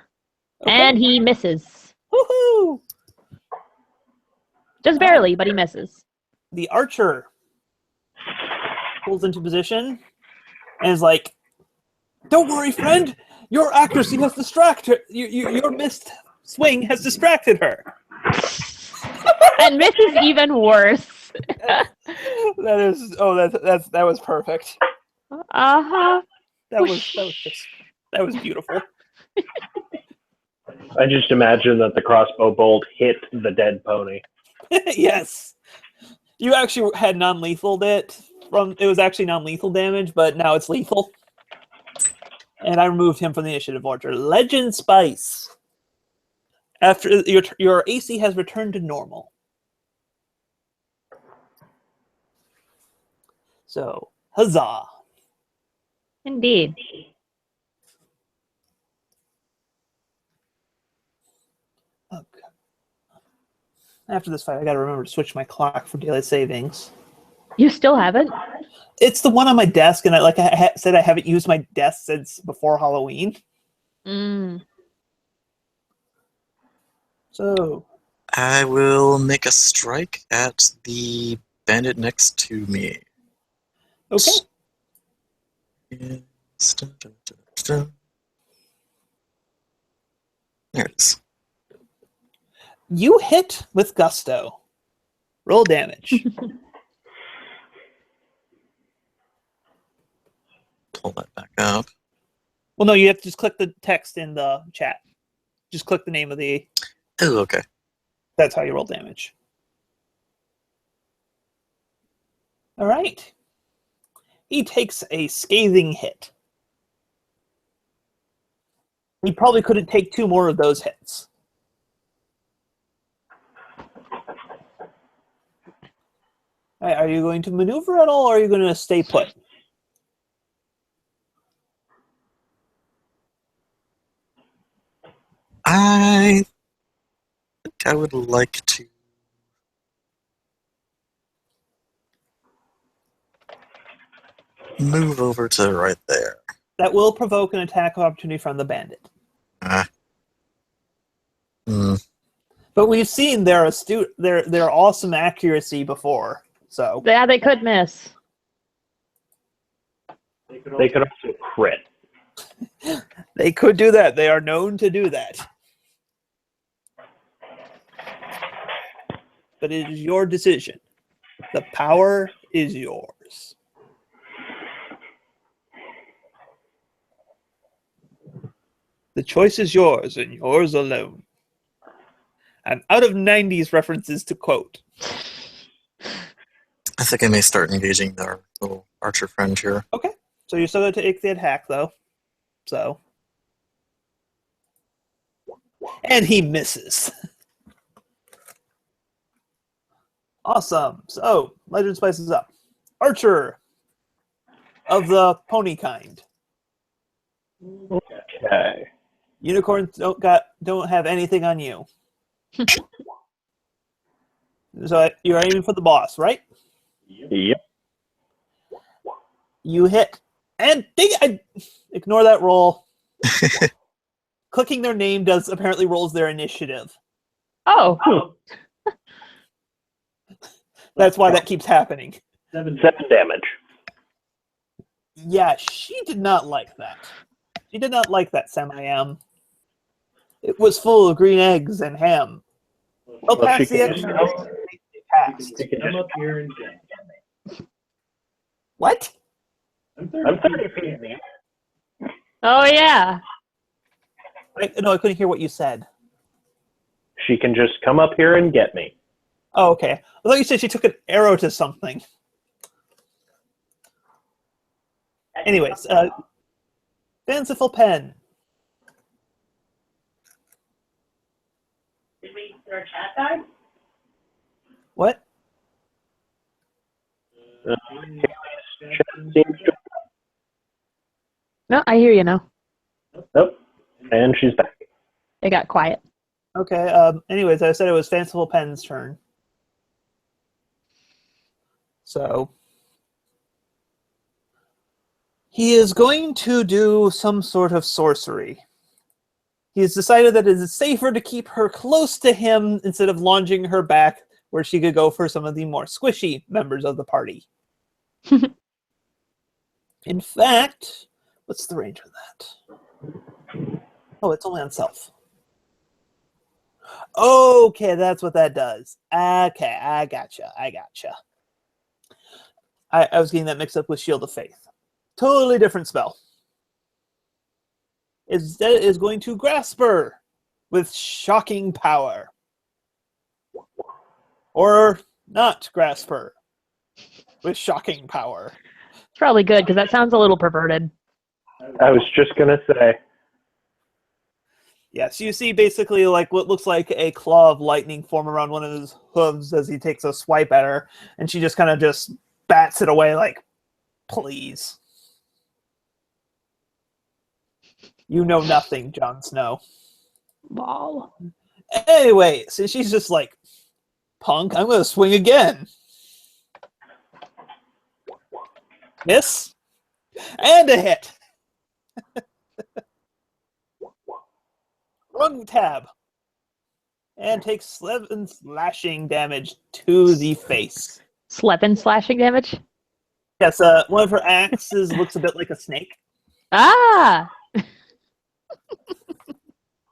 A: Okay.
B: And he misses.
A: Woohoo!
B: Just barely, but he misses.
A: The archer pulls into position and is like, don't worry, friend. Your accuracy has distracted your missed swing has distracted her.
B: And misses even worse.
A: That was perfect.
B: Uh-huh.
A: That was beautiful.
D: I just imagine that the crossbow bolt hit the dead pony.
A: Yes. You actually had non-lethal it was actually non-lethal damage, but now it's lethal. And I removed him from the initiative order. Legend Spice. After your AC has returned to normal. So, huzzah.
B: Indeed.
A: Okay. After this fight, I gotta remember to switch my clock for daylight savings.
B: You still haven't?
A: It's the one on my desk, and I said I haven't used my desk since before Halloween. So
C: I will make a strike at the bandit next to me.
A: okay.
C: Yes. Dun, dun, dun, dun. Here it is.
A: You hit with gusto. Roll damage.
C: Pull that back up.
A: Well, no, you have to just click the text in the chat. Just click the name of the...
C: Oh, okay.
A: That's how you roll damage. All right. He takes a scathing hit. He probably couldn't take 2 more of those hits. All right, are you going to maneuver at all, or are you going to stay put?
C: I think I would like to move over to right there.
A: That will provoke an attack of opportunity from the bandit. But we've seen their awesome accuracy before, so
B: Yeah, they could miss.
D: They could also crit.
A: they could do that. They are known to do that. But it is your decision. The power is yours. The choice is yours and yours alone. I'm out of 90s references to quote.
C: I think I may start engaging our little archer friend here.
A: Okay. So you're still going to take the attack, though. So. And he misses. Awesome. So, Legend spices up. Archer of the pony kind.
D: Okay.
A: Unicorns don't have anything on you. So you're aiming for the boss, right?
D: Yep.
A: You hit. And ignore that roll. Clicking their name apparently rolls their initiative.
B: Oh.
A: That's why that keeps happening.
D: 7 damage.
A: Yeah, she did not like that. She did not like that Sam-I-Am. It was full of green eggs and ham. Well,
D: Well,
A: past
D: she
A: the
D: can
A: extra.
D: just-
A: Passed.
E: You can come up here and get me.
A: What?
E: I'm
D: I'm
E: 30
D: 30
E: feet
D: feet
E: in
D: in the air.
B: Oh, yeah.
A: No, I couldn't hear what you said.
D: She can just come up here and get me.
A: Oh, okay. I thought you said she took an arrow to something. Anyways, fanciful pen.
F: Did we throw a chat died?
A: What?
B: No, I hear you now.
D: Nope. And she's back.
B: It got quiet.
A: Okay. Anyways, I said it was fanciful pen's turn. So he is going to do some sort of sorcery. He has decided that it is safer to keep her close to him instead of launching her back where she could go for some of the more squishy members of the party. In fact, what's the range of that? Oh, it's only on self. Okay, that's what that does. Okay, I gotcha. I was getting that mixed up with Shield of Faith. Totally different spell. Instead, it is going to grasp her with shocking power. Or not grasp her with shocking power.
B: It's probably good because that sounds a little perverted.
D: I was just going to say.
A: Yes, you see basically like what looks like a claw of lightning form around one of his hooves as he takes a swipe at her, and she just kind of just bats it away like, please. You know nothing, Jon Snow.
B: Ball.
A: Anyway, so she's just like, punk, I'm going to swing again. Miss. And a hit. Wrong tab. And takes 11 slashing damage to the face.
B: 11 slashing damage?
A: Yes, one of her axes looks a bit like a snake.
B: Ah!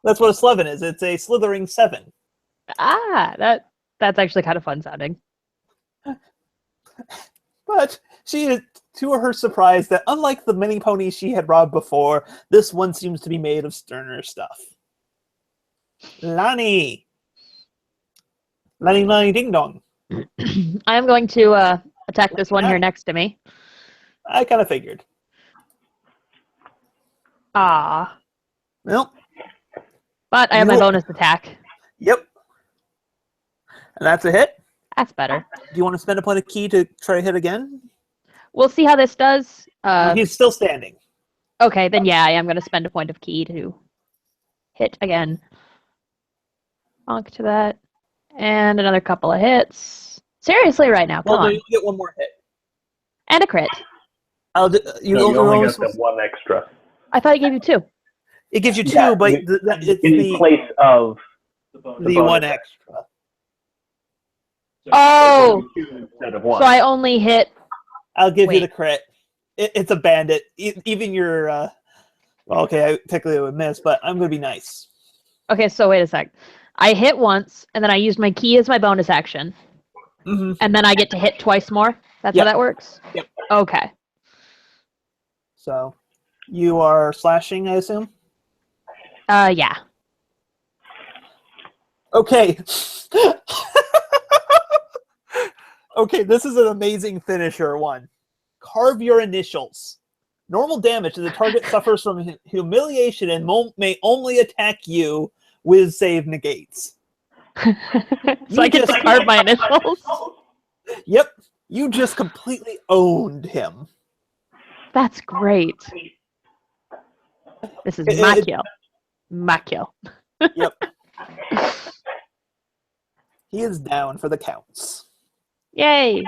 A: That's what a Slevin is. It's a slithering 7.
B: Ah, that's actually kind of fun sounding.
A: But she is, to her surprise, that unlike the many ponies she had robbed before, this one seems to be made of sterner stuff. Lani! Lani Ding Dong.
B: I'm going to attack this one here next to me.
A: I kind of figured.
B: Ah.
A: Well,
B: But I have my bonus attack.
A: yep. And that's a hit.
B: That's better.
A: Do you want to spend a point of key to try to hit again?
B: We'll see how this does.
A: He's still standing.
B: Okay, then yeah, I am going to spend a point of key to hit again. Bonk to that. And another couple of hits. Seriously right now, come
A: Well, no,
B: on.
A: you get one more hit.
B: And a crit.
A: You
D: only get the one extra.
B: I thought I gave you 2.
A: It gives you 2,
D: Yeah,
A: but
D: you-
A: it's
D: In
A: the
D: place of
E: The bonus.
A: the
D: bonus
A: one
D: action.
A: extra.
E: So
B: Oh!
D: 2 instead of 1.
B: So I only hit...
A: I'll give you
B: Wait.
A: the crit. It's a bandit. Even your... well, okay, technically it would miss, but I'm going to be nice.
B: Okay, so wait a sec. I hit once, and then I used my key as my bonus action.
A: Mm-hmm.
B: And then I get to hit twice more? That's
A: Yep.
B: how that works?
A: Yep.
B: Okay.
A: So, you are slashing, I assume?
B: Yeah.
A: Okay. Okay, this is an amazing finisher one. Carve your initials. Normal damage, and the target suffers from humiliation and may only attack you with save negates.
B: So
A: You
B: I get
A: just-
B: to carve my initials?
A: Yep, you just completely owned him.
B: That's great. This is my kill. My kill.
A: Yep. He is down for the counts.
B: Yay!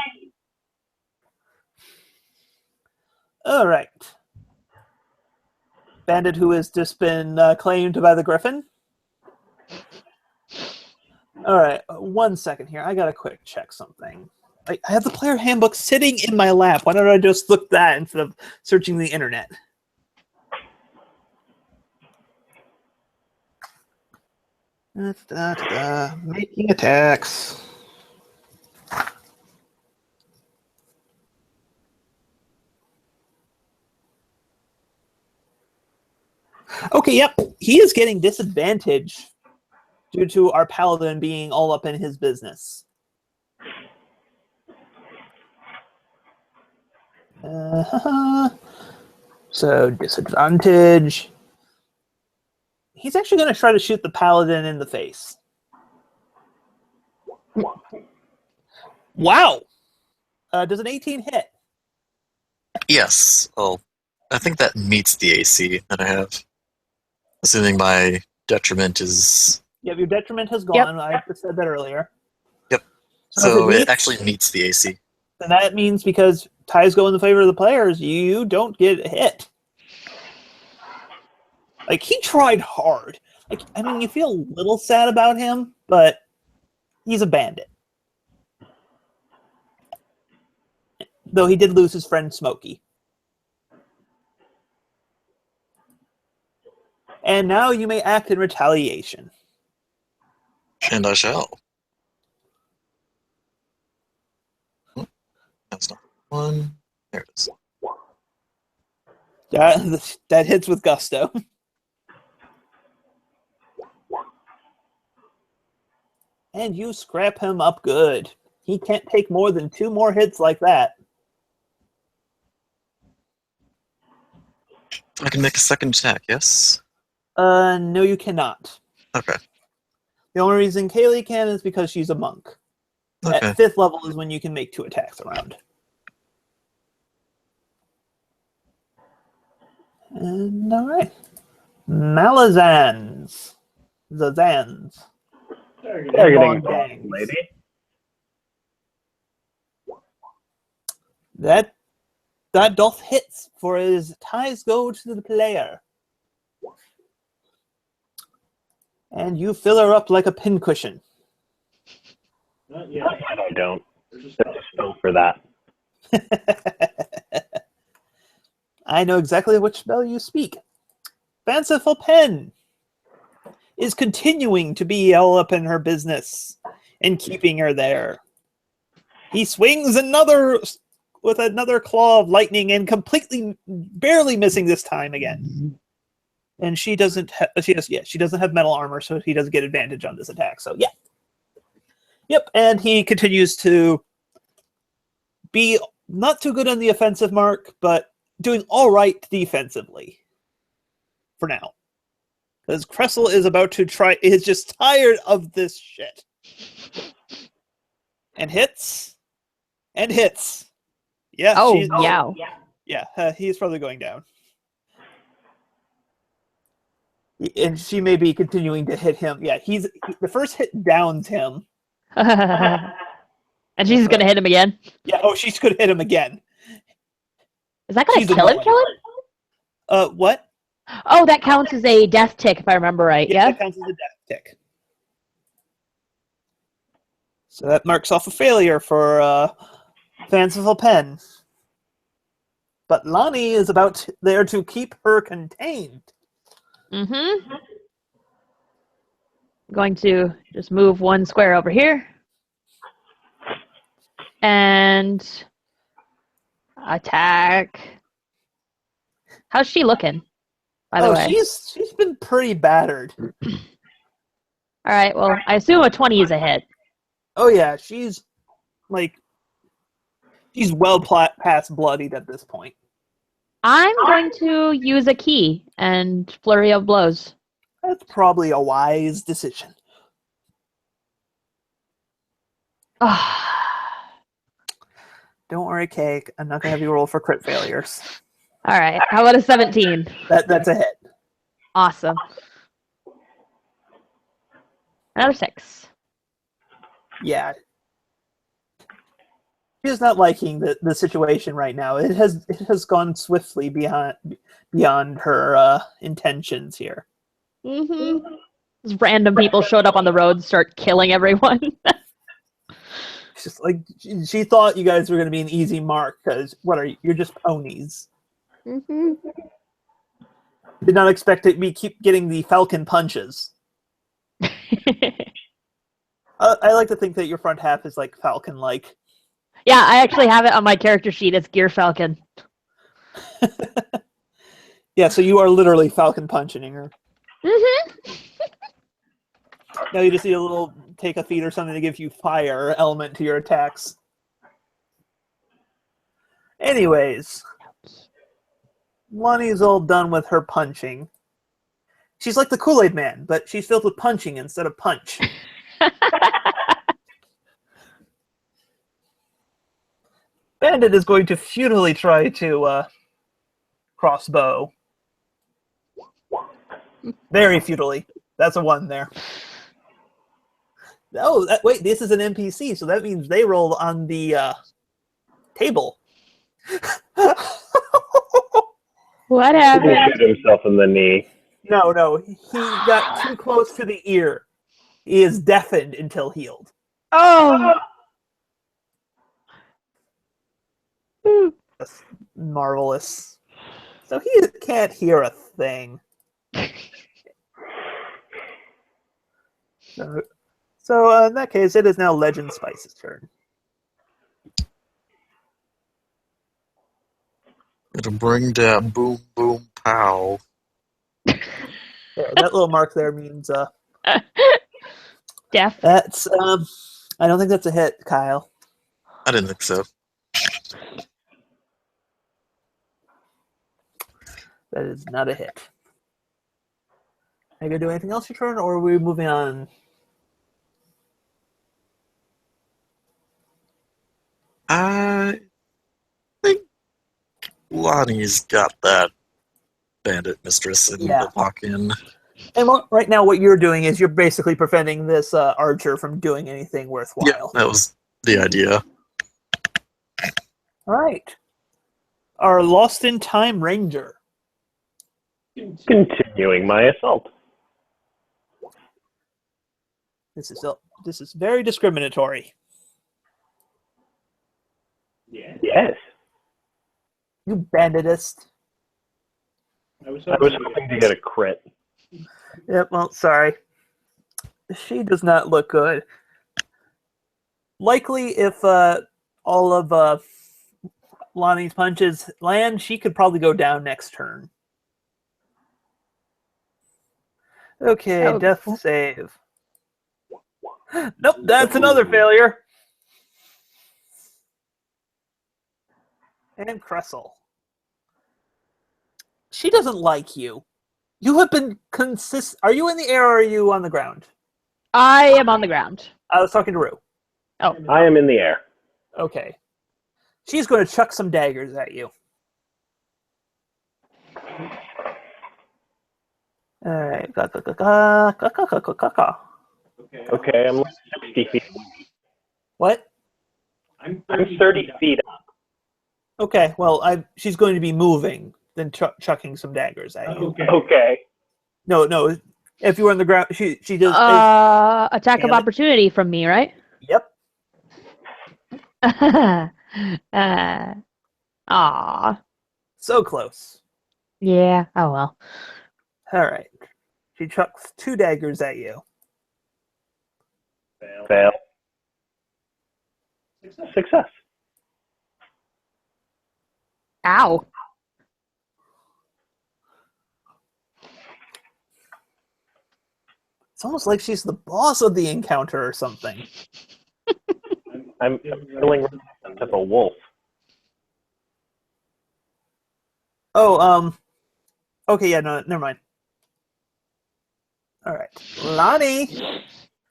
A: All right. Bandit who has just been claimed by the Griffin. All right, 1 second here. I gotta quick check something. I have the player handbook sitting in my lap. Why don't I just look that instead of searching the internet? Making attacks. Okay, yep. He is getting disadvantage due to our paladin being all up in his business. So, disadvantage. He's actually going to try to shoot the paladin in the face. Wow! Does an 18 hit?
C: Yes. Well, I think that meets the AC that I have. Assuming my detriment is...
A: Yep, your detriment has gone. I said that earlier.
C: Yep.
A: So
C: So
A: if it
C: it
A: meets-
C: actually meets the AC.
A: Then that means because ties go in the favor of the players, you don't get hit. Like, he tried hard. Like, I mean, you feel a little sad about him, but he's a bandit. Though he did lose his friend Smokey. And now you may act in retaliation.
C: And I shall. That's not one. There it is.
A: That hits with gusto. And you scrap him up good. He can't take more than 2 more hits like that.
C: I can make a second attack, yes?
A: No, you cannot.
C: Okay.
A: The only reason Kaylee can is because she's a monk.
C: Okay.
A: At 5th level is when you can make 2 attacks around. And alright. Malazans. Zazans.
D: Targeting
A: Long
D: boss
A: gangs.
D: lady.
A: That doth hits, for his ties go to the player. And you fill her up like a pincushion.
E: Not yet.
D: And I don't.
E: There's just
D: There's a spell for that.
A: I know exactly which spell you speak. Fanciful pen. is continuing to be all up in her business and keeping her there. He swings with another claw of lightning and completely, barely missing this time again. And she doesn't have metal armor, so he doesn't get advantage on this attack. So yeah. Yep, and he continues to be not too good on the offensive mark, but doing all right defensively for now. Because Kressel is just tired of this shit. And hits. And hits. Yeah.
B: Oh, yeah.
A: Yeah, he's probably going down. And she may be continuing to hit him. Yeah, the first hit downs him.
B: And she's going to hit him again.
A: Yeah, she's going to hit him again.
B: Is that going to kill him?
A: What?
B: Oh, that counts as a death tick, if I remember right. Yeah?
A: That counts as a death tick. So that marks off a failure for Fanciful Pen. But Lonnie is there to keep her contained.
B: Mm-hmm. I'm going to just move one square over here. And attack. How's she looking, by the way?
A: She's been pretty battered.
B: All right, well, I assume a 20 is a hit.
A: Oh, yeah, she's well past bloodied at this point.
B: I'm going to use a key and flurry of blows.
A: That's probably a wise decision. Don't worry, Cake. I'm not going to have you roll for crit failures.
B: All right, how about a 17?
A: That's a hit.
B: Awesome. Another 6.
A: Yeah. She's not liking the situation right now. It has gone swiftly beyond her intentions here.
B: Mm-hmm. Just random people showed up on the road and start killing everyone.
A: It's just like she thought you guys were going to be an easy mark because you're just ponies.
B: Mm-hmm.
A: Did not expect it. We keep getting the falcon punches. I like to think that your front half is like falcon-like.
B: Yeah, I actually have it on my character sheet. It's Gear Falcon.
A: Yeah, so you are literally falcon punching her.
B: Mm-hmm.
A: Now you just need a little take a feat or something to give you fire element to your attacks. Anyways, Lonnie's all done with her punching. She's like the Kool-Aid Man, but she's filled with punching instead of punch. Bandit is going to futilely try to crossbow. Very futilely. That's a 1 there. Oh, wait, this is an NPC, so that means they roll on the table.
B: What
D: He
B: happened?
D: shoot himself in the knee.
A: No, he got too close to the ear. He is deafened until healed.
B: Oh!
A: That's marvelous. So he can't hear a thing. So in that case, it is now Legend Spice's turn.
C: It'll bring down boom, boom, pow.
A: There, that little mark there means
B: Deaf.
A: that's I don't think that's a hit, Kyle.
C: I didn't think so.
A: That is not a hit. Are you gonna do anything else your turn, or are we moving on?
C: I think Lonnie's got that bandit mistress in
A: Yeah.
C: the lock-in.
A: And right now, what you're doing is you're basically preventing this archer from doing anything worthwhile.
C: Yeah, that was the idea.
A: All right. Our Lost in Time Ranger.
D: Continuing my assault.
A: This is very discriminatory.
E: Yeah.
D: Yes.
A: You banditist.
E: I was
D: I was hoping to get a crit.
A: Yep. Well, sorry. She does not look good. Likely, if all of Lonnie's punches land, she could probably go down next turn. Okay,
B: Oh.
A: death save. Nope, that's another failure. And Cressel. She doesn't like you. You have been Are you in the air or are you on the ground?
B: I am on the ground.
A: I was talking to Rue.
B: Oh.
D: I am in the air.
A: Okay. She's going to chuck some daggers at you. Alright.
D: Okay, I'm like 60 feet.
A: What?
E: I'm
D: I'm 30 feet up.
A: Okay, well, she's going to be moving, then chucking some daggers at you.
D: Okay.
A: No. If you were on the ground, she does.
B: Attack of
A: Damn it.
B: opportunity from me, right?
A: Yep.
B: Aw.
A: So close.
B: Yeah. Oh well.
A: All right. She chucks 2 daggers at you.
D: Fail. Success.
B: Ow.
A: It's almost like she's the boss of the encounter or something.
D: I'm feeling of a wolf.
A: Oh, okay, yeah, no, never mind. All right. Lonnie,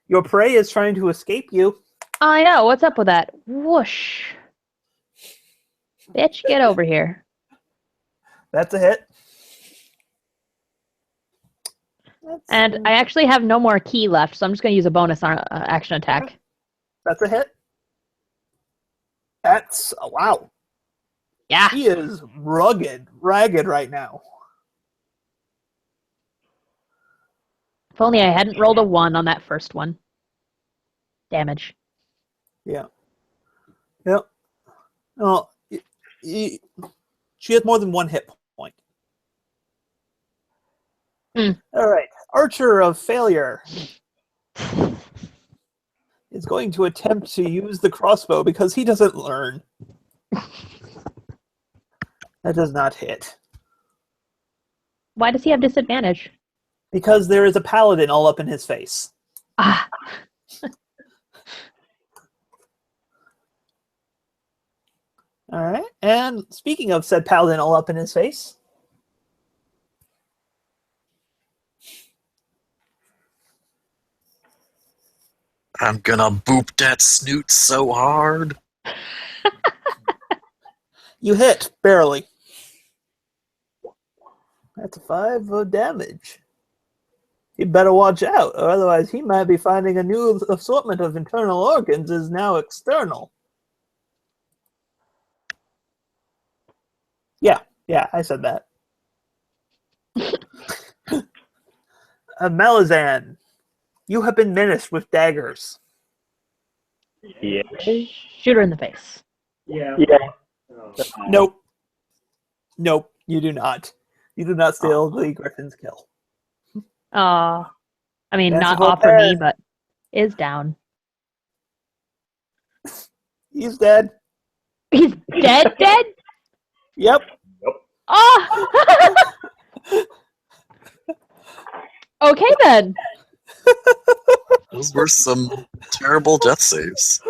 A: your prey is trying to escape you.
B: I know. What's up with that? Whoosh. Bitch, get over here.
A: That's a hit.
B: And I actually have no more key left, so I'm just going to use a bonus action attack.
A: That's a hit. That's wow.
B: Yeah.
A: He is ragged right now.
B: If only I hadn't rolled a 1 on that first one. Damage.
A: Yeah. Yep. Oh, she has more than 1 hit point.
B: Hmm.
A: All right. Archer of Failure is going to attempt to use the crossbow because he doesn't learn. That does not hit.
B: Why does he have disadvantage?
A: Because there is a paladin all up in his face.
B: Ah.
A: All right. And speaking of said paladin all up in his face,
C: I'm gonna boop that snoot so hard.
A: you hit barely. That's a 5 of damage. You better watch out, or otherwise he might be finding a new assortment of internal organs is now external. Yeah, I said that. Malazan, you have been menaced with daggers.
D: Yeah.
B: Shoot her in the face.
E: Yeah.
A: Nope, you do not. You do not steal the griffin's kill.
B: I mean,
A: That's
B: not
A: a whole
B: off for me,
A: pair.
B: but is down.
A: He's dead.
B: He's dead?
A: Yep.
B: Oh! Okay, then.
C: Those were some terrible death saves.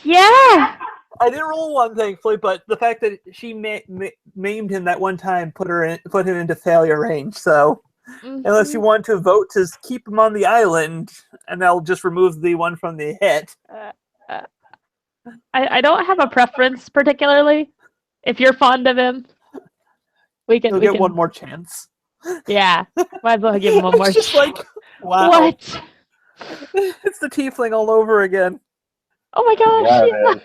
B: Yeah.
A: I didn't roll one, thankfully, but the fact that she maimed him that one time put him into failure range. So, unless you want to vote to keep him on the island, and I'll just remove the one from the hit.
B: I don't have a preference particularly. If you're fond of him, we can.
A: He'll
B: We
A: get
B: can.
A: one more chance.
B: Yeah, might as well give him one more.
A: It's just like, wow.
B: What?
A: It's the tiefling all over again.
B: Oh my gosh!
D: Yeah,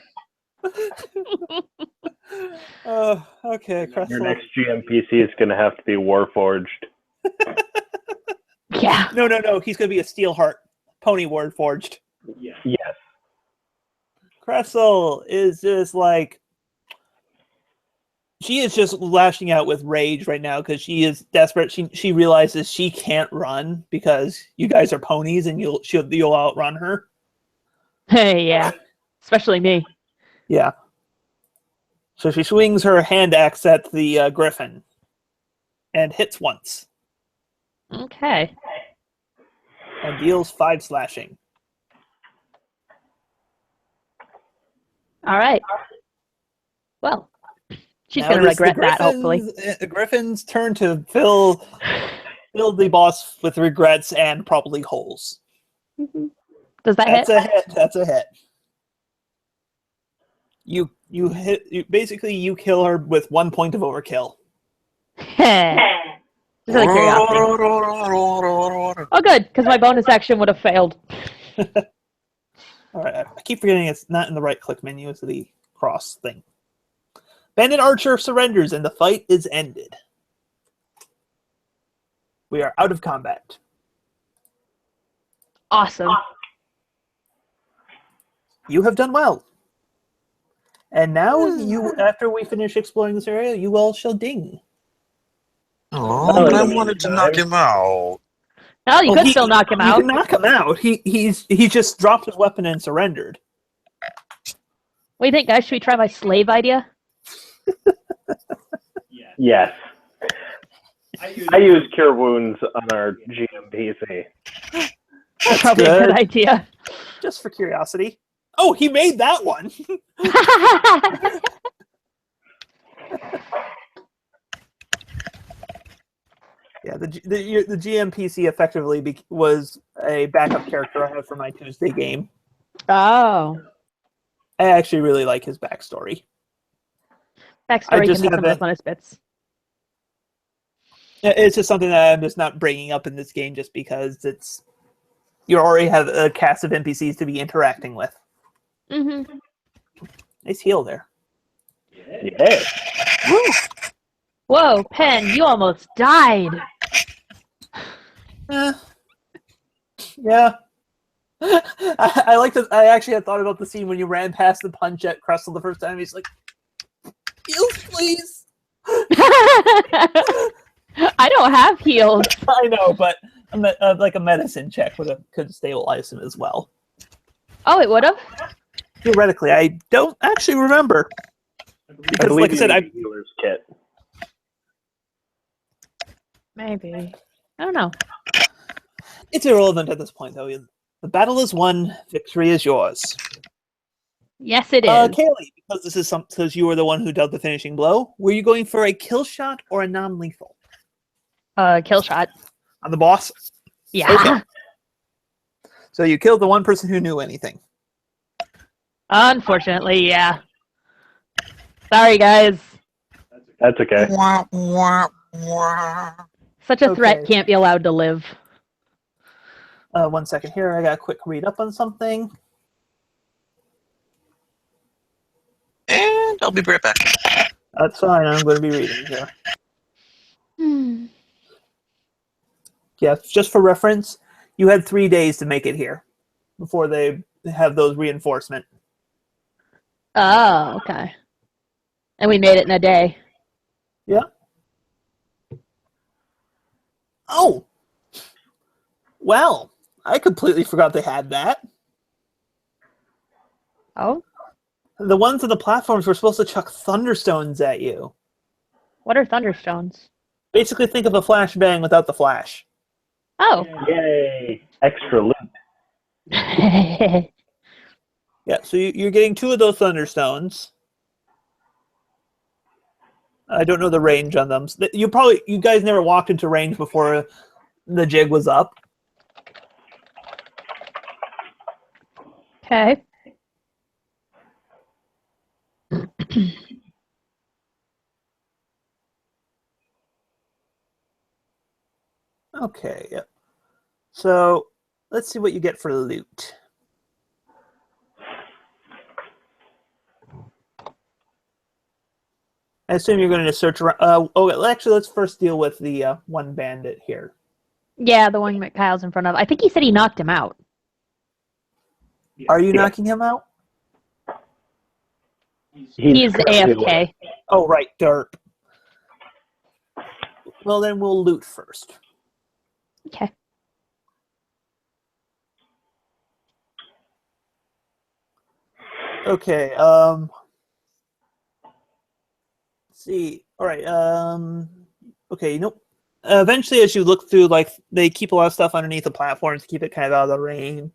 D: man.
A: Okay,
D: Your
A: Cressel.
D: next GMPC is going to have to be Warforged.
B: Yeah.
A: No. He's going to be a Steelheart Pony Ward Forged.
E: Yeah.
D: Yes.
A: Cressel is just like, She is just lashing out with rage right now because she is desperate. She realizes she can't run because you guys are ponies and you'll outrun her.
B: Hey, yeah. Especially me.
A: Yeah. So she swings her hand axe at the griffin and hits once
B: Okay.
A: and deals 5 slashing.
B: All right. Well, she's
A: Now
B: going
A: it
B: to
A: is the
B: regret that, hopefully.
A: Griffin's turn to fill the boss with regrets and probably holes.
B: Does that
A: That's
B: hit?
A: a hit. That's a hit. You basically you kill her with 1 point of overkill.
B: Just out of curiosity. Oh, good, because my bonus action would have failed.
A: All right, I keep forgetting it's not in the right click menu. It's the cross thing. Bandit Archer surrenders and the fight is ended. We are out of combat.
B: Awesome.
A: You have done well. And now after we finish exploring this area, you all shall ding.
C: Oh, but I wanted to knock him out.
B: Well, you could still knock him
A: You
B: out.
A: can knock him out. He just dropped his weapon and surrendered.
B: What do you think, guys? Should we try my slave idea?
D: Yes. I use Cure Wounds on our GMPC.
B: That's probably a good idea.
A: Just for curiosity. Oh, he made that one. Yeah, the GMPC effectively was a backup character I have for my Tuesday game.
B: Oh.
A: I actually really like his backstory.
B: Backstory
A: just
B: can be some of the
A: haven't-
B: funnest bits.
A: It's just something that I'm just not bringing up in this game just because you already have a cast of NPCs to be interacting with.
B: Mm-hmm.
A: Nice heal there.
D: Yeah.
B: Woo. Whoa, Pen, you almost died.
A: Yeah. I like that. I actually had thought about the scene when you ran past the punch at Crystal the first time. He's like, heals, please.
B: I don't have heals.
A: I know, but like a medicine check could stabilize him as well.
B: Oh, it would have?
A: Theoretically, I don't actually remember. Because, like I said,
D: I healer's kit.
B: Maybe. I don't know.
A: It's irrelevant at this point, though. The battle is won. Victory is yours.
B: Yes, it is.
A: Kaylee, because you were the one who dealt the finishing blow, were you going for a kill shot or a non-lethal?
B: Kill shot.
A: On the boss?
B: Yeah.
A: Okay. So you killed the one person who knew anything.
B: Unfortunately, yeah. Sorry, guys.
D: That's okay.
B: Such a threat
A: Okay.
B: can't be allowed to live.
A: 1 second here. I got a quick read up on something.
C: And I'll be right back.
A: That's fine. I'm going to be reading here. Yeah, just for reference, you had 3 days to make it here before they have those reinforcement.
B: Oh, okay. And we made it in a day.
A: Yeah. Oh! Well, I completely forgot they had that.
B: Oh?
A: The ones on the platforms were supposed to chuck thunderstones at you.
B: What are thunderstones?
A: Basically, think of a flashbang without the flash.
B: Oh.
D: Yay! Extra loot.
A: Yeah, so you're getting 2 of those thunderstones. I don't know the range on them. You guys never walked into range before the jig was up.
B: Okay.
A: Okay, yep. So let's see what you get for loot. I assume you're going to search around. Actually, let's first deal with the one bandit here.
B: Yeah, the one that Kyle's in front of. I think he said he knocked him out.
A: Are you knocking him out?
B: He's
D: currently
B: AFK.
A: Oh, right, derp. Well, then we'll loot first.
B: Okay.
A: Okay, let's see. All right, okay, nope. Eventually, as you look through, like, they keep a lot of stuff underneath the platforms to keep it kind of out of the rain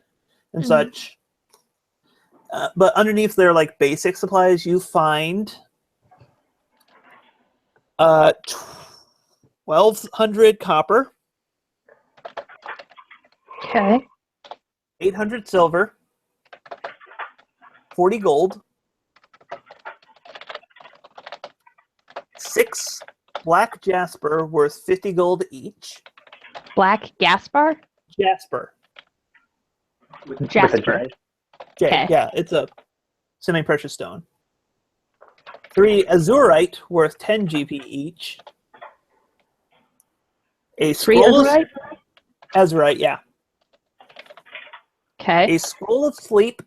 A: and
B: Mhm.
A: such. But underneath their, like, basic supplies, you find 1,200 copper,
B: Okay.
A: 800 silver, 40 gold, 6 black jasper worth 50 gold each.
B: Black Gaspar?
A: Jasper.
D: with a
B: Jasper.
D: J.
B: Okay.
A: Yeah, it's a semi-precious stone. 3 azurite worth 10 GP each. A
B: 3
A: scroll of
B: Azurite?
A: azurite, yeah.
B: Okay.
A: A scroll of sleep.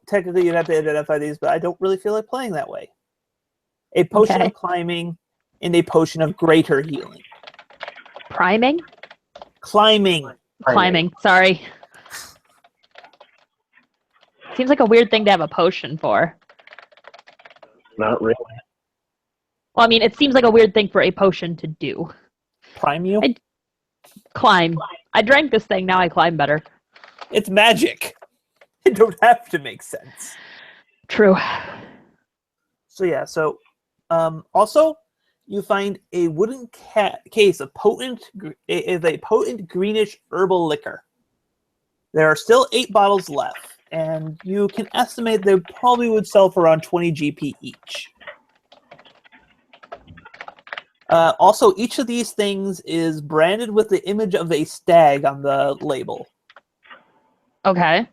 A: Technically, you'd have to identify these, but I don't really feel like playing that way. A potion
B: Okay.
A: of climbing and a potion of greater healing.
B: Priming?
A: Climbing.
B: Climbing. Sorry. Seems like a weird thing to have a potion for.
D: Not really.
B: Well, I mean, it seems like a weird thing for a potion to do.
A: Prime you?
B: Climb. I drank this thing, now I climb better.
A: It's magic. It don't have to make sense.
B: True.
A: So yeah, also you find a wooden case of a potent greenish herbal liquor. There are still 8 bottles left, and you can estimate they probably would sell for around 20 GP each. Also, each of these things is branded with the image of a stag on the label.
B: Okay.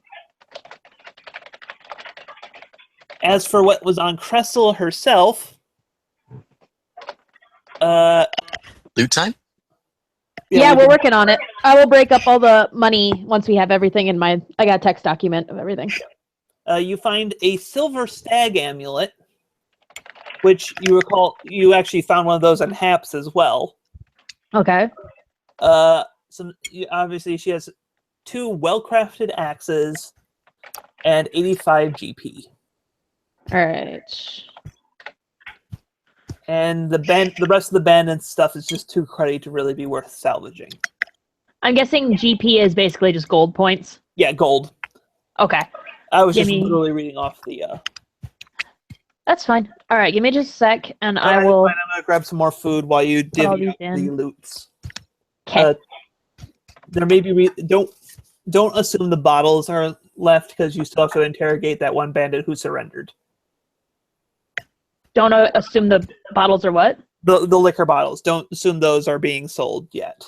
A: As for what was on Cressel herself,
C: Loot time?
B: Yeah, we're working on it. I will break up all the money once we have everything in my... I got a text document of everything.
A: You find a silver stag amulet, which you recall you actually found one of those on Haps as well.
B: Okay.
A: Obviously, she has 2 well-crafted axes and 85 GP.
B: All right.
A: And the rest of the bandit stuff is just too cruddy to really be worth salvaging.
B: I'm guessing GP is basically just gold points.
A: Yeah, gold.
B: Okay.
A: I was
B: Give
A: just
B: me-
A: literally reading off the...
B: That's fine. All right, give me just a sec, and I
A: Alright,
B: will...
A: fine, I'm going to grab some more food while you
B: all
A: divvy
B: these
A: up the
B: in.
A: loots.
B: Okay.
A: There may be... Don't assume the bottles are left, because you still have to interrogate that one bandit who surrendered.
B: Don't assume the bottles are what?
A: The liquor bottles. Don't assume those are being sold yet.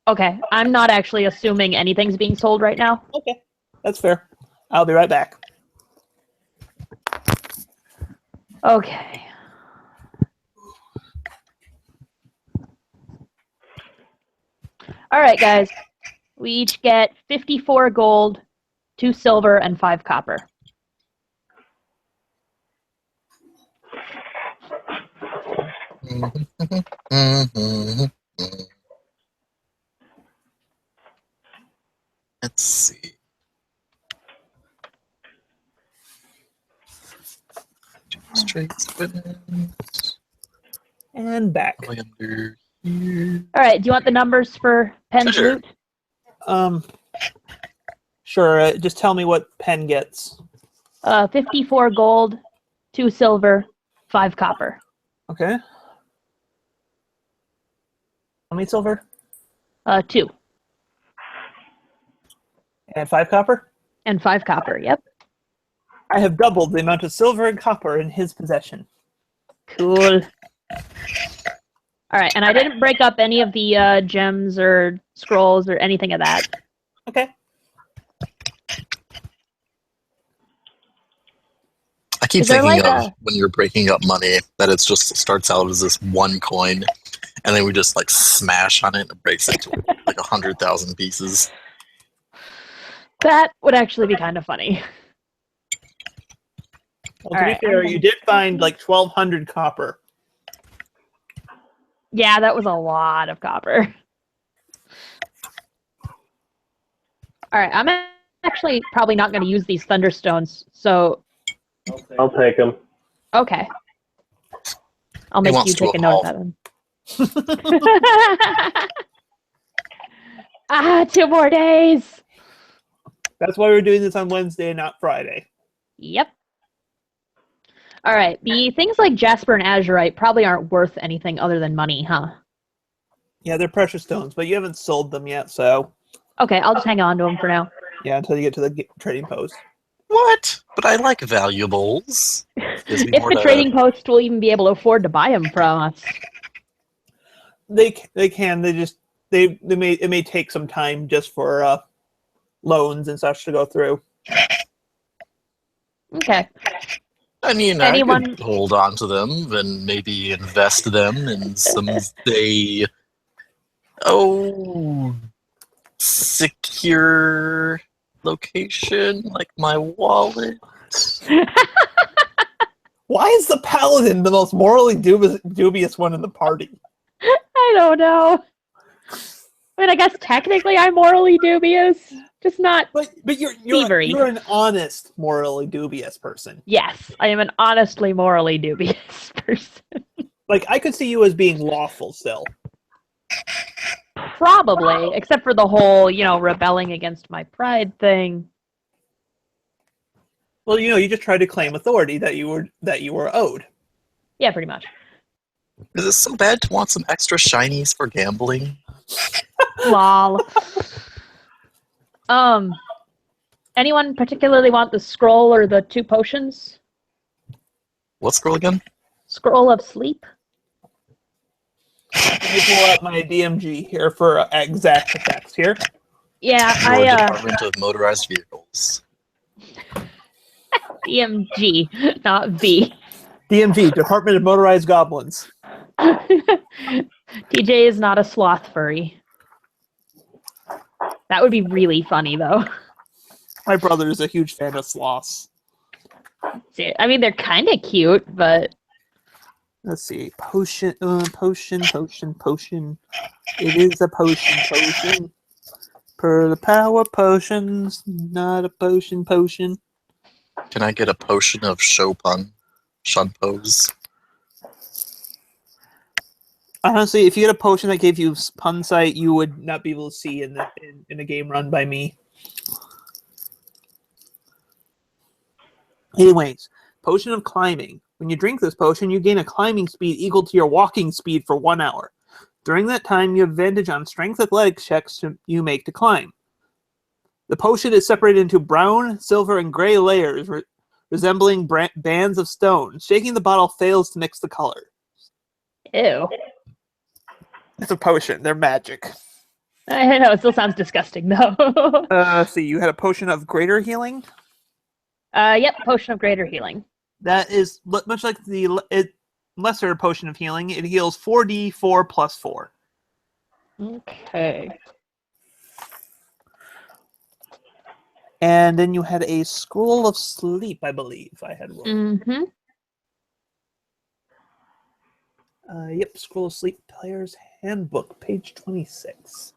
B: Okay, I'm not actually assuming anything's being sold right now.
A: Okay, that's fair. I'll be right back.
B: Okay. All right, guys. We each get 54 gold, 2 silver, and 5 copper.
C: Let's see. Straight spinach.
A: And back.
C: Way under here.
B: All right, do you want the numbers for Pen's
C: Sure.
B: loot?
A: Sure. Just tell me what Pen gets.
B: 54 gold, 2 silver, 5 copper.
A: Okay. How many silver?
B: 2.
A: And 5 copper?
B: And 5 copper, yep.
A: I have doubled the amount of silver and copper in his possession.
B: Cool. All right, and I didn't break up any of the gems or scrolls or anything of that.
A: Okay.
C: I keep
B: Is there
C: thinking
B: like
C: of when you're breaking up money that it just starts out as this one coin, and then we just like smash on it and it breaks into like 100,000 pieces.
B: That would actually be kind of funny.
A: Well, to be
B: Alright,
A: fair,
B: I'm
A: you
B: gonna-
A: did find like 1,200 copper.
B: Yeah, that was a lot of copper. Alright, I'm actually probably not going to use these thunderstones, so
D: I'll take them.
B: okay. I'll
C: He
B: make
C: wants
B: you
C: to
B: take a note of that then. Ah, 2 more days.
A: That's why we're doing this on Wednesday and not Friday.
B: Yep. All right. The things like jasper and azurite probably aren't worth anything other than money, huh?
A: Yeah, they're precious stones, but you haven't sold them yet, so
B: Okay, I'll just hang on to them for now.
A: yeah, until you get to the trading post.
C: What? But I like valuables. Gives me
B: If
C: more
B: the
C: to-
B: trading post will even be able to afford to buy them from us.
A: They can. It may take some time just for loans and such to go through.
B: Okay.
C: I mean, I
B: Anyone-
C: could hold on to them and maybe invest them in some, say, secure location, like my wallet.
A: Why is the paladin the most morally dubious one in the party?
B: I don't know. I mean, I guess technically I'm morally dubious. Just not.
A: But you're
B: Thievery.
A: you're an honest, morally dubious person.
B: Yes, I am an honestly morally dubious person.
A: Like I could see you as being lawful still.
B: Probably, except for the whole, rebelling against my pride thing.
A: Well, you just tried to claim authority that you were owed.
B: Yeah, pretty much.
C: Is it so bad to want some extra shinies for gambling?
B: Lol. Anyone particularly want the scroll or the 2 potions?
C: What scroll again?
B: Scroll of sleep?
A: Let me pull out my DMG here for exact effects here.
B: Yeah,
C: Your Department of Motorized Vehicles.
B: DMG, not V.
A: DMG, Department of Motorized Goblins.
B: TJ is not a sloth furry. That would be really funny, though.
A: My brother is a huge fan of sloths.
B: I mean, they're kind of cute, but
A: Let's see. Potion. It is a potion. Per the power potions, not a potion.
C: Can I get a potion of Chopin? Shunpose?
A: Honestly, if you get a potion that gave you pun sight, you would not be able to see in a game run by me. Anyways, potion of climbing. When you drink this potion, you gain a climbing speed equal to your walking speed for 1 hour. During that time, you have advantage on strength athletics checks you make to climb. The potion is separated into brown, silver, and gray layers resembling bands of stone. Shaking the bottle fails to mix the color.
B: ew.
A: It's a potion. They're magic.
B: I know, it still sounds disgusting, though.
A: Let's see. You had a potion of greater healing.
B: Yep, potion of greater healing.
A: That is much like the lesser potion of healing. It heals 4d4 plus 4.
B: Okay.
A: And then you had a scroll of sleep, I believe. I had rolled.
B: Mm-hmm.
A: Yep, scroll of sleep, player's handbook, page 26.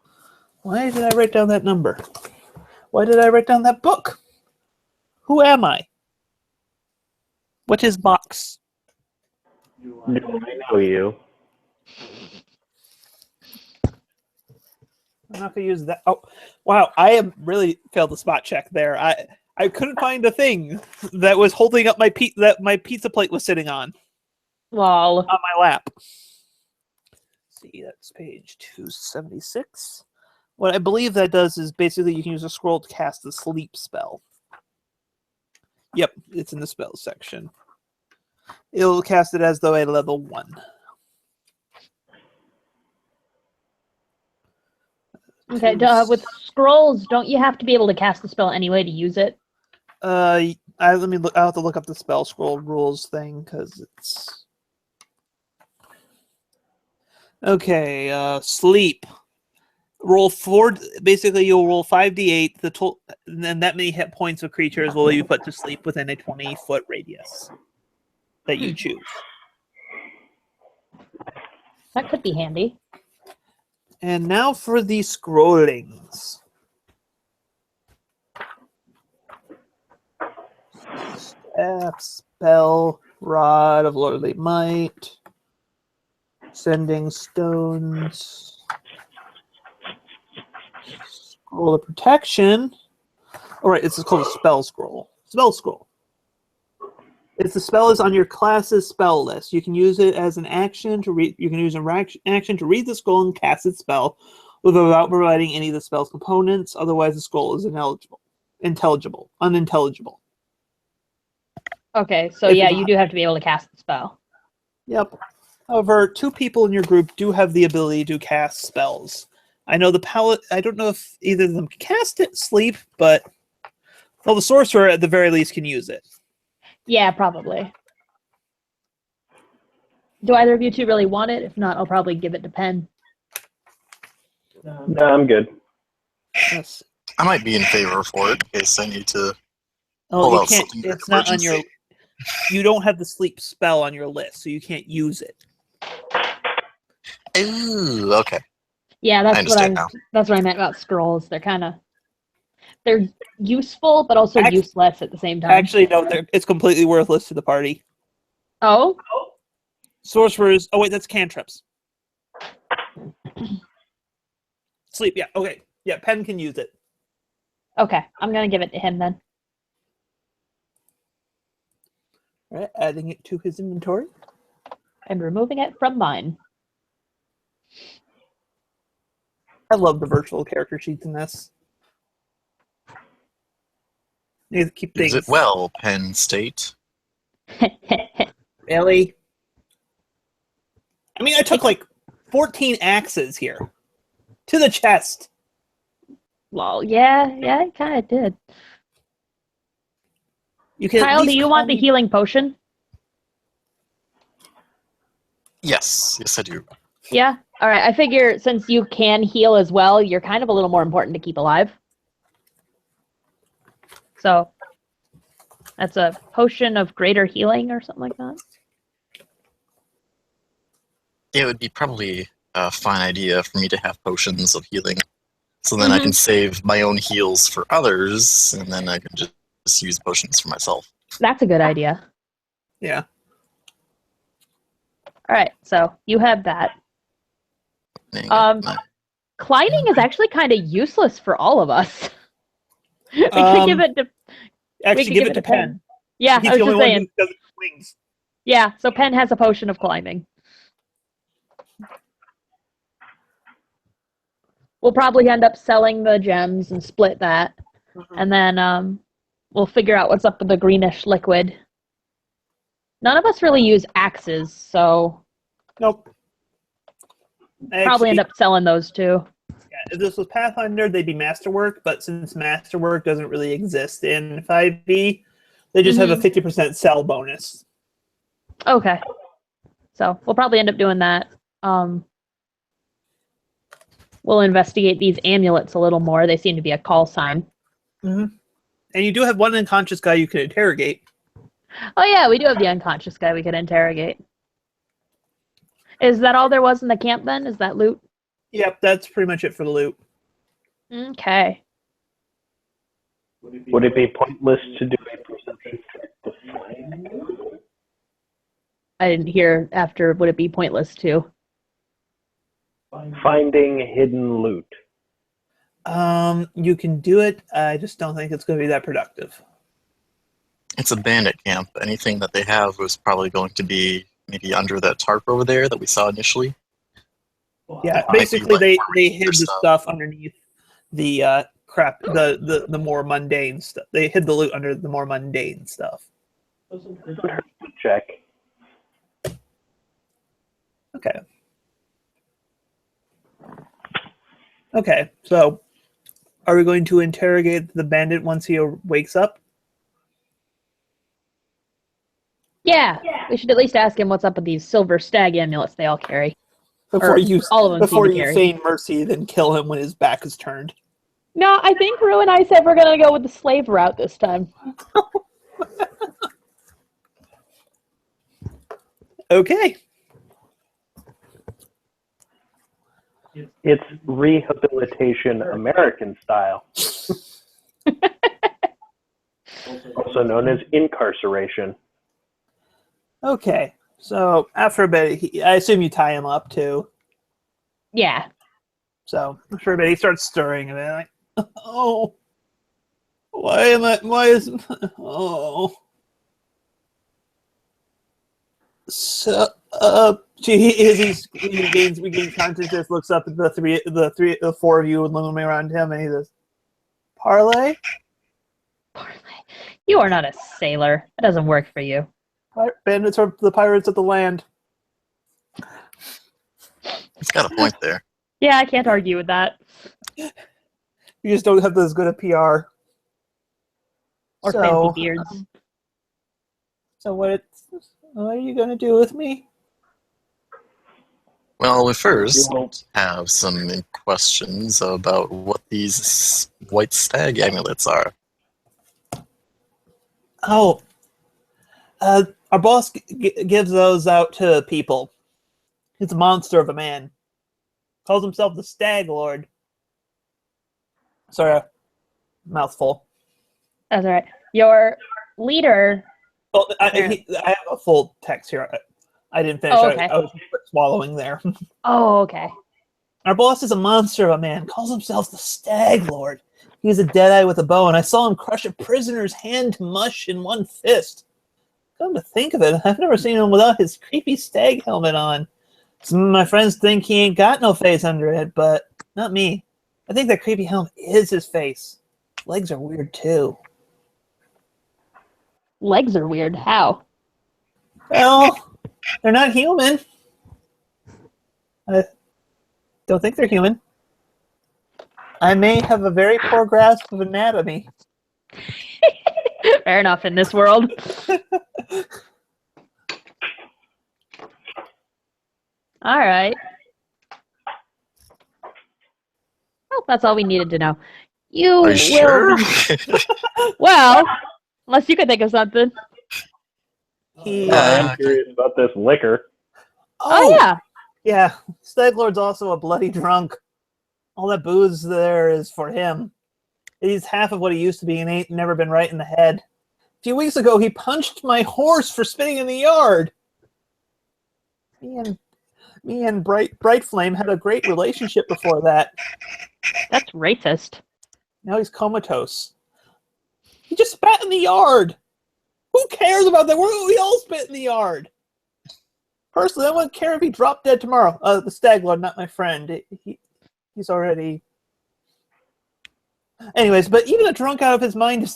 A: Why did I write down that number? Why did I write down that book? Who am I? What is box?
D: Do I know you?
A: I'm not gonna use that. Oh, wow! I have really failed the spot check there. I couldn't find a thing that was holding up my pizza plate was sitting on
B: Lol.
A: my lap. Let's see, that's page 276. What I believe that does is basically you can use a scroll to cast the sleep spell. Yep, it's in the spells section. It'll cast it as though at level 1.
B: Okay, with scrolls, don't you have to be able to cast the spell anyway to use it?
A: I'll have to look up the spell scroll rules thing because it's okay. Sleep. Roll 4. Basically, you'll roll 5d8. And then that many hit points of creatures will you put to sleep within a 20-foot radius that you choose.
B: That could be handy.
A: And now for the scrollings. Staff, spell, rod of lordly might, sending stones, scroll of protection. All right, it's called a spell scroll. Spell scroll. If the spell is on your class's spell list, you can use it as an action to read. You can use an action to read the scroll and cast its spell without providing any of the spell's components. Otherwise, the scroll is unintelligible.
B: Okay, so
A: If
B: yeah,
A: it's
B: you do have to be able to cast the spell.
A: Yep. However, 2 people in your group do have the ability to cast spells. I know I don't know if either of them can cast it, sleep, but the sorcerer at the very least can use it.
B: Yeah, probably. Do either of you two really want it? If not, I'll probably give it to Penn.
D: No, I'm good.
A: Yes.
C: I might be in favor for it in case I need to
A: Oh,
C: pull
A: you
C: out
A: can't.
C: something.
A: It's not on your. You don't have the sleep spell on your list, so you can't use it.
C: Ooh, okay.
B: Yeah,
C: I understand now.
B: that's what I meant about scrolls. They're useful, but also useless at the same time.
A: Actually, no, it's completely worthless to the party.
B: Oh?
A: Sorcerers. Oh wait, that's cantrips. Sleep. Yeah. Okay. Yeah. Penn can use it.
B: Okay, I'm gonna give it to him then.
A: All right, adding it to his inventory.
B: And removing it from mine.
A: I love the virtual character sheets in this. You have to keep
C: Use
A: things.
C: it well, Penn State.
A: Really? I mean, I took like 14 axes here to the chest.
B: Well, yeah, I kind of did.
A: You can.
B: Kyle, do you want the healing potion?
C: Yes, I do.
B: Yeah? Alright, I figure since you can heal as well, you're kind of a little more important to keep alive. So, that's a potion of greater healing or something like that.
C: It would be probably a fine idea for me to have potions of healing. So then I can save my own heals for others, and then I can just use potions for myself.
B: That's a good idea.
A: Yeah.
B: Alright, so you have that. Climbing is actually kind of useless for all of us. We could give it to...
A: Actually, give it to Penn.
B: Yeah,
A: He's
B: I was
A: the only
B: just
A: one
B: saying.
A: who doesn't have wings.
B: Yeah, so Penn has a potion of climbing. We'll probably end up selling the gems and split that. And then we'll figure out what's up with the greenish liquid. None of us really use axes, so...
A: Nope.
B: Probably end up selling those too.
A: Yeah, if this was Pathfinder, they'd be Masterwork, but since Masterwork doesn't really exist in 5e, they just have a 50% sell bonus.
B: Okay. So we'll probably end up doing that. We'll investigate these amulets a little more. They seem to be a call sign.
A: And you do have one unconscious guy you can interrogate.
B: Oh yeah, we do have the unconscious guy we could interrogate. Is that all there was in the camp then? Is that loot?
A: Yep, that's pretty much it for the loot.
B: Okay.
D: Would it be pointless to do a perception check to find?
B: I didn't hear after. Would it be pointless to?
D: Finding hidden loot.
A: You can do it. I just don't think it's going to be that productive.
C: It's a bandit camp. Anything that they have was probably going to be maybe under that tarp over there that we saw initially.
A: Yeah,
C: Might be
A: basically
C: like
A: they hid the
C: stuff.
A: stuff underneath the the more mundane stuff. They hid the loot under the more mundane stuff.
D: Check.
A: Okay. Okay, so are we going to interrogate the bandit once he wakes up?
B: Yeah, we should at least ask him what's up with these silver stag amulets they all carry.
A: Before
B: all of them seem to
A: you
B: carry.
A: feign mercy, then kill him when his back is turned.
B: No, I think Rue and I said we're gonna go with the slave route this time.
A: Okay.
D: It's rehabilitation American style, also known as incarceration.
A: Okay. So after a bit, I assume you tie him up too.
B: Yeah.
A: So after a bit, he starts stirring and then like, oh, why is, oh. So, he regains consciousness, looks up at the four of you and looming around him, and he says, "Parlay?
B: You are not a sailor. That doesn't work for you.
A: Bandits are the pirates of the land."
C: He's got a point there.
B: Yeah, I can't argue with that.
A: You just don't have as good a PR.
B: Or
A: So,
B: fancy beards.
A: So what are you going to do with me?
C: Well, we first have some questions about what these white stag amulets are.
A: Oh, our boss gives those out to people. He's a monster of a man. Calls himself the Stag Lord. Sorry, mouthful.
B: That's all right. Your leader.
A: Oh, I have a full text here. I didn't finish.
B: Oh, okay.
A: I was swallowing there.
B: Oh, okay.
A: Our boss is a monster of a man. Calls himself the Stag Lord. He's a deadeye with a bow, and I saw him crush a prisoner's hand to mush in one fist. Come to think of it, I've never seen him without his creepy stag helmet on. Some of my friends think he ain't got no face under it, but not me. I think that creepy helmet is his face. Legs are weird, too.
B: Legs are weird. How?
A: Well, they're not human. I don't think they're human. I may have a very poor grasp of anatomy.
B: Fair enough in this world. All right. Well, that's all we needed to know. You
C: Are you
B: will
C: sure?
B: Well, unless you could think of something.
A: He,
D: I am curious about this liquor.
B: Oh yeah.
A: Yeah, Stag Lord's also a bloody drunk. All that booze there is for him. He's half of what he used to be and ain't never been right in the head. A few weeks ago, he punched my horse for spinning in the yard. Me and Bright Flame had a great relationship before that.
B: That's racist.
A: Now he's comatose. He just spat in the yard. Who cares about that? We all spit in the yard. Personally, I wouldn't care if he dropped dead tomorrow. The Stag Lord, not my friend. He's already... Anyways, but even a drunk out of his mind,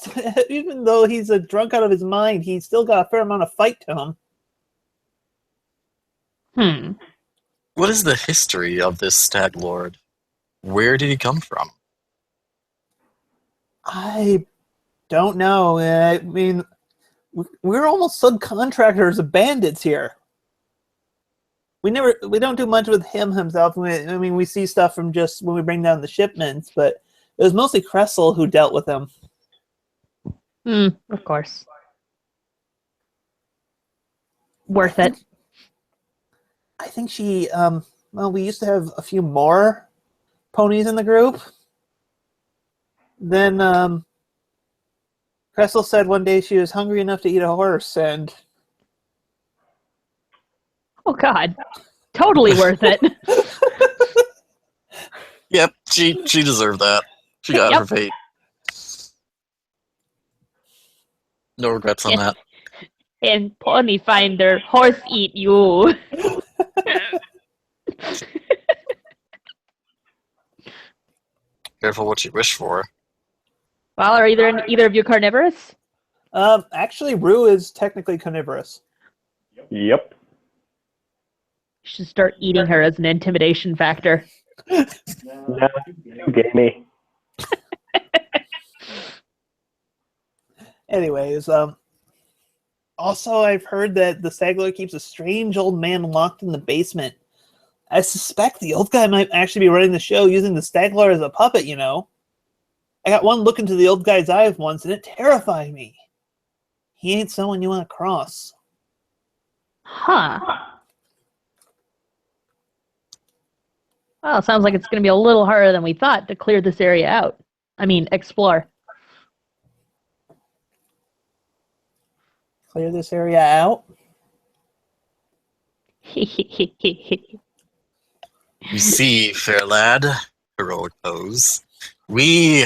A: even though he's a drunk out of his mind, he's still got a fair amount of fight to him.
C: What is the history of this Stag Lord? Where did he come from?
A: I don't know. I mean, we're almost subcontractors of bandits here. We don't do much with him himself. I mean, we see stuff from just when we bring down the shipments, but it was mostly Cressel who dealt with him.
B: Of course. Worth it.
A: I think she, well, we used to have a few more ponies in the group. Then, Cressel said one day she was hungry enough to eat a horse, and...
B: Oh God. Totally worth it.
C: Yep, she deserved that. She got her fate. No regrets on that.
B: And Ponyfinder, horse eat you.
C: Careful what you wish for.
B: Well, are either of you carnivorous?
A: Actually, Rue is technically carnivorous.
D: Yep.
B: You should start eating her as an intimidation factor.
D: No, too gamey.
A: Anyways, also I've heard that the Stag Lord keeps a strange old man locked in the basement. I suspect the old guy might actually be running the show using the Stagler as a puppet, you know. I got one look into the old guy's eyes once, and it terrified me. He ain't someone you want to cross.
B: Huh. Well, sounds like it's going to be a little harder than we thought to clear this area out. I mean, explore.
A: Clear this area out?
C: You see, fair lad, heroic pose, we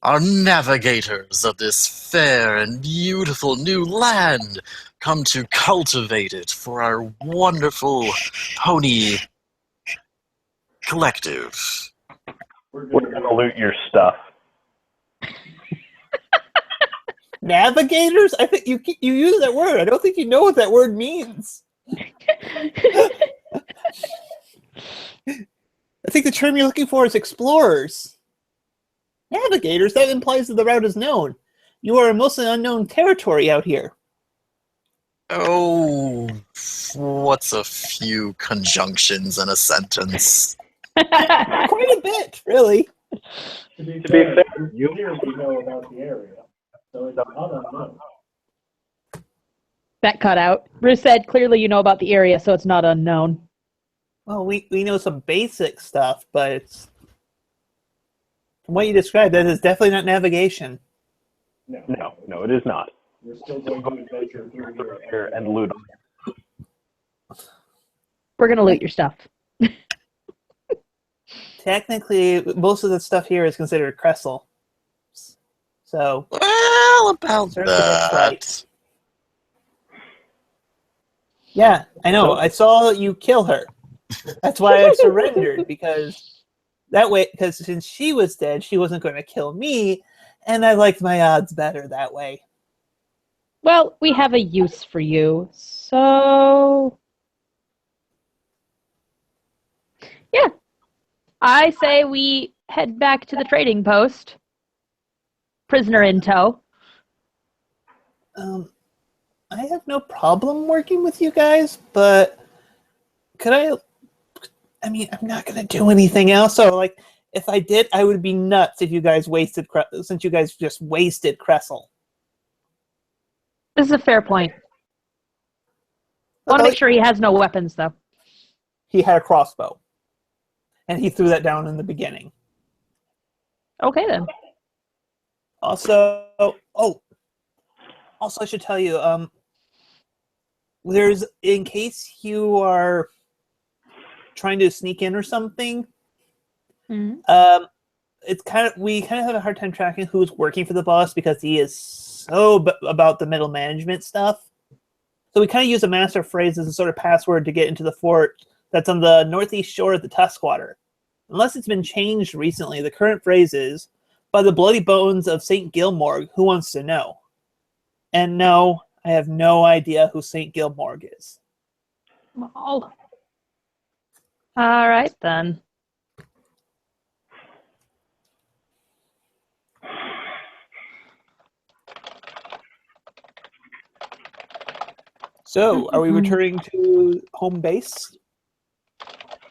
C: are navigators of this fair and beautiful new land, come to cultivate it for our wonderful pony collective.
D: We're gonna loot your stuff.
A: Navigators? I think you use that word. I don't think you know what that word means. I think the term you're looking for is explorers. Navigators? That implies that the route is known. You are in mostly unknown territory out here.
C: Oh, what's a few conjunctions in a sentence?
A: Quite a bit, really.
E: To be
D: fair,
E: you clearly know about the area, so it's not unknown.
B: That cut out. Bruce said, clearly you know about the area, so it's not unknown.
A: Well, we know some basic stuff, but it's... From what you described, that is definitely not navigation.
D: No, it is not.
E: We're still going to adventure through the area.
D: Here and loot them.
B: We're going to loot your stuff.
A: Technically, most of the stuff here is considered Cressel. So...
C: Well, about
A: Certainly that's
C: that.
A: right. Yeah, I know. I saw you kill her. That's why I surrendered, because since she was dead, she wasn't going to kill me, and I liked my odds better that way.
B: Well, we have a use for you, so... Yeah. I say we head back to the trading post. Prisoner in tow.
A: I have no problem working with you guys, but could I mean, I'm not going to do anything else, so, like, if I did, I would be nuts if you guys since you guys just wasted Cressel.
B: This is a fair point. I want to make sure he has no weapons, though.
A: He had a crossbow, and he threw that down in the beginning.
B: Okay, then.
A: Also, I should tell you, there's, in case you are trying to sneak in or something,
B: Mm-hmm.
A: we kind of have a hard time tracking who's working for the boss because he is so about the middle management stuff. So we kind of use a master phrase as a sort of password to get into the fort that's on the northeast shore of the Tuskwater. Unless it's been changed recently, the current phrase is, "By the bloody bones of St. Gilmorg, who wants to know?" And no, I have no idea who St. Gilmorg is.
B: All right, then.
A: So, are we returning to home base?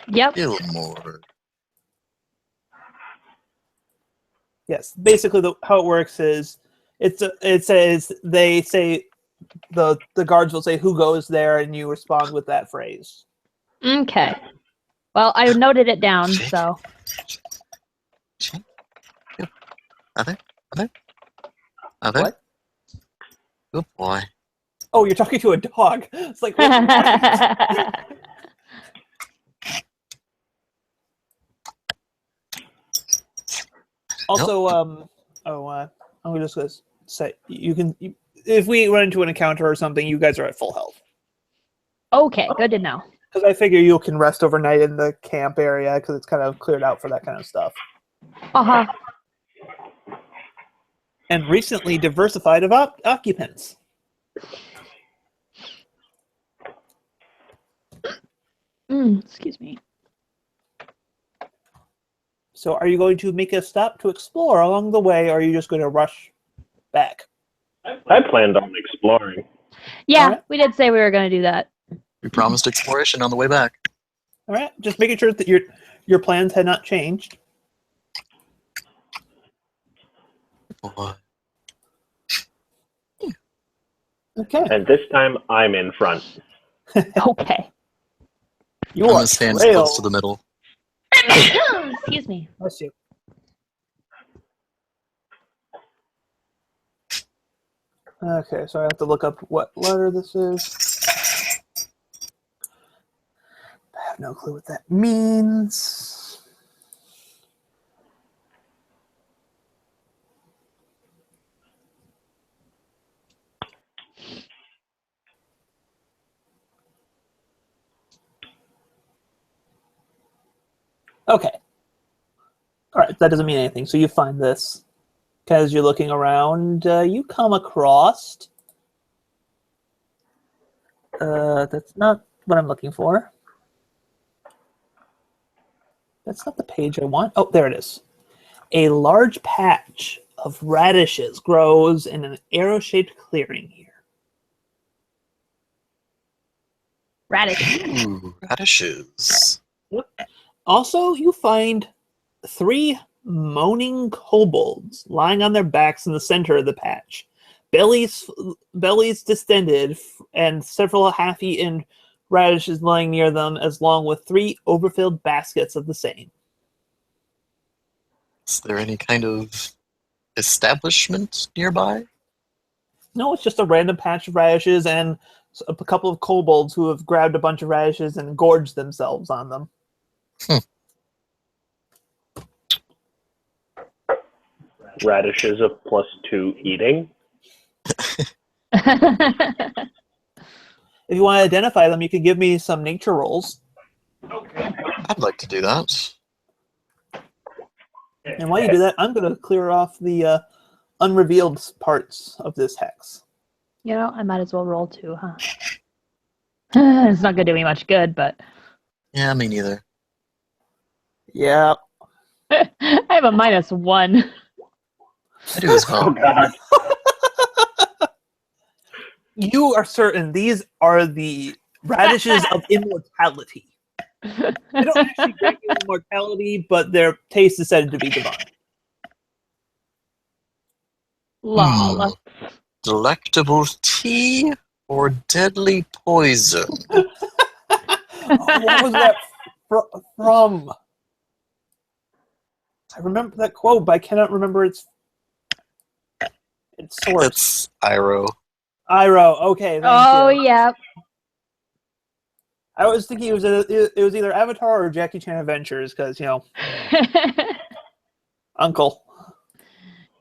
B: Yep.
C: Gilmore.
A: Yes. Basically, how it works is it says they say the guards will say who goes there, and you respond with that phrase.
B: Okay. Well, I noted it down, so.
C: Are they?
A: What?
C: Good boy.
A: Oh, you're talking to a dog. It's like, what? Also, I'm just gonna say if we run into an encounter or something, you guys are at full health.
B: Okay, good to know.
A: Because I figure you can rest overnight in the camp area because it's kind of cleared out for that kind of stuff.
B: Uh-huh.
A: And recently diversified of occupants.
B: Excuse me.
A: So are you going to make a stop to explore along the way, or are you just going to rush back?
D: I planned on exploring.
B: Yeah,
A: Alright.
B: we did say we were going to do that.
C: We promised exploration on the way back.
A: All right, just making sure that your plans had not changed.
C: Boy.
A: Okay,
D: And this time, I'm in front.
B: Okay.
A: you
C: I'm
A: are
C: gonna stand
A: trail.
C: close to the middle.
B: Excuse me.
A: Bless you. Okay, so I have to look up what letter this is. I have no clue what that means. Okay. All right, that doesn't mean anything. So you find this. As you're looking around, you come across... that's not what I'm looking for. That's not the page I want. Oh, there it is. A large patch of radishes grows in an arrow-shaped clearing here.
B: Radish.
C: Ooh, radishes.
A: Also, you find 3 moaning kobolds lying on their backs in the center of the patch. Bellies distended, and several half-eaten radishes lying near them, as long with 3 overfilled baskets of the same.
C: Is there any kind of establishment nearby?
A: No, it's just a random patch of radishes and a couple of kobolds who have grabbed a bunch of radishes and gorged themselves on them.
D: Radishes of +2 eating.
A: If you want to identify them, you can give me some nature rolls.
E: Okay.
C: I'd like to do that.
A: And while you do that, I'm going to clear off the unrevealed parts of this hex.
B: You know, I might as well roll 2, huh? It's not gonna do me much good, but
C: Yeah, me neither.
A: Yeah.
B: I have a -1.
C: I do as
D: Oh,
C: well.
D: God.
A: You are certain these are the radishes of immortality. They don't actually grant you immortality, but their taste is said to be divine.
B: Lol.
C: Delectable tea or deadly poison?
A: What was that from? I remember that quote, but I cannot remember its source.
C: It's Iroh.
A: Iroh. Okay, thank
B: Oh,
A: you.
B: yeah.
A: I was thinking it was either Avatar or Jackie Chan Adventures, because, you know, Uncle.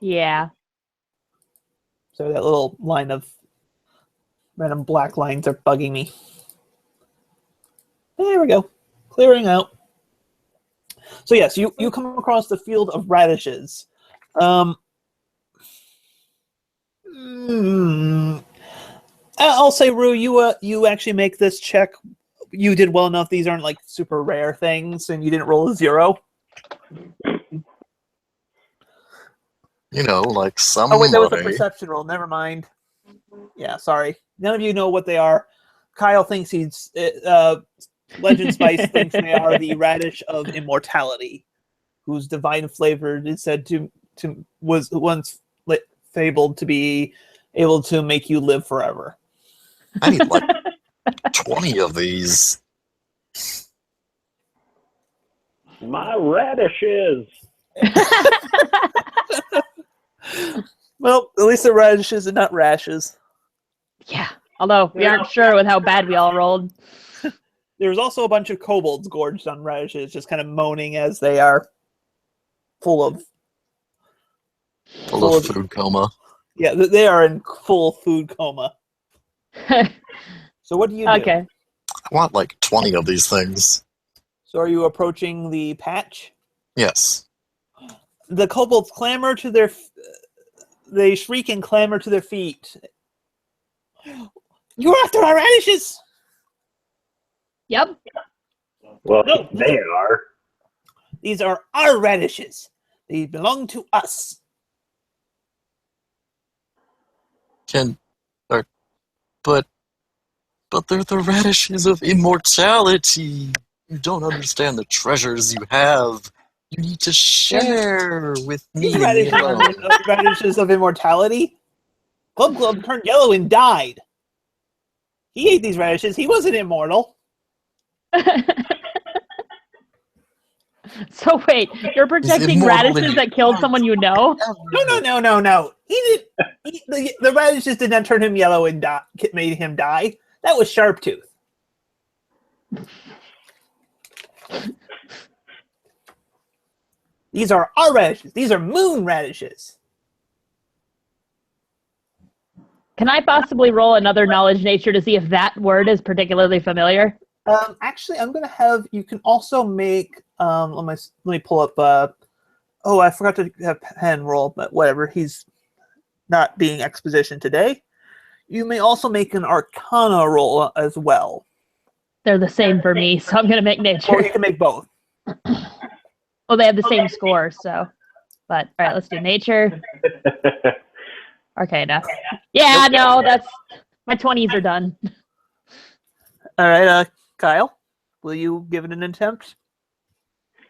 B: Yeah.
A: So that little line of random black lines are bugging me. There we go. Clearing out. So yes, you come across the field of radishes. I'll say, Rue, you actually make this check. You did well enough. These aren't like super rare things, and you didn't roll a 0.
C: You know, like some.
A: Oh wait, that was a
C: money.
A: perception roll. Never mind. Yeah, sorry. None of you know what they are. Kyle thinks he's Legend Spice thinks they are the radish of immortality, whose divine flavor is said to was once fabled to be able to make you live forever.
C: I need like 20 of these.
D: My radishes.
A: Well, at least they're radishes and not rashes.
B: Yeah. Although we aren't sure with how bad we all rolled.
A: There's also a bunch of kobolds gorged on radishes, just kind of moaning as they are full of
C: Food coma.
A: Yeah, they are in full food coma. So what do you do?
B: Okay.
C: I want like 20 of these things.
A: So are you approaching the patch?
C: Yes.
A: The kobolds clamor to their... They shriek and clamor to their feet. You're after our radishes!
B: Yep.
D: Well,
A: No,
D: they are.
A: These are our radishes. They belong to us.
C: But they're the radishes of immortality. You don't understand the treasures you have. You need to share with me.
A: These radishes of immortality. Glub turned yellow and died. He ate these radishes. He wasn't immortal.
B: So wait, you're protecting
C: immortal
B: radishes
C: in-
B: that killed someone you know?
A: No. He didn't. The radishes did not turn him yellow and made him die. That was Sharptooth. These are our radishes. These are moon radishes.
B: Can I possibly roll another knowledge nature to see if that word is particularly familiar?
A: Actually, I'm gonna have you can also make. Let me pull up. Oh, I forgot to have Pen roll, but whatever. He's not being exposition today. You may also make an Arcana roll as well.
B: They're the same for me, so I'm going to make nature.
A: Or you can make both.
B: Well, they have the same score, so. But, all right, let's do nature. Arcana. Yeah, no, that's... My 20s are done.
A: All right, Kyle, will you give it an attempt?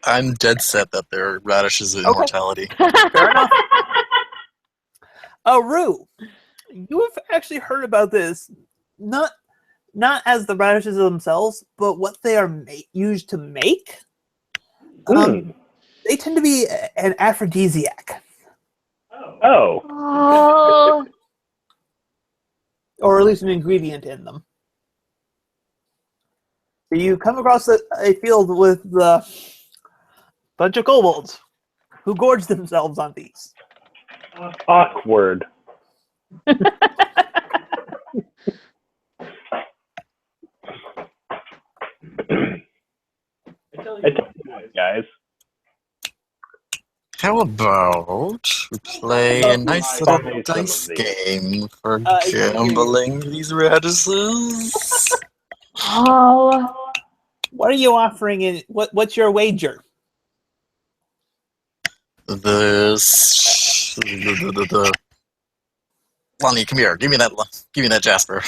C: I'm dead set that they're radishes of immortality.
A: Fair enough. Rue, you have actually heard about this, not as the radishes themselves, but what they are used to make. They tend to be an aphrodisiac.
D: Oh.
B: Oh.
A: Or at least an ingredient in them. You come across a field with a bunch of kobolds who gorge themselves on these.
D: Awkward. I tell you guys.
C: How about we play a nice little
D: Buy some
C: dice
D: of these.
C: game for
A: It's gonna give you-
C: gambling these radishes?
B: Oh.
A: What are you offering in? What's your wager?
C: The Lonnie, come here. Give me that Jasper.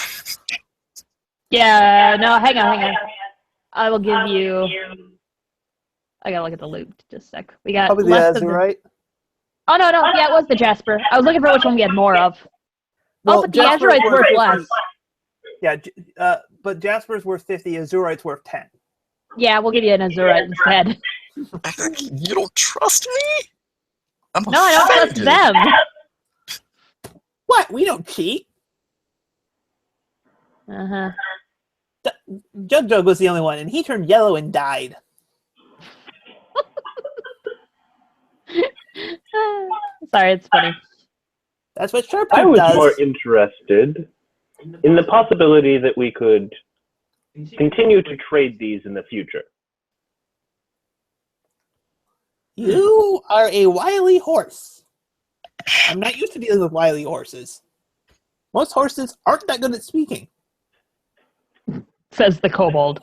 B: Yeah, no, hang on. I will give you... I gotta look at the loot just a sec. We got
A: Probably
B: less
A: the
B: of the...
A: right?
B: Oh, no, yeah, it was the Jasper. I was looking for which one we had more of.
A: Well,
B: But the
A: Jasper's
B: Azurite's worth less.
A: Yeah, but Jasper's worth 50, Azurite's worth 10.
B: Yeah, we'll give you an Azurite instead.
C: You don't trust me? I'm
B: No, I don't trust
C: offended.
B: them.
A: What? We don't cheat.
B: Uh-huh.
A: Jug was the only one, and he turned yellow and died.
B: Sorry, it's funny.
A: That's what Sharptooth
D: I was
A: does.
D: more interested in the possibility that we could continue to trade these in the future.
A: You are a wily horse. I'm not used to dealing with wily horses. Most horses aren't that good at speaking.
B: Says the kobold.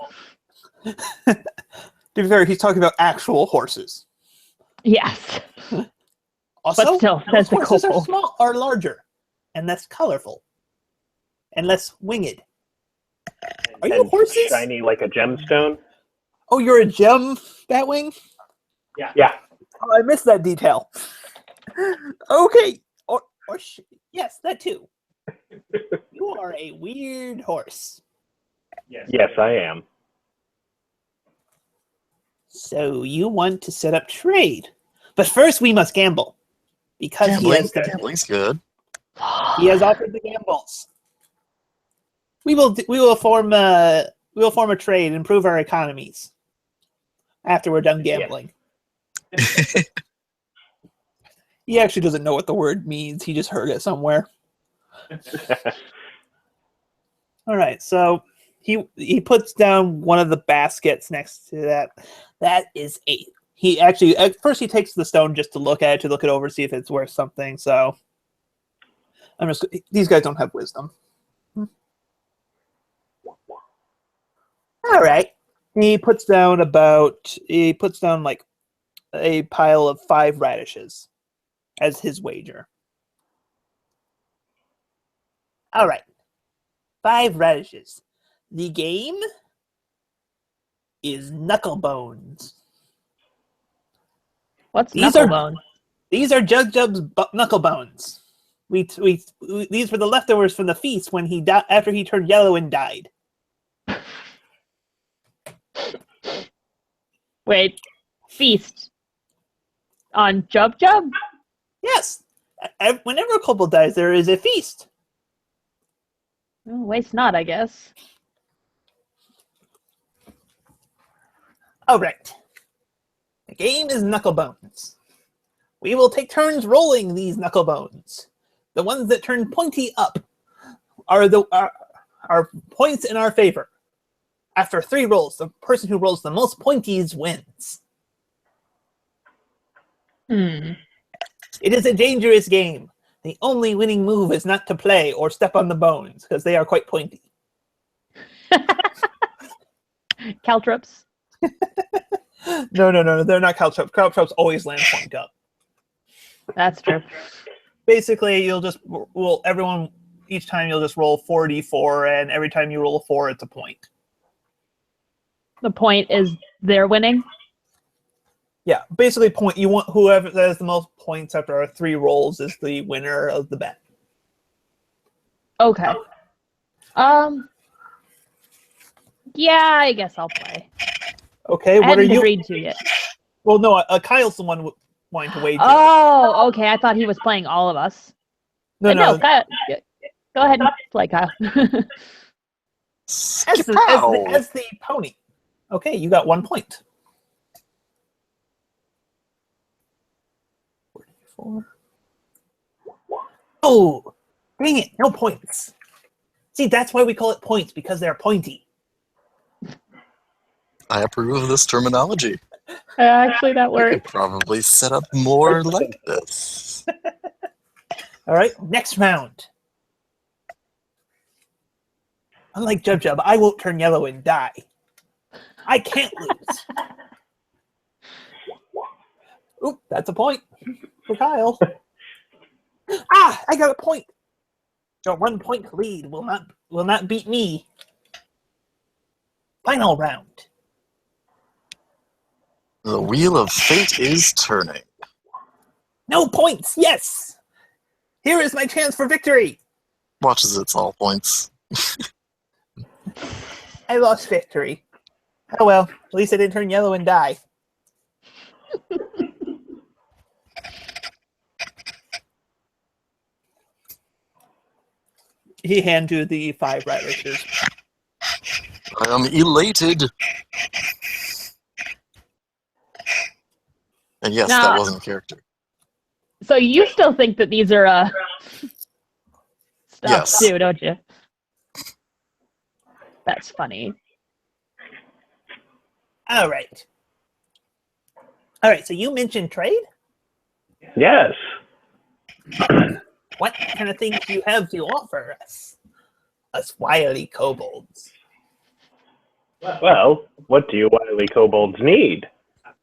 A: To be fair, he's talking about actual horses.
B: Yes.
A: Also,
B: But still,
A: most
B: says the
A: horses are
B: kobold.
A: larger, and less colorful, and less winged. Are you
D: And
A: horses?
D: shiny like a gemstone?
A: Oh, you're a gem, Batwing?
D: Yeah.
A: Oh, I missed that detail. Okay. Yes, that too. You are a weird horse.
D: Yes, I am.
A: So you want to set up trade. But first we must gamble. Because
C: Gambling's good.
A: he has offered the gambles. We will form a trade and improve our economies after we're done gambling. He actually doesn't know what the word means. He just heard it somewhere. All right, so he puts down one of the baskets next to that. That is 8. He actually at first he takes the stone just to look at it over, see if it's worth something. So these guys don't have wisdom. All right, he puts down like a pile of 5 radishes as his wager. All right. 5 radishes. The game is knuckle bones.
B: What's
A: These are-
B: knucklebone?
A: These are Jub's knuckle bones. These were the leftovers from the feast when he after he turned yellow and died.
B: Wait, feast on Jub?
A: Yes. Whenever a kobold dies, there is a feast.
B: Oh, waste not, I guess.
A: All right. The game is knuckle bones. We will take turns rolling these knuckle bones. The ones that turn pointy up are points in our favor. After 3 rolls, the person who rolls the most pointies wins.
B: Hmm.
A: It is a dangerous game. The only winning move is not to play or step on the bones, because they are quite pointy.
B: Caltrops.
A: No, they're not caltrops. Caltrops always land point up.
B: That's true.
A: Basically, you'll just roll each time you'll just roll 4d4, and every time you roll a 4, it's a point.
B: The point is they're winning.
A: Yeah, basically, you want whoever that has the most points after 3 rolls is the winner of the bet.
B: Okay. Yeah, I guess I'll play.
A: Okay,
B: I
A: what are
B: hadn't
A: you?
B: agreed to yet.
A: Well, no, Kyle's the one wanting to wager.
B: Oh, okay. I thought he was playing all of us.
A: No.
B: Kyle, go ahead and play, Kyle.
A: As the pony. Okay, you got 1 point. 44. Oh, dang it! No points. See, that's why we call it points, because they're pointy.
C: I approve of this terminology.
B: Actually, that
C: We could
B: works.
C: probably set up more like this.
A: All right, next round. Unlike Jub, I won't turn yellow and die. I can't lose. Oop, that's a point for Kyle. I got a point. Your 1 point lead will not beat me. Final round.
C: The wheel of fate is turning.
A: No points. Yes. Here is my chance for victory.
C: Watch as it's all points.
A: I lost victory. Oh well, at least I didn't turn yellow and die. He handed you the 5 radishes.
C: I am elated. And yes,
B: Nah.
C: that wasn't character.
B: So you still think that these are stuff
C: Yes.
B: too, don't you? That's funny.
A: All right, so you mentioned trade?
D: Yes.
A: What kind of things do you have to offer us wily kobolds?
D: Well, what do you wily kobolds need?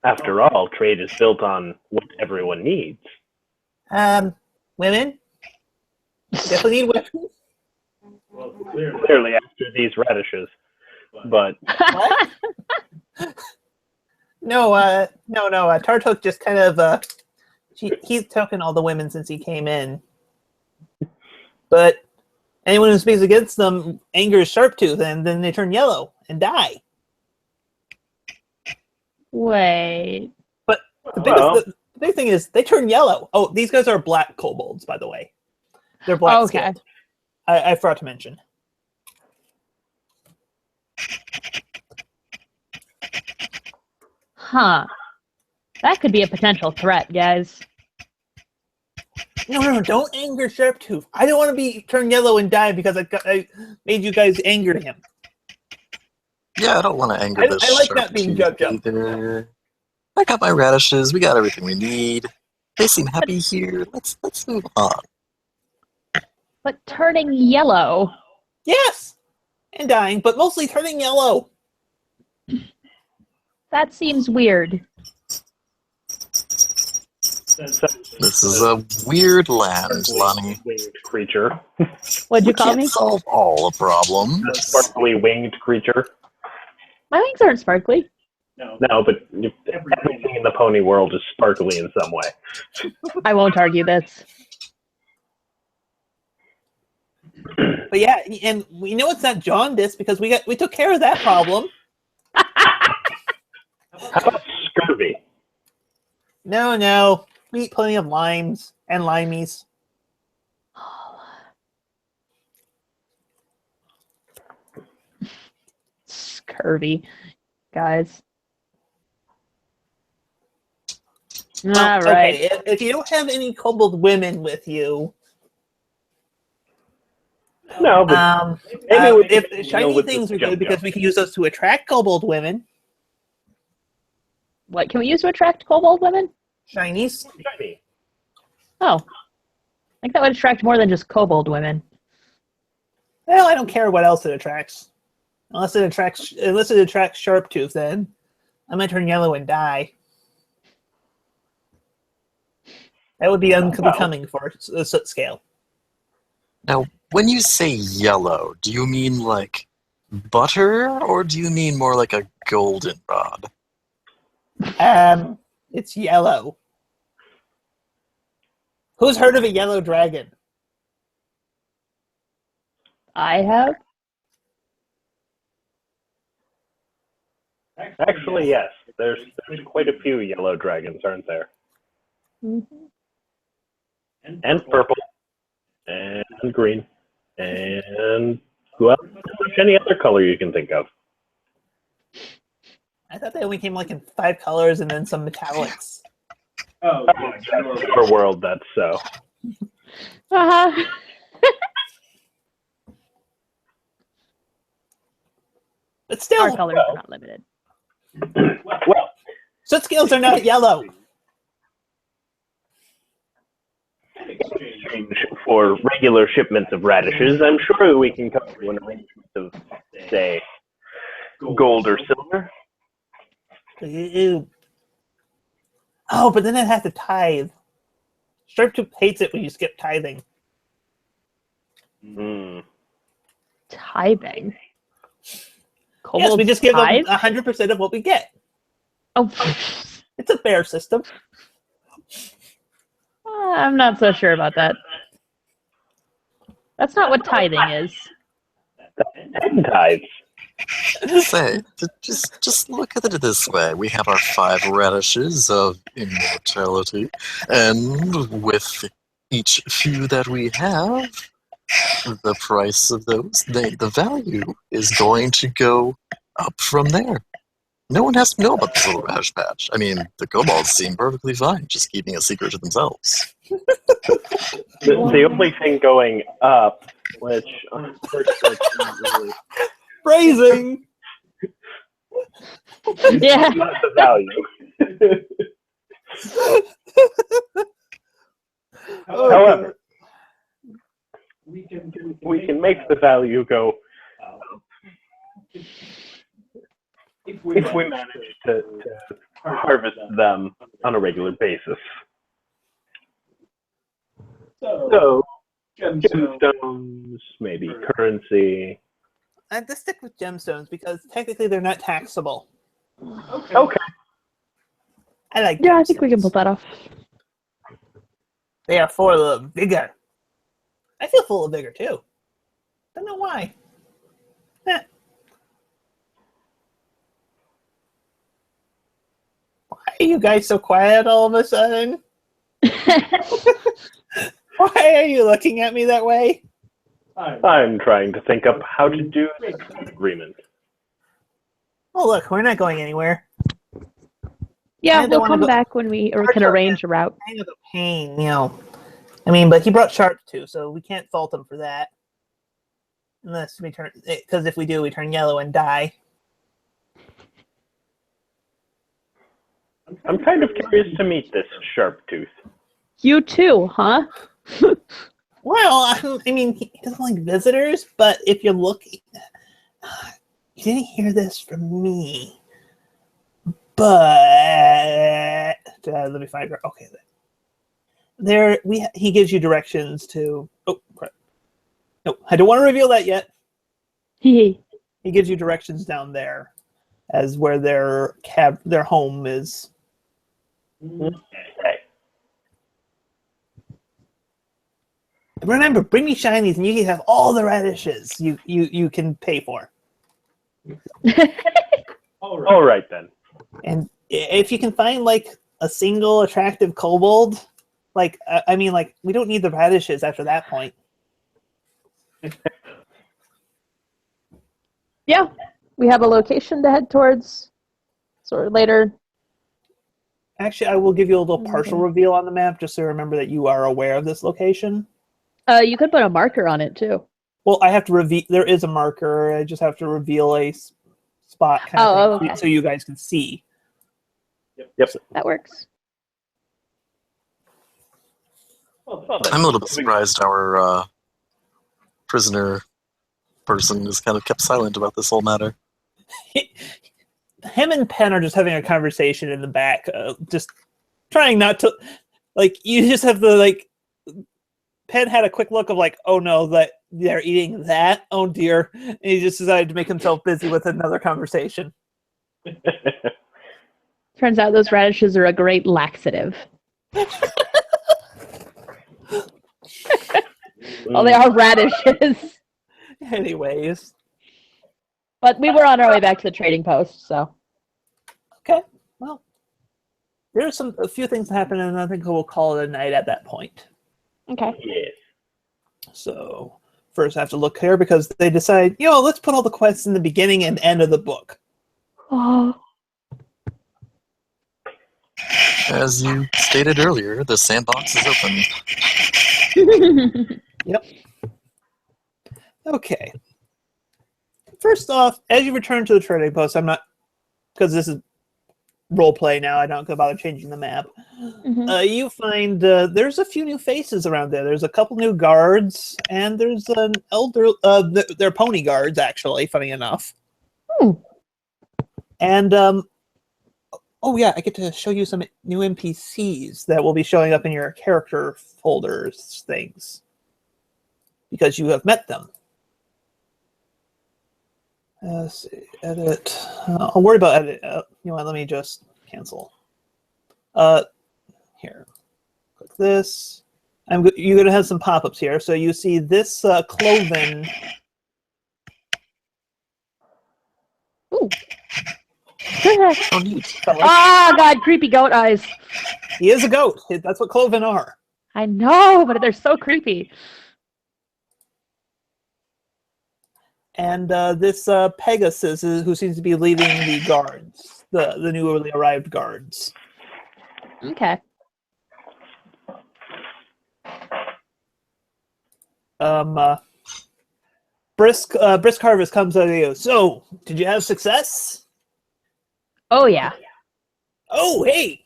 D: After all, trade is built on what everyone needs.
A: Women? Definitely need women.
E: Well, clearly.
D: Clearly after these radishes. But
A: What? No. Tartuk just kind of he's talking all the women since he came in. But anyone who speaks against them angers Sharptooth, and then they turn yellow and die.
B: Wait.
A: But the big thing is they turn yellow. Oh, these guys are black kobolds, by the way. They're black
B: Okay.
A: skinned. I forgot to mention.
B: Huh. That could be a potential threat, guys.
A: No, don't anger Sharptooth. I don't want to be turned yellow and die because I made you guys anger him.
C: Yeah, I don't want to anger
A: I
C: this
A: like not being
C: Sharptooth
A: Jub.
C: either. I got my radishes. We got everything we need. They seem happy here. Let's move on.
B: But turning yellow.
A: Yes, and dying, but mostly turning yellow.
B: That seems weird.
C: This is a weird land, Lonnie.
D: winged creature.
B: What'd you
C: We
B: call
C: can't
B: me?
C: solve all the problems.
D: A sparkly winged creature.
B: My wings aren't sparkly.
D: No, but everything in the pony world is sparkly in some way.
B: I won't argue this.
A: But yeah, and we know it's not jaundice because we took care of that problem.
D: How about scurvy?
A: No. We eat plenty of limes and limeys.
B: Scurvy, guys.
A: Well,
B: All right.
A: Okay, if you don't have any kobold women with you,
D: No, but
A: if shiny things are good because we can use those to attract kobold women.
B: What can we use to attract kobold women?
A: Shinies.
D: shiny.
B: Oh, I think that would attract more than just kobold women.
A: Well, I don't care what else it attracts. Unless it attracts Sharptooth, then I might turn yellow and die. That would be unbecoming for a soot scale.
C: Now, when you say yellow, do you mean like butter, or do you mean more like a goldenrod?
A: It's yellow. Who's heard of a yellow dragon?
B: I have.
D: Actually, yes. There's quite a few yellow dragons, aren't there?
B: Mm-hmm.
D: And purple. And green. And well, any other color you can think of.
A: I thought they only came like in 5 colors and then some metallics.
E: Oh,
D: For world, that's so.
B: Uh-huh.
A: But still,
B: Our colors are not limited.
D: Well,
A: soot scales are not yellow.
D: exchange for regular shipments of radishes, I'm sure we can come to an arrangement of, say, gold or silver.
A: Ew. Oh, but then I'd have to tithe. Sharptooth hates it when you skip tithing.
D: Hmm.
B: Tithing.
A: Yes,
B: Kobolds
A: we just give them
B: tithe?
A: 100% of what we get.
B: Oh,
A: It's a fair system.
B: I'm not so sure about that. That's not what tithing is.
D: And tithes.
C: Say, just look at it this way. We have our 5 radishes of immortality, and with each few that we have, the price of those, the value is going to go up from there. No one has to know about this little radish patch. I mean, the kobolds seem perfectly fine just keeping a secret to themselves.
D: The only thing going up, which unfortunately really
A: Phrasing!
B: Yeah.
D: not the value. However, we can make the value go if we manage to harvest them on a regular basis. So, gemstones, maybe currency.
A: I have to stick with gemstones because technically they're not taxable.
D: Okay.
A: I like
B: Yeah, I think we can
A: gemstones.
B: pull that off.
A: They are full of vigor. I feel full of vigor too. Don't know why. Eh. Why are you guys so quiet all of a sudden? Why are you looking at me that way?
D: I'm trying to think up how to do this agreement.
A: Oh, look, we're not going anywhere.
B: Yeah,
A: I don't
B: we'll
A: wanna
B: come
A: go-
B: back when we can arrange a route.
A: Kind of a pain, you know. I mean, but he brought sharp too, so we can't fault him for that. Unless we turn, because if we do, we turn yellow and die.
D: I'm kind of curious to meet this Sharptooth.
B: You too, huh?
A: Well, I mean, he doesn't like visitors, but if you're looking, you didn't hear this from me. But let me find her. Okay, he gives you directions to. Oh, crap. No, I don't want to reveal that yet.
B: Hee.
A: He gives you directions down there as where their home is.
D: Okay.
A: Remember, bring me shinies, and you can have all the radishes you can pay for.
D: All right then.
A: And if you can find like a single attractive kobold, like I mean, like we don't need the radishes after that point.
B: Yeah, we have a location to head towards. Sort of later.
A: Actually, I will give you a little partial reveal on the map, just so you remember that you are aware of this location.
B: You could put a marker on it too.
A: Well, I have to reveal. There is a marker. I just have to reveal a spot kind of thing,
B: okay.
A: so you guys can see.
D: Yep.
B: That works.
C: I'm a little bit surprised our prisoner person has kind of kept silent about this whole matter.
A: Him and Penn are just having a conversation in the back, just trying not to, like, you just have the, like, Penn had a quick look of like, oh no, that they're eating that, oh dear, and he just decided to make himself busy with another conversation.
B: Turns out those radishes are a great laxative. Well, they are radishes.
A: Anyways.
B: But we were on our way back to the trading post, so.
A: Okay, well, there's a few things that happen, and I think we'll call it a night at that point.
B: Okay.
D: Yes.
A: So first I have to look here because they decide, let's put all the quests in the beginning and end of the book.
B: Oh.
C: As you stated earlier, the sandbox is open.
A: Yep. Okay. First off, as you return to the trading post, I'm not, because this is role play now, I don't bother changing the map. You find there's a few new faces around there. There's a couple new guards, and there's an elder. They're pony guards, actually. Funny enough. And oh yeah, I get to show you some new NPCs that will be showing up in your character folders things because you have met them. Let's see, edit. I'll worry about edit. You know what? Let me just cancel. Here, click this. You're gonna have some pop-ups here. So you see this cloven.
B: Ooh.
C: Oh, neat.
B: Oh God, creepy goat eyes.
A: He is a goat. That's what cloven are.
B: I know, but they're so creepy.
A: And this Pegasus, who seems to be leading the guards, the newly arrived guards.
B: Okay.
A: Brisk Harvest comes out of you. So, did you have success?
B: Oh yeah.
A: Oh, hey!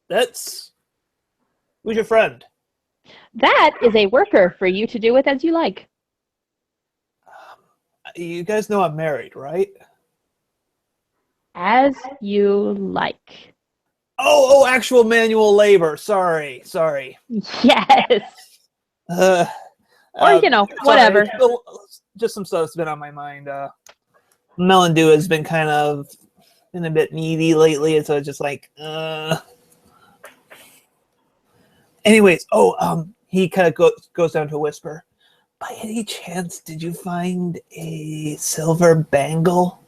A: Who's your friend?
B: That is a worker for you to do with as you like.
A: You guys know I'm married, right?
B: As you like.
A: Oh, actual manual labor. Sorry.
B: Yes. Or, whatever.
A: Sorry. Just some stuff's been on my mind. Melandew has been kind of been a bit needy lately, and so it's just like, Anyways, he kind of goes down to a whisper. By any chance, did you find a silver bangle?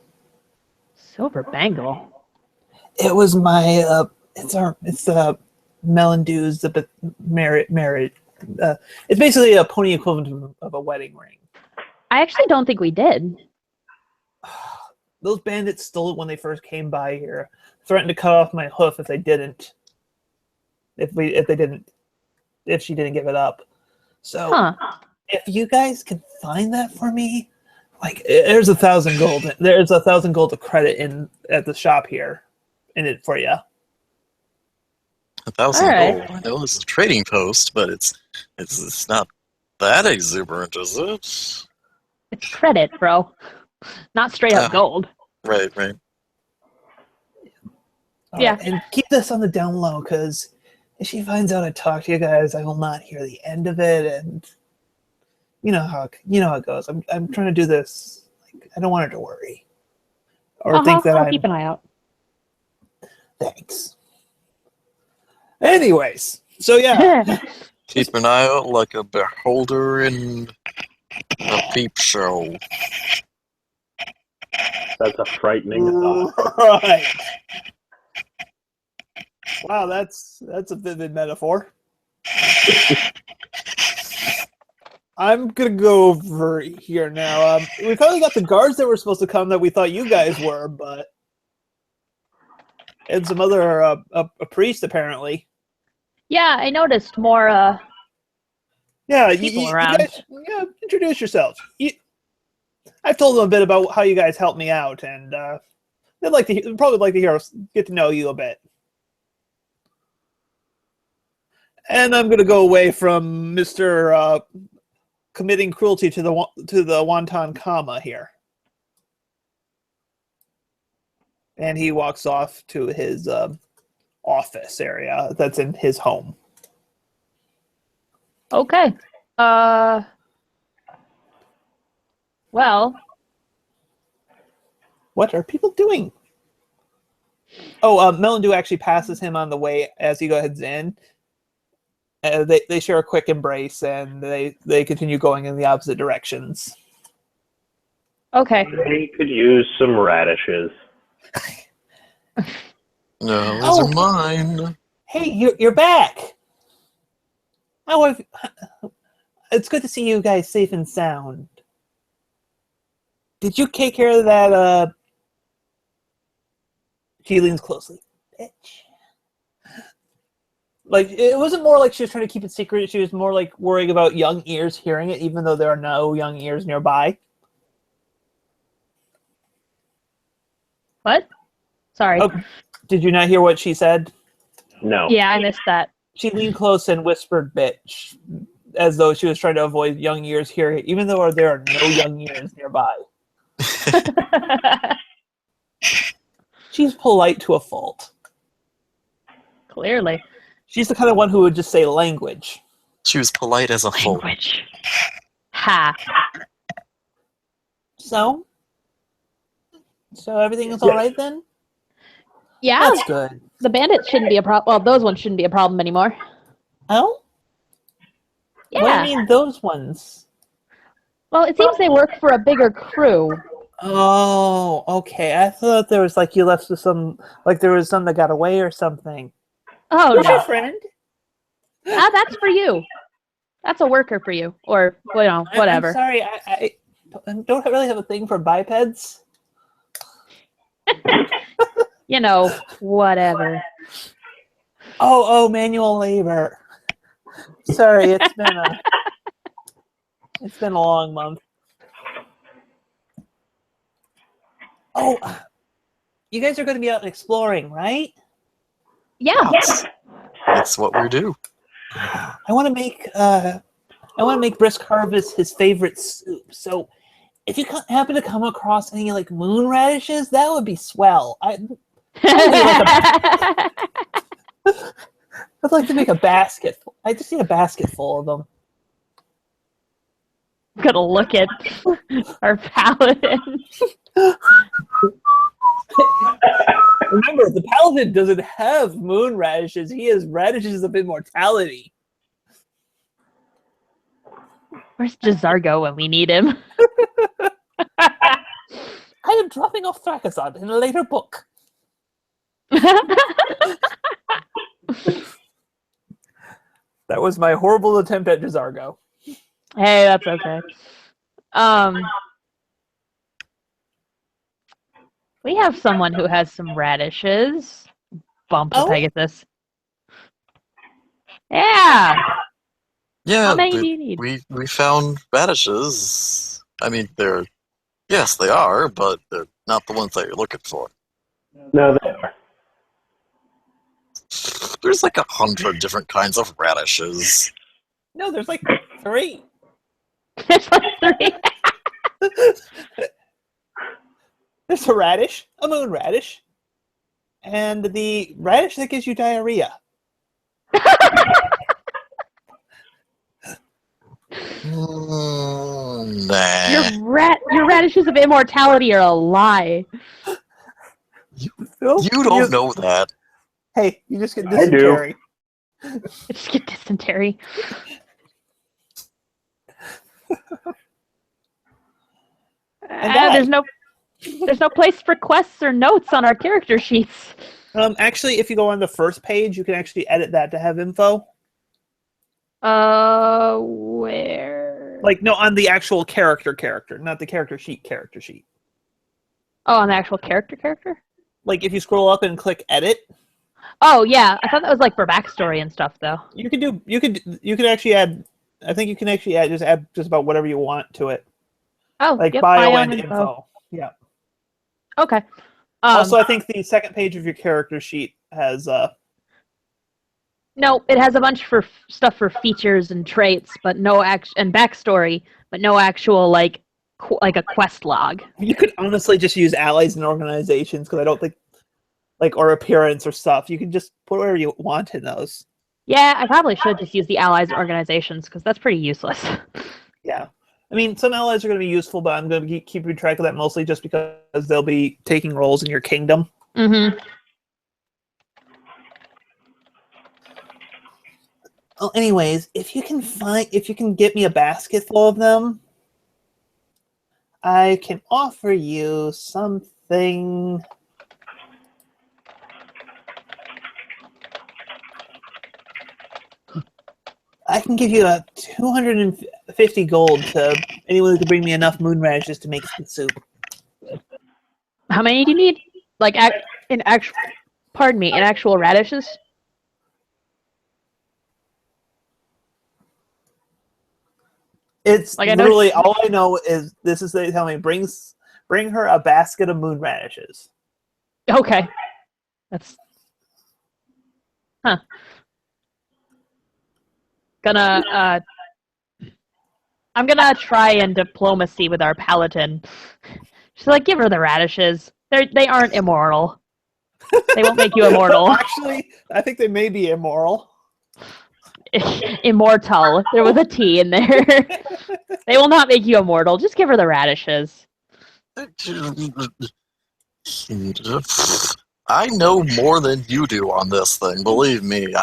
B: Silver bangle?
A: It was my, it's Melendew's marriage. It's basically a pony equivalent of a wedding ring.
B: I actually don't think we did.
A: Those bandits stole it when they first came by here. Threatened to cut off my hoof if they didn't. If she didn't give it up. So, if you guys can find that for me, like, there's 1,000 gold. There's 1,000 gold of credit at the shop here, in it for you.
C: 1,000
B: All
C: gold. I know it's a trading post, but it's not that exuberant, is it?
B: It's credit, bro. Not straight up gold.
C: Right.
B: Yeah.
A: And keep this on the down low, because if she finds out I talked to you guys, I will not hear the end of it, and you know how it goes. I'm trying to do this. Like, I don't want her to worry. or think that
B: I'll
A: I'm.
B: keep an eye out.
A: Thanks. Anyways, so yeah.
C: Keep an eye out like a beholder in a peep show.
D: That's a frightening thought.
A: Right. Wow, that's a vivid metaphor. I'm gonna go over here now. We finally got the guards that were supposed to come that we thought you guys were, but and some other a priest apparently.
B: Yeah, I noticed more
A: Yeah,
B: people
A: you
B: around.
A: guys, introduce yourselves. I've told them a bit about how you guys helped me out, and they'd probably like to get to know you a bit. And I'm gonna go away from Mr. Committing cruelty to the Wonton Kama here. And he walks off to his office area that's in his home.
B: Okay. Well,
A: What are people doing? Oh, Melindu actually passes him on the way as he goes in. They share a quick embrace, and they continue going in the opposite directions.
B: okay.
D: They could use some radishes.
C: No, these are mine.
A: Hey, you're back. It's good to see you guys safe and sound. Did you take care of that? She leans closely. Bitch. Like, it wasn't more like she was trying to keep it secret. She was more like worrying about young ears hearing it, even though there are no young ears nearby.
B: What? Sorry.
A: Oh, did you not hear what she said?
D: No.
B: Yeah, I missed that.
A: She leaned close and whispered, bitch, as though she was trying to avoid young ears hearing it, even though there are no young ears nearby. She's polite to a fault.
B: Clearly.
A: She's the kind of one who would just say language.
C: She was polite as a fool.
B: Language. Ha.
A: So everything is all right then?
B: Yeah,
A: That's good.
B: the bandits shouldn't be a problem. Well, those ones shouldn't be a problem anymore.
A: Oh?
B: Yeah.
A: What do you mean those ones?
B: Well, it seems they work for a bigger crew.
A: Oh, okay. I thought there was you left with there was some that got away or something.
B: Oh,
A: Who's your
B: no.
A: friend?
B: That's for you. That's a worker for you. Or, whatever.
A: I'm sorry, I don't really have a thing for bipeds.
B: Whatever.
A: Oh, manual labor. Sorry, it's been a long month. Oh, you guys are going to be out exploring, right?
B: Yeah.
C: That's what we do.
A: I want to make Brisk Harvest his favorite soup. So, if you happen to come across any moon radishes, that would be swell. I'd like to make a basket. I just need a basket full of them.
B: I'm gonna look at our paladin.
A: Remember, the paladin doesn't have moon radishes. He has radishes of immortality.
B: Where's Jazargo when we need him?
A: I am dropping off Thrakazon in a later book. That was my horrible attempt at Jazargo.
B: Hey, that's okay. We have someone who has some radishes. Bump the
A: Oh?
B: Pegasus. Yeah.
C: Yeah,
B: How many do you need?
C: we found radishes. I mean, they are, but they're not the ones that you're looking for.
D: No, they are.
C: There's 100 different kinds of radishes.
A: No, there's 3.
B: There's 3.
A: There's a radish, a moon radish, and the radish that gives you diarrhea.
C: Nah.
B: Your radishes of immortality are a lie.
A: Well,
C: You don't know that.
A: Hey, you just get
D: I do.
A: dysentery.
B: I just get dysentery.
A: die.
B: There's no place for quests or notes on our character sheets.
A: Actually, if you go on the first page, you can actually edit that to have info.
B: Where?
A: Like, no, on the actual character, not the character sheet.
B: Oh, on the actual character?
A: Like, if you scroll up and click edit,
B: Oh, yeah. I thought that was like for backstory and stuff, though.
A: you could actually add. I think you can actually add just about whatever you want to it,
B: Oh,
A: like
B: yep,
A: bio and info. Yeah.
B: Okay.
A: Also, I think the second page of your character sheet has
B: No, it has a bunch for stuff for features and traits, but no and backstory, but no actual like a quest log.
A: You could honestly just use allies and organizations because I don't think, like, or appearance or stuff. You can just put whatever you want in those.
B: Yeah, I probably should just use the allies and organizations because that's pretty useless.
A: Yeah. I mean, some allies are going to be useful, but I'm going to be keeping track of that mostly just because they'll be taking roles in your kingdom.
B: Mm-hmm.
A: Well, anyways, if you can get me a basket full of them, I can offer you something. I can give you a 250 gold to anyone who can bring me enough moon radishes to make some soup.
B: How many do you need? Like in actual radishes?
A: It's
B: Like, I know
A: literally all I know is this is they tell me bring her a basket of moon radishes.
B: Okay. That's I'm gonna try and diplomacy with our paladin. She's like, give her the radishes. They aren't immoral. They won't make you immortal.
A: Actually, I think they may be immoral.
B: Immortal. There was a T in there. They will not make you immortal. Just give her the radishes.
C: I know more than you do on this thing. Believe me,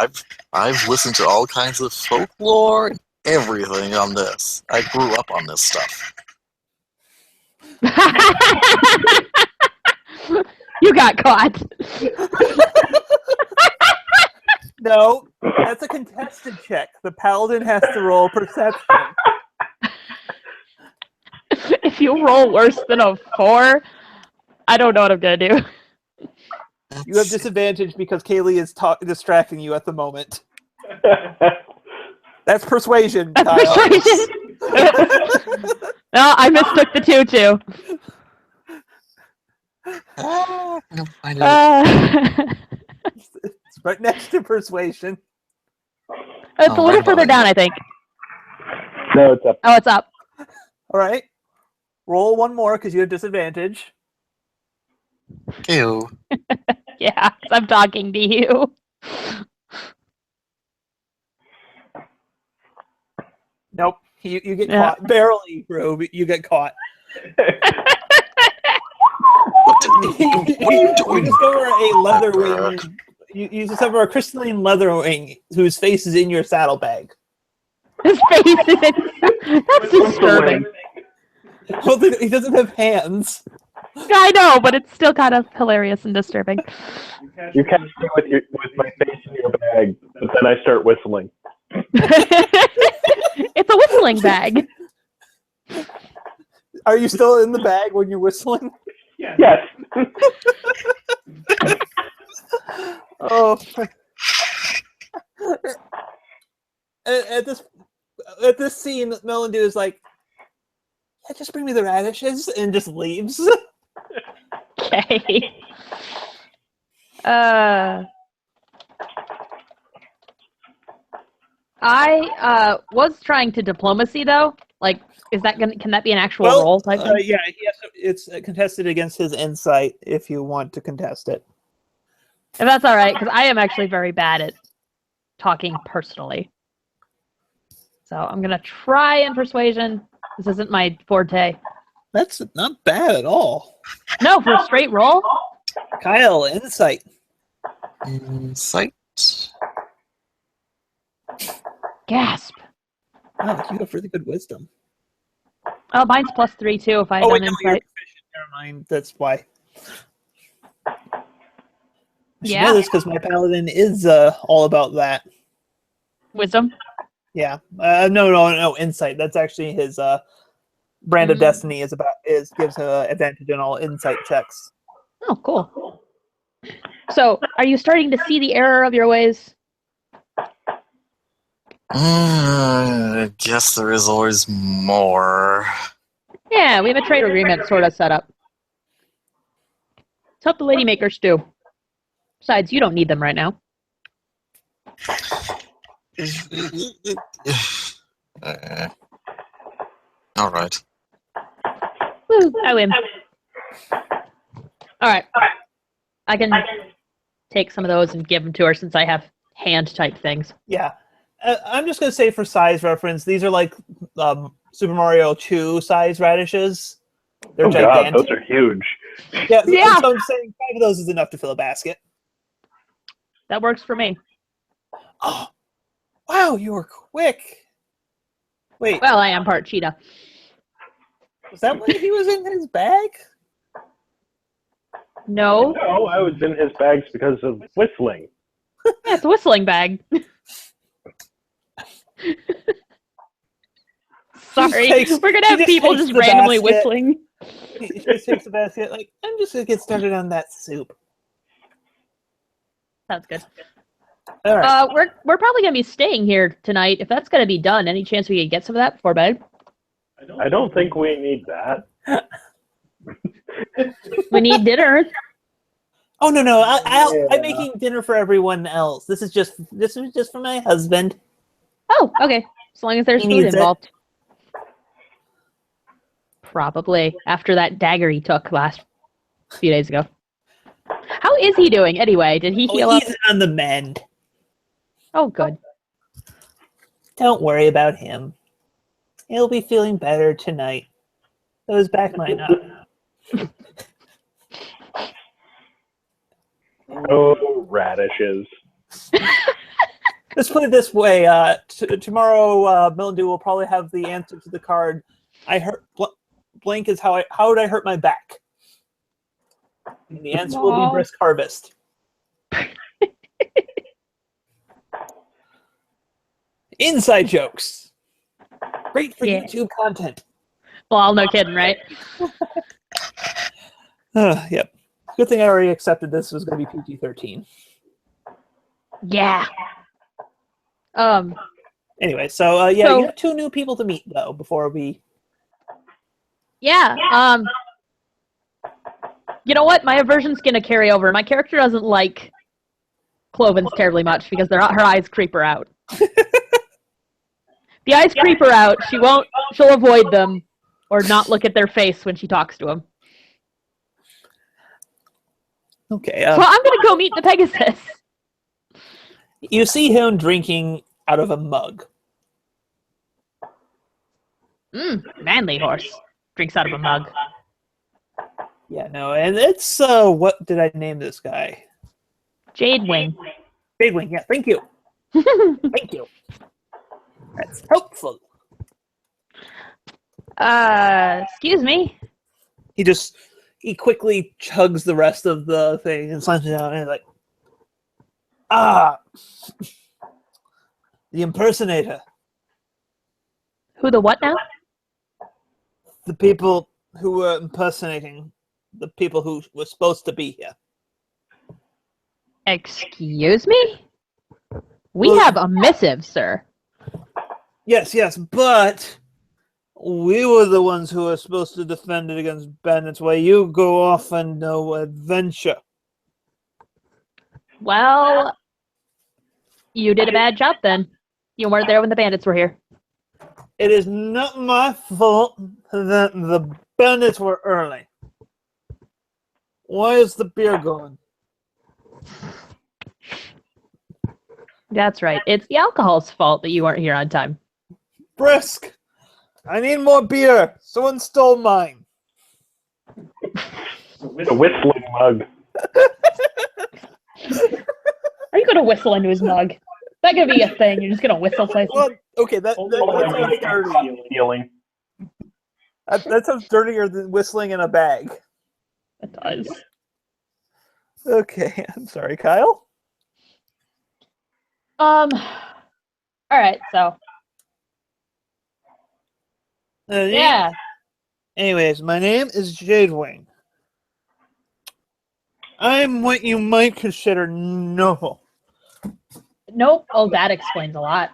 C: I've listened to all kinds of folklore, and everything on this. I grew up on this stuff.
B: You got caught.
A: No, that's a contested check. The paladin has to roll perception.
B: If you roll worse than a 4, I don't know what I'm gonna do.
A: You have disadvantage because Kaylee is distracting you at the moment. That's persuasion.
B: That's
A: Kyle.
B: persuasion. No, I mistook the 2 too.
A: It's right next to persuasion.
B: It's a little further down, I think.
D: No, it's up.
B: Oh, it's up.
A: All right. Roll one more because you have disadvantage.
C: Ew.
B: Yeah, 'cause I'm talking to you.
A: Nope. You get
B: Yeah.
A: caught. Barely, bro. But you get caught.
C: What are you doing?
A: You discover a leather wing. You discover a crystalline leather wing whose face is in your saddlebag.
B: His face is that's disturbing.
A: Well, he doesn't have hands.
B: I know, but it's still kind of hilarious and disturbing.
D: You catch me with my face in your bag, but then I start whistling.
B: It's a whistling bag.
A: Are you still in the bag when you're whistling?
D: Yes.
A: Oh. At this scene, Melandu is like, yeah, just bring me the radishes, and just leaves.
B: Okay. I was trying to diplomacy though. Like, can that be an actual role type thing?
A: Yeah, it's contested against his insight if you want to contest it.
B: And that's all right, because I am actually very bad at talking personally. So I'm gonna try in persuasion. This isn't my forte.
A: That's not bad at all.
B: No, for a straight roll.
A: Kyle, insight.
C: Insight.
B: Gasp.
A: Oh, you have really good wisdom.
B: Oh, mine's +3 too. If I had
A: Oh,
B: done
A: wait, no, you're
B: insight.
A: proficient. Never mind. That's why. I should
B: Yeah.
A: know this because my paladin is all about that.
B: Wisdom.
A: Yeah. No. Insight. That's actually his brand of destiny. Gives advantage on all insight checks.
B: Oh, cool. So, are you starting to see the error of your ways?
C: I guess there is always more.
B: Yeah, we have a trade agreement sort of set up. Let's hope the lady makers do. Besides, you don't need them right now.
C: All right.
B: Woo, I win. All right. I can take some of those and give them to her since I have hand-type things.
A: Yeah. I'm just going to say for size reference, these are like Super Mario 2 size radishes. They're
D: Oh god,
A: gigantic.
D: those are huge.
A: Yeah,
B: Yeah.
A: so I'm saying 5 of those is enough to fill a basket.
B: That works for me.
A: Oh, wow, you were quick. Wait,
B: Well, I am part cheetah.
A: was that when he was in his bag?
B: No.
D: No, I was in his bags because of whistling.
B: Yeah, it's a whistling bag. Sorry. We're going to have people just randomly whistling.
A: He just takes the basket, like, I'm just going to get started on that soup.
B: Sounds good.
A: All right.
B: We're probably going to be staying here tonight. If that's going to be done, any chance we could get some of that before bed?
D: I don't think we need that.
B: We need dinner.
A: Oh, no. I'm
D: Yeah.
A: making dinner for everyone else. This is just for my husband.
B: Oh, okay. As long as there's
A: He
B: food
A: needs it.
B: involved. Probably after that dagger he took last few days ago. How is he doing anyway? Did he heal up?
A: He's on the mend.
B: Oh, good.
A: Don't worry about him. He'll be feeling better tonight. Though his back might not.
D: Oh, radishes.
A: Let's put it this way. Tomorrow, Mildew will probably have the answer to the card. I hurt blank is how would I hurt my back? And the answer will be brisk harvest. Inside jokes. Great for
B: Yeah.
A: YouTube content.
B: Well, no kidding, right?
A: Yep. Good thing I already accepted this was going to be PG-13.
B: Yeah.
A: Anyway, so you have 2 new people to meet though before we.
B: Yeah. You know what? My aversion's gonna carry over. My character doesn't like Clovens terribly much because her eyes creep her out. The eyes creep her out. She'll avoid them or not look at their face when she talks to him.
A: Okay.
B: So I'm gonna go meet the Pegasus.
A: You see him drinking out of a mug.
B: Manly horse. Drinks out of a mug.
A: Yeah, no, and it's what did I name this guy?
B: Jade Wing.
A: Badewing, yeah, thank you. Thank you. That's helpful.
B: Excuse me.
A: He quickly chugs the rest of the thing and slams it down and he's like, ah, the impersonator.
B: Who the what now?
A: The people who were impersonating the people who were supposed to be here.
B: Excuse me? We
A: Well-
B: have a missive, sir.
A: Yes, but we were the ones who were supposed to defend it against bandits while you go off on no adventure.
B: Well, you did a bad job then. You weren't there when the bandits were here.
A: It is not my fault that the bandits were early. Why is the beer gone?
B: That's right. It's the alcohol's fault that you weren't here on time.
A: Brisk! I need more beer. Someone stole mine.
D: The whistling mug.
B: Are you going to whistle into his mug? Is that going to be a thing? You're just going to whistle places?
A: Well, okay, that sounds dirty.
D: Healing.
A: That sounds dirtier than whistling in a bag.
B: It does.
A: Okay, I'm sorry, Kyle.
B: All right, so. Yeah.
A: Anyways, my name is Jadewing. I'm what you might consider normal.
B: Nope. Oh, that explains a lot.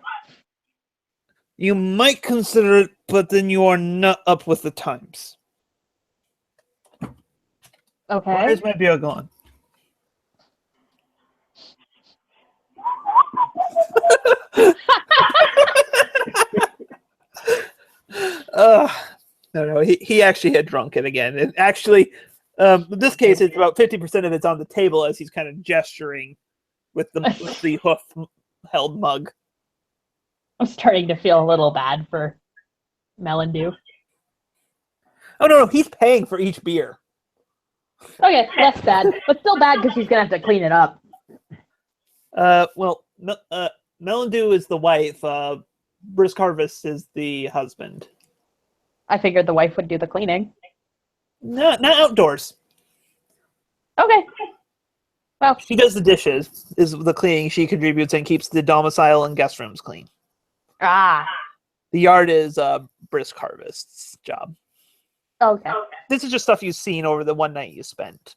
A: You might consider it, but then you are not up with the times.
B: Okay.
A: Where's my beer gone? No, he actually had drunk it again. And actually, in this case, it's about 50% of it's on the table as he's kind of gesturing with the hoof-held mug.
B: I'm starting to feel a little bad for Melandew.
A: Oh, no, he's paying for each beer.
B: Okay, less bad. But still bad because she's going to have to clean it up.
A: Well, Melandew is the wife. Brisk Harvest is the husband.
B: I figured the wife would do the cleaning.
A: Not outdoors.
B: Okay. Well,
A: She does the dishes, is the cleaning she contributes and keeps the domicile and guest rooms clean.
B: the
A: yard is Brisk Harvest's job.
B: Okay.
A: This is just stuff you've seen over the one night you spent.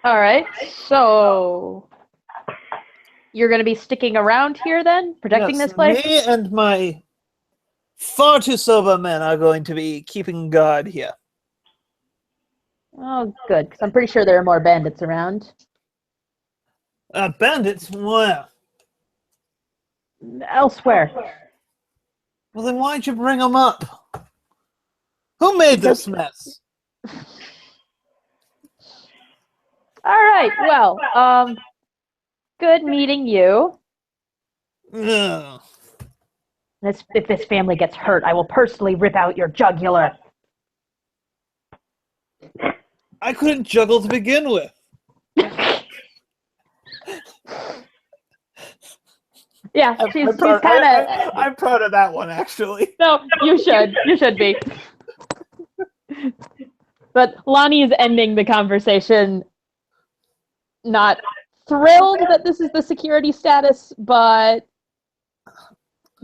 B: All right. So you're going to be sticking around here then, protecting this place?
A: Me and my far too sober men are going to be keeping guard here.
B: Oh, good, because I'm pretty sure there are more bandits around.
A: Bandits? Where?
B: Elsewhere.
A: Well, then why'd you bring them up? Who made this mess?
B: All right. Well, good meeting you.
A: Ugh.
B: If this family gets hurt, I will personally rip out your jugular.
A: I couldn't juggle to begin with.
B: Yeah, she's kind of.
A: I'm proud of that one, actually.
B: No, you should. You should be. But Lonnie is ending the conversation, not thrilled that this is the security status, but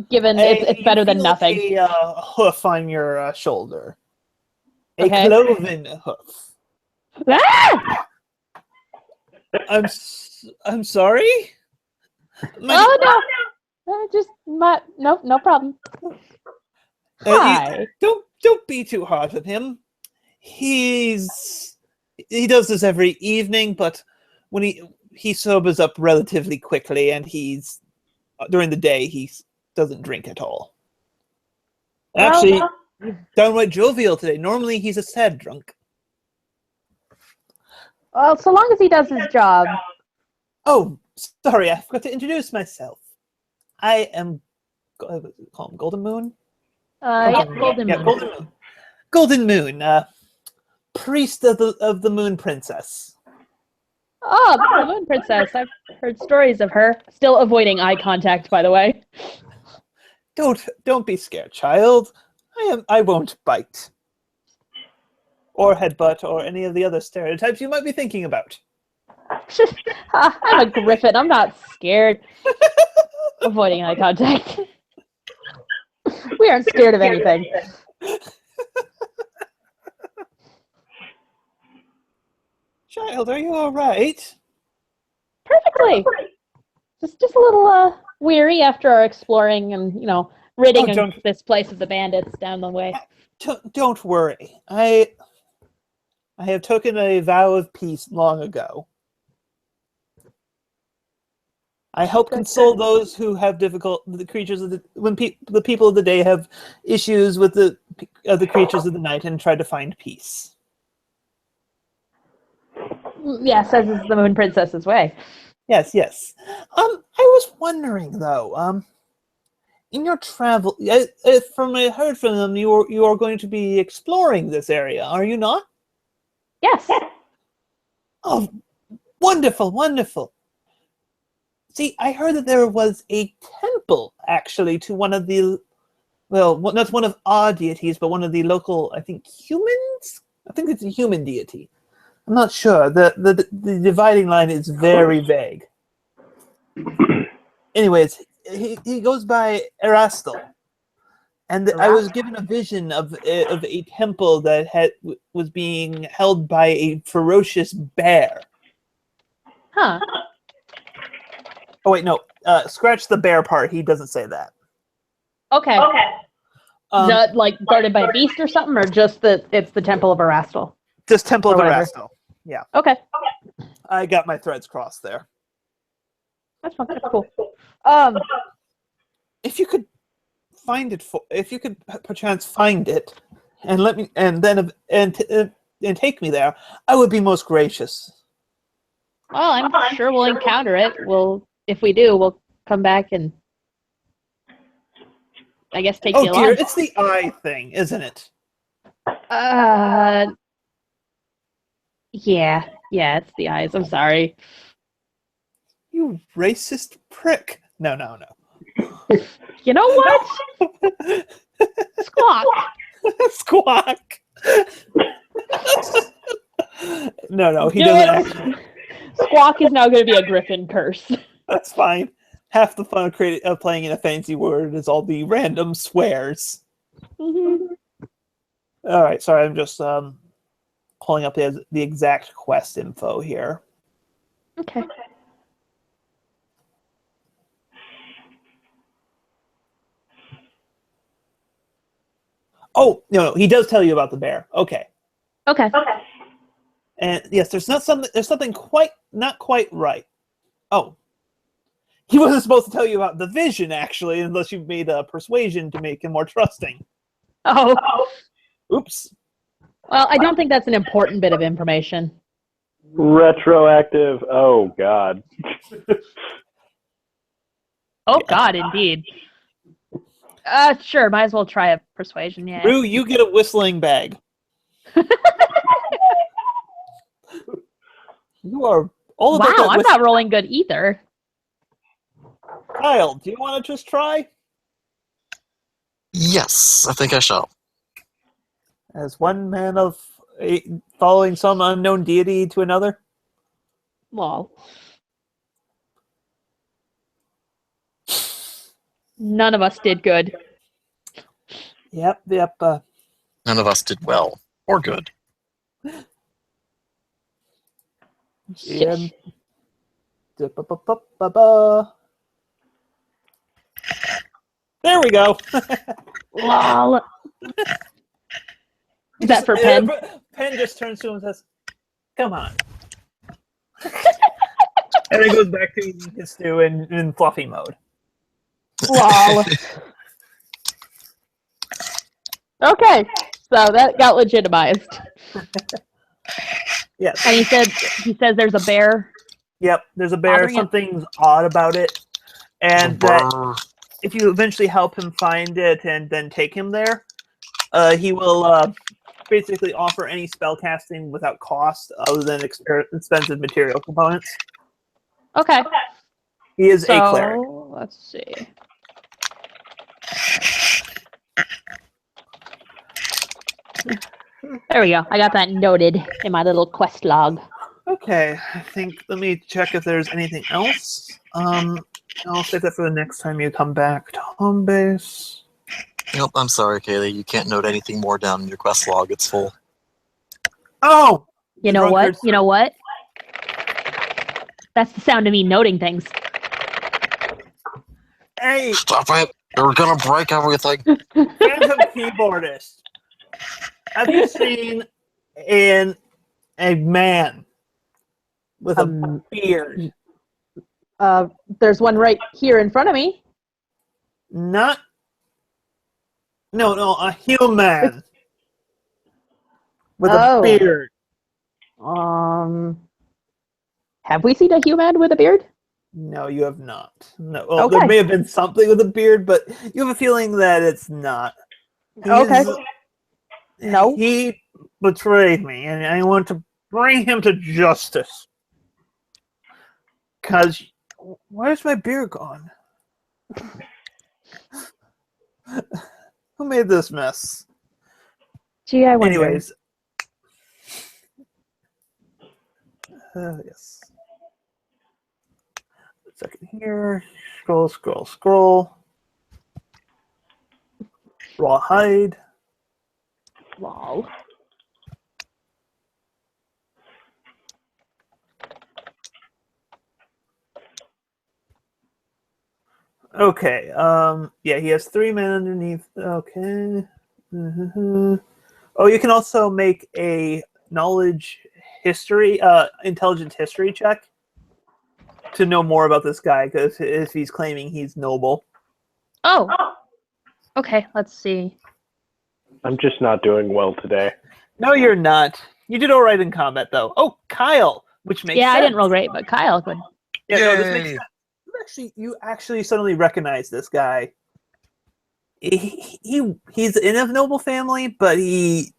B: given it's better than nothing.
A: A hoof on your shoulder. A
B: Okay.
A: cloven hoof.
B: Ah!
A: I'm sorry?
B: Oh no! Just no problem. Hi.
A: Don't be too hard on him. He does this every evening, but when he sobers up relatively quickly, and during the day he doesn't drink at all. Actually, downright jovial today. Normally he's a sad drunk.
B: Well, so long as he does his job.
A: Oh, sorry, I forgot to introduce myself. I am call him Golden Moon.
B: Yep, Golden Moon.
A: Golden Moon. Golden Moon, priest of the Moon Princess.
B: Oh, the Moon Princess. I've heard stories of her. Still avoiding eye contact, by the way.
A: Don't be scared, child. I won't bite. Or headbutt, or any of the other stereotypes you might be thinking about.
B: I'm a griffin. I'm not scared. Avoiding eye contact. We aren't scared of anything.
A: Child, are you all right?
B: Perfectly. Just a little weary after our exploring and ridding this place of the bandits down the way.
A: Don't worry. I have taken a vow of peace long ago. I help console those who have the creatures of the people of the day have issues with the creatures of the night and try to find peace.
B: Yes, as is the Moon Princess's way.
A: Yes. I was wondering though, in your travel, from I heard from them, you are going to be exploring this area, are you not?
B: Yes.
A: Oh, wonderful, wonderful. See, I heard that there was a temple, actually, to one of the, well, not one of our deities, but one of the local, I think, humans? I think it's a human deity. I'm not sure. The dividing line is very vague. Anyways, he goes by Erastel. And I was given a vision of a temple that was being held by a ferocious bear.
B: Huh.
A: Oh wait, no. Scratch the bear part. He doesn't say that.
B: Okay. Like guarded by a beast or something, or just that it's the Temple of Erastel?
A: Just Temple
B: Or
A: of
B: whatever.
A: Erastel. Yeah.
B: Okay.
A: I got my threads crossed there.
B: That's fine. That's cool.
A: If you could find it if you could perchance find it and let me and take me there, I would be most gracious.
B: Well, I'm sure we'll encounter it. If we do, we'll come back and I guess take you
A: Oh dear,
B: along.
A: it's the eye thing, isn't it?
B: Yeah, it's the eyes. I'm sorry.
A: You racist prick. No.
B: You know what? Squawk.
A: Squawk. No, he
B: You know
A: doesn't
B: what?
A: actually.
B: Squawk is now going to be a griffin curse.
A: That's fine. Half the fun of playing in a fancy word is all the random swears.
B: Mhm.
A: All right, sorry, I'm just pulling up the exact quest info here.
B: Okay.
A: Oh no, he does tell you about the bear. Okay.
B: Okay.
A: And yes, there's something not quite right. Oh, he wasn't supposed to tell you about the vision actually, unless you made a persuasion to make him more trusting.
B: Oh.
A: Oops.
B: Well, I don't think that's an important bit of information.
D: Retroactive. Oh, God.
B: Oh, God, indeed. Sure, might as well try a persuasion, yeah.
A: Rue, you get a whistling bag. You are all about
B: Wow,
A: that
B: I'm not rolling good either.
A: Kyle, do you want to just try?
C: Yes, I think I shall.
A: As one man of following some unknown deity to another?
B: Lol. None of us did good.
A: Yep.
C: None of us did well or good.
A: And there we go.
B: Lol. Is that for Pen?
A: Pen just turns to him and says, "Come on." And then goes back to eating his stew in fluffy mode.
B: Lol. Okay, so that got legitimized.
A: Yes.
B: And he says there's a bear.
A: Yep, there's a bear.
B: Bothering it.
A: Something's odd about it. And that
C: Brr.
A: if you eventually help him find it and then take him there, he will basically offer any spell casting without cost other than expensive material components.
B: Okay.
A: He is a cleric.
B: Let's see. There we go. I got that noted in my little quest log.
A: Okay, let me check if there's anything else. I'll save that for the next time you come back to home base.
C: Nope, I'm sorry, Kaylee. You can't note anything more down in your quest log. It's full.
A: Oh!
B: You know what? You know what? That's the sound of me noting things.
A: Hey,
C: Stop it! You're gonna break everything.
A: Phantom Keyboardist. Have you seen a man with a beard?
B: There's one right here in front of me.
A: No, a human with a beard.
B: Have we seen a human with a beard?
A: No, you have not. No, well,
B: Okay.
A: there may have been something with a beard, but you have a feeling that it's not.
B: Okay. No.
A: He betrayed me, and I want to Bring him to justice. Cause where's my beer gone? Who made this mess?
B: Gee, I wonder.
A: Anyways. Yes. A second here. Scroll. Rawhide.
B: Lol.
A: Okay. Yeah, he has 3 men underneath. Okay. Oh, you can also make a intelligence history check to know more about this guy, because if he's claiming he's noble.
B: Oh. Okay, let's see.
D: I'm just not doing well today.
A: No, you're not. You did all right in combat, though. Oh, Kyle, which makes sense.
B: I didn't roll great, but Kyle could.
A: Yeah, no, this makes
C: Yay.
A: sense. You actually suddenly recognize this guy. He's in a noble family, but he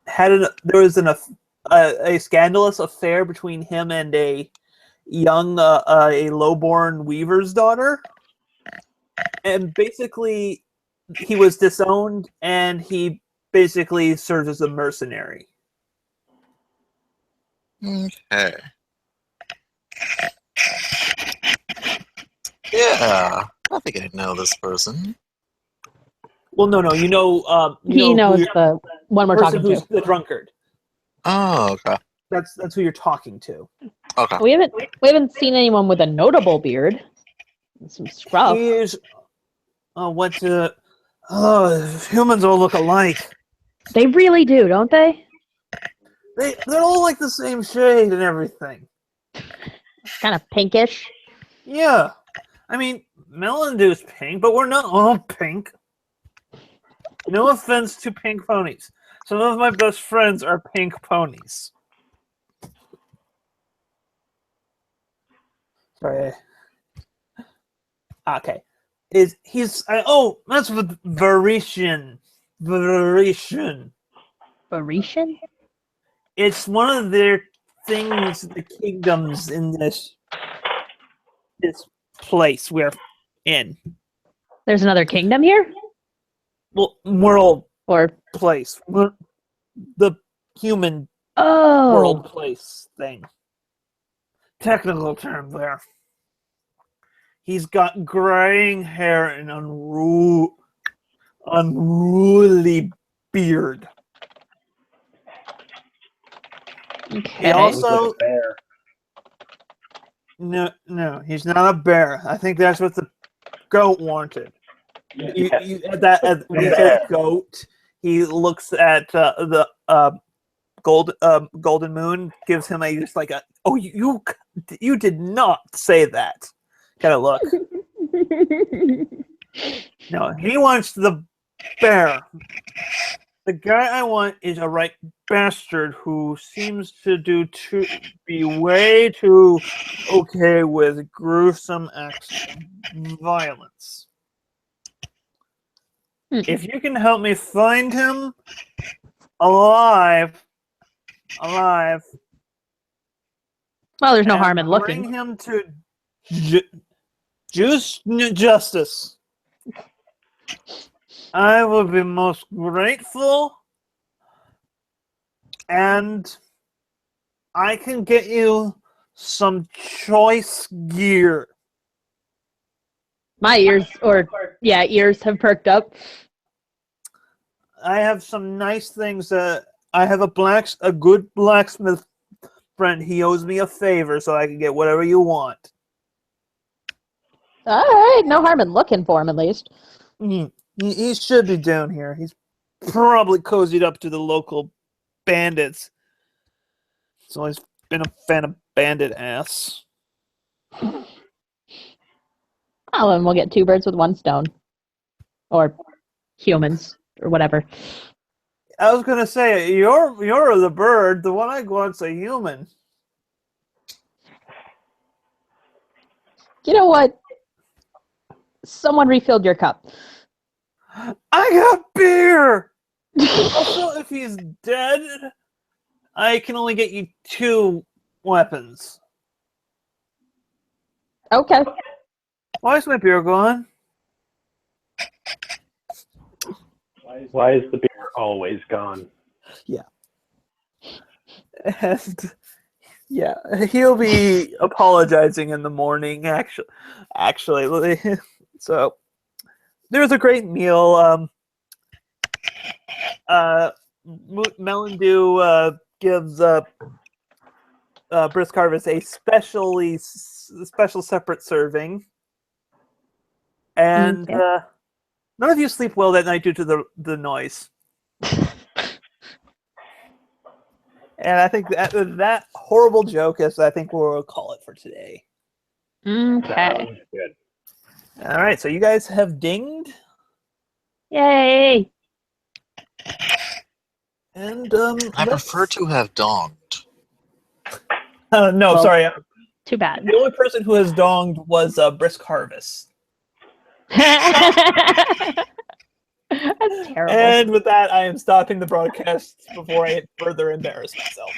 A: had there was a scandalous affair between him and a young a lowborn weaver's daughter, and basically he was disowned, and he basically serves as a mercenary.
C: Okay. Yeah, I think I know this person.
A: Well, no,
B: He
A: knows
B: the one we're talking
A: who's
B: to.
A: the drunkard.
C: Oh, okay.
A: That's who you're talking to.
C: Okay.
B: We haven't seen anyone with a notable beard. And some scruff.
A: He's humans all look alike.
B: They really do, don't they?
A: They're all like the same shade and everything.
B: Kind of pinkish.
A: Yeah. I mean, Melandu's pink, but we're not all pink. No offense to pink ponies. Some of my best friends are pink ponies. Sorry. Okay. That's with Varetian.
B: Parisian?
A: It's one of their things, the kingdoms in this place we're in.
B: There's another kingdom here?
A: Well, world
B: Or
A: place. The human
B: oh,
A: world place thing. Technical term there. He's got graying hair and unruly beard.
B: okay.
A: He also
D: Like a bear.
A: no, he's not a bear. I think that's what the goat wanted. When he says goat, he looks at the golden moon, gives him you did not say that kind of look. No, he wants the bear. The guy I want is a right bastard who seems to be way too okay with gruesome acts of violence. If you can help me find him alive.
B: Well, there's no harm in looking.
A: Bring him to justice. I will be most grateful, and I can get you some choice gear.
B: My ears have perked up.
A: I have some nice things. I have a good blacksmith friend. He owes me a favor, so I can get whatever you want.
B: All right, no harm in looking for him at least.
A: He should be down here. He's probably cozied up to the local bandits. He's always been a fan of bandit ass.
B: Oh, and we'll get 2 birds with 1 stone. Or humans, or whatever.
A: I was gonna say, you're the bird. The one I want's a human.
B: You know what? Someone refilled your cup.
A: I got beer! Also, if he's dead, I can only get you 2 weapons.
B: Okay.
A: Why is my beer gone?
D: Why is the beer always gone?
A: And yeah, he'll be apologizing in the morning. Actually, so there's a great meal. Melindu gives Brisk Harvest a special separate serving, and
B: Okay.
A: none of you sleep well that night due to the noise. And I think that horrible joke is, I think we'll call it for today.
B: Okay.
D: Sounds good.
A: All right, so you guys have dinged,
B: Yay!
A: and
C: I prefer to have donged.
A: No,
B: Well,
A: sorry.
B: Too bad.
A: The only person who has donged was Brisk Harvest.
B: That's terrible.
A: And with that, I am stopping the broadcast before I further embarrass myself.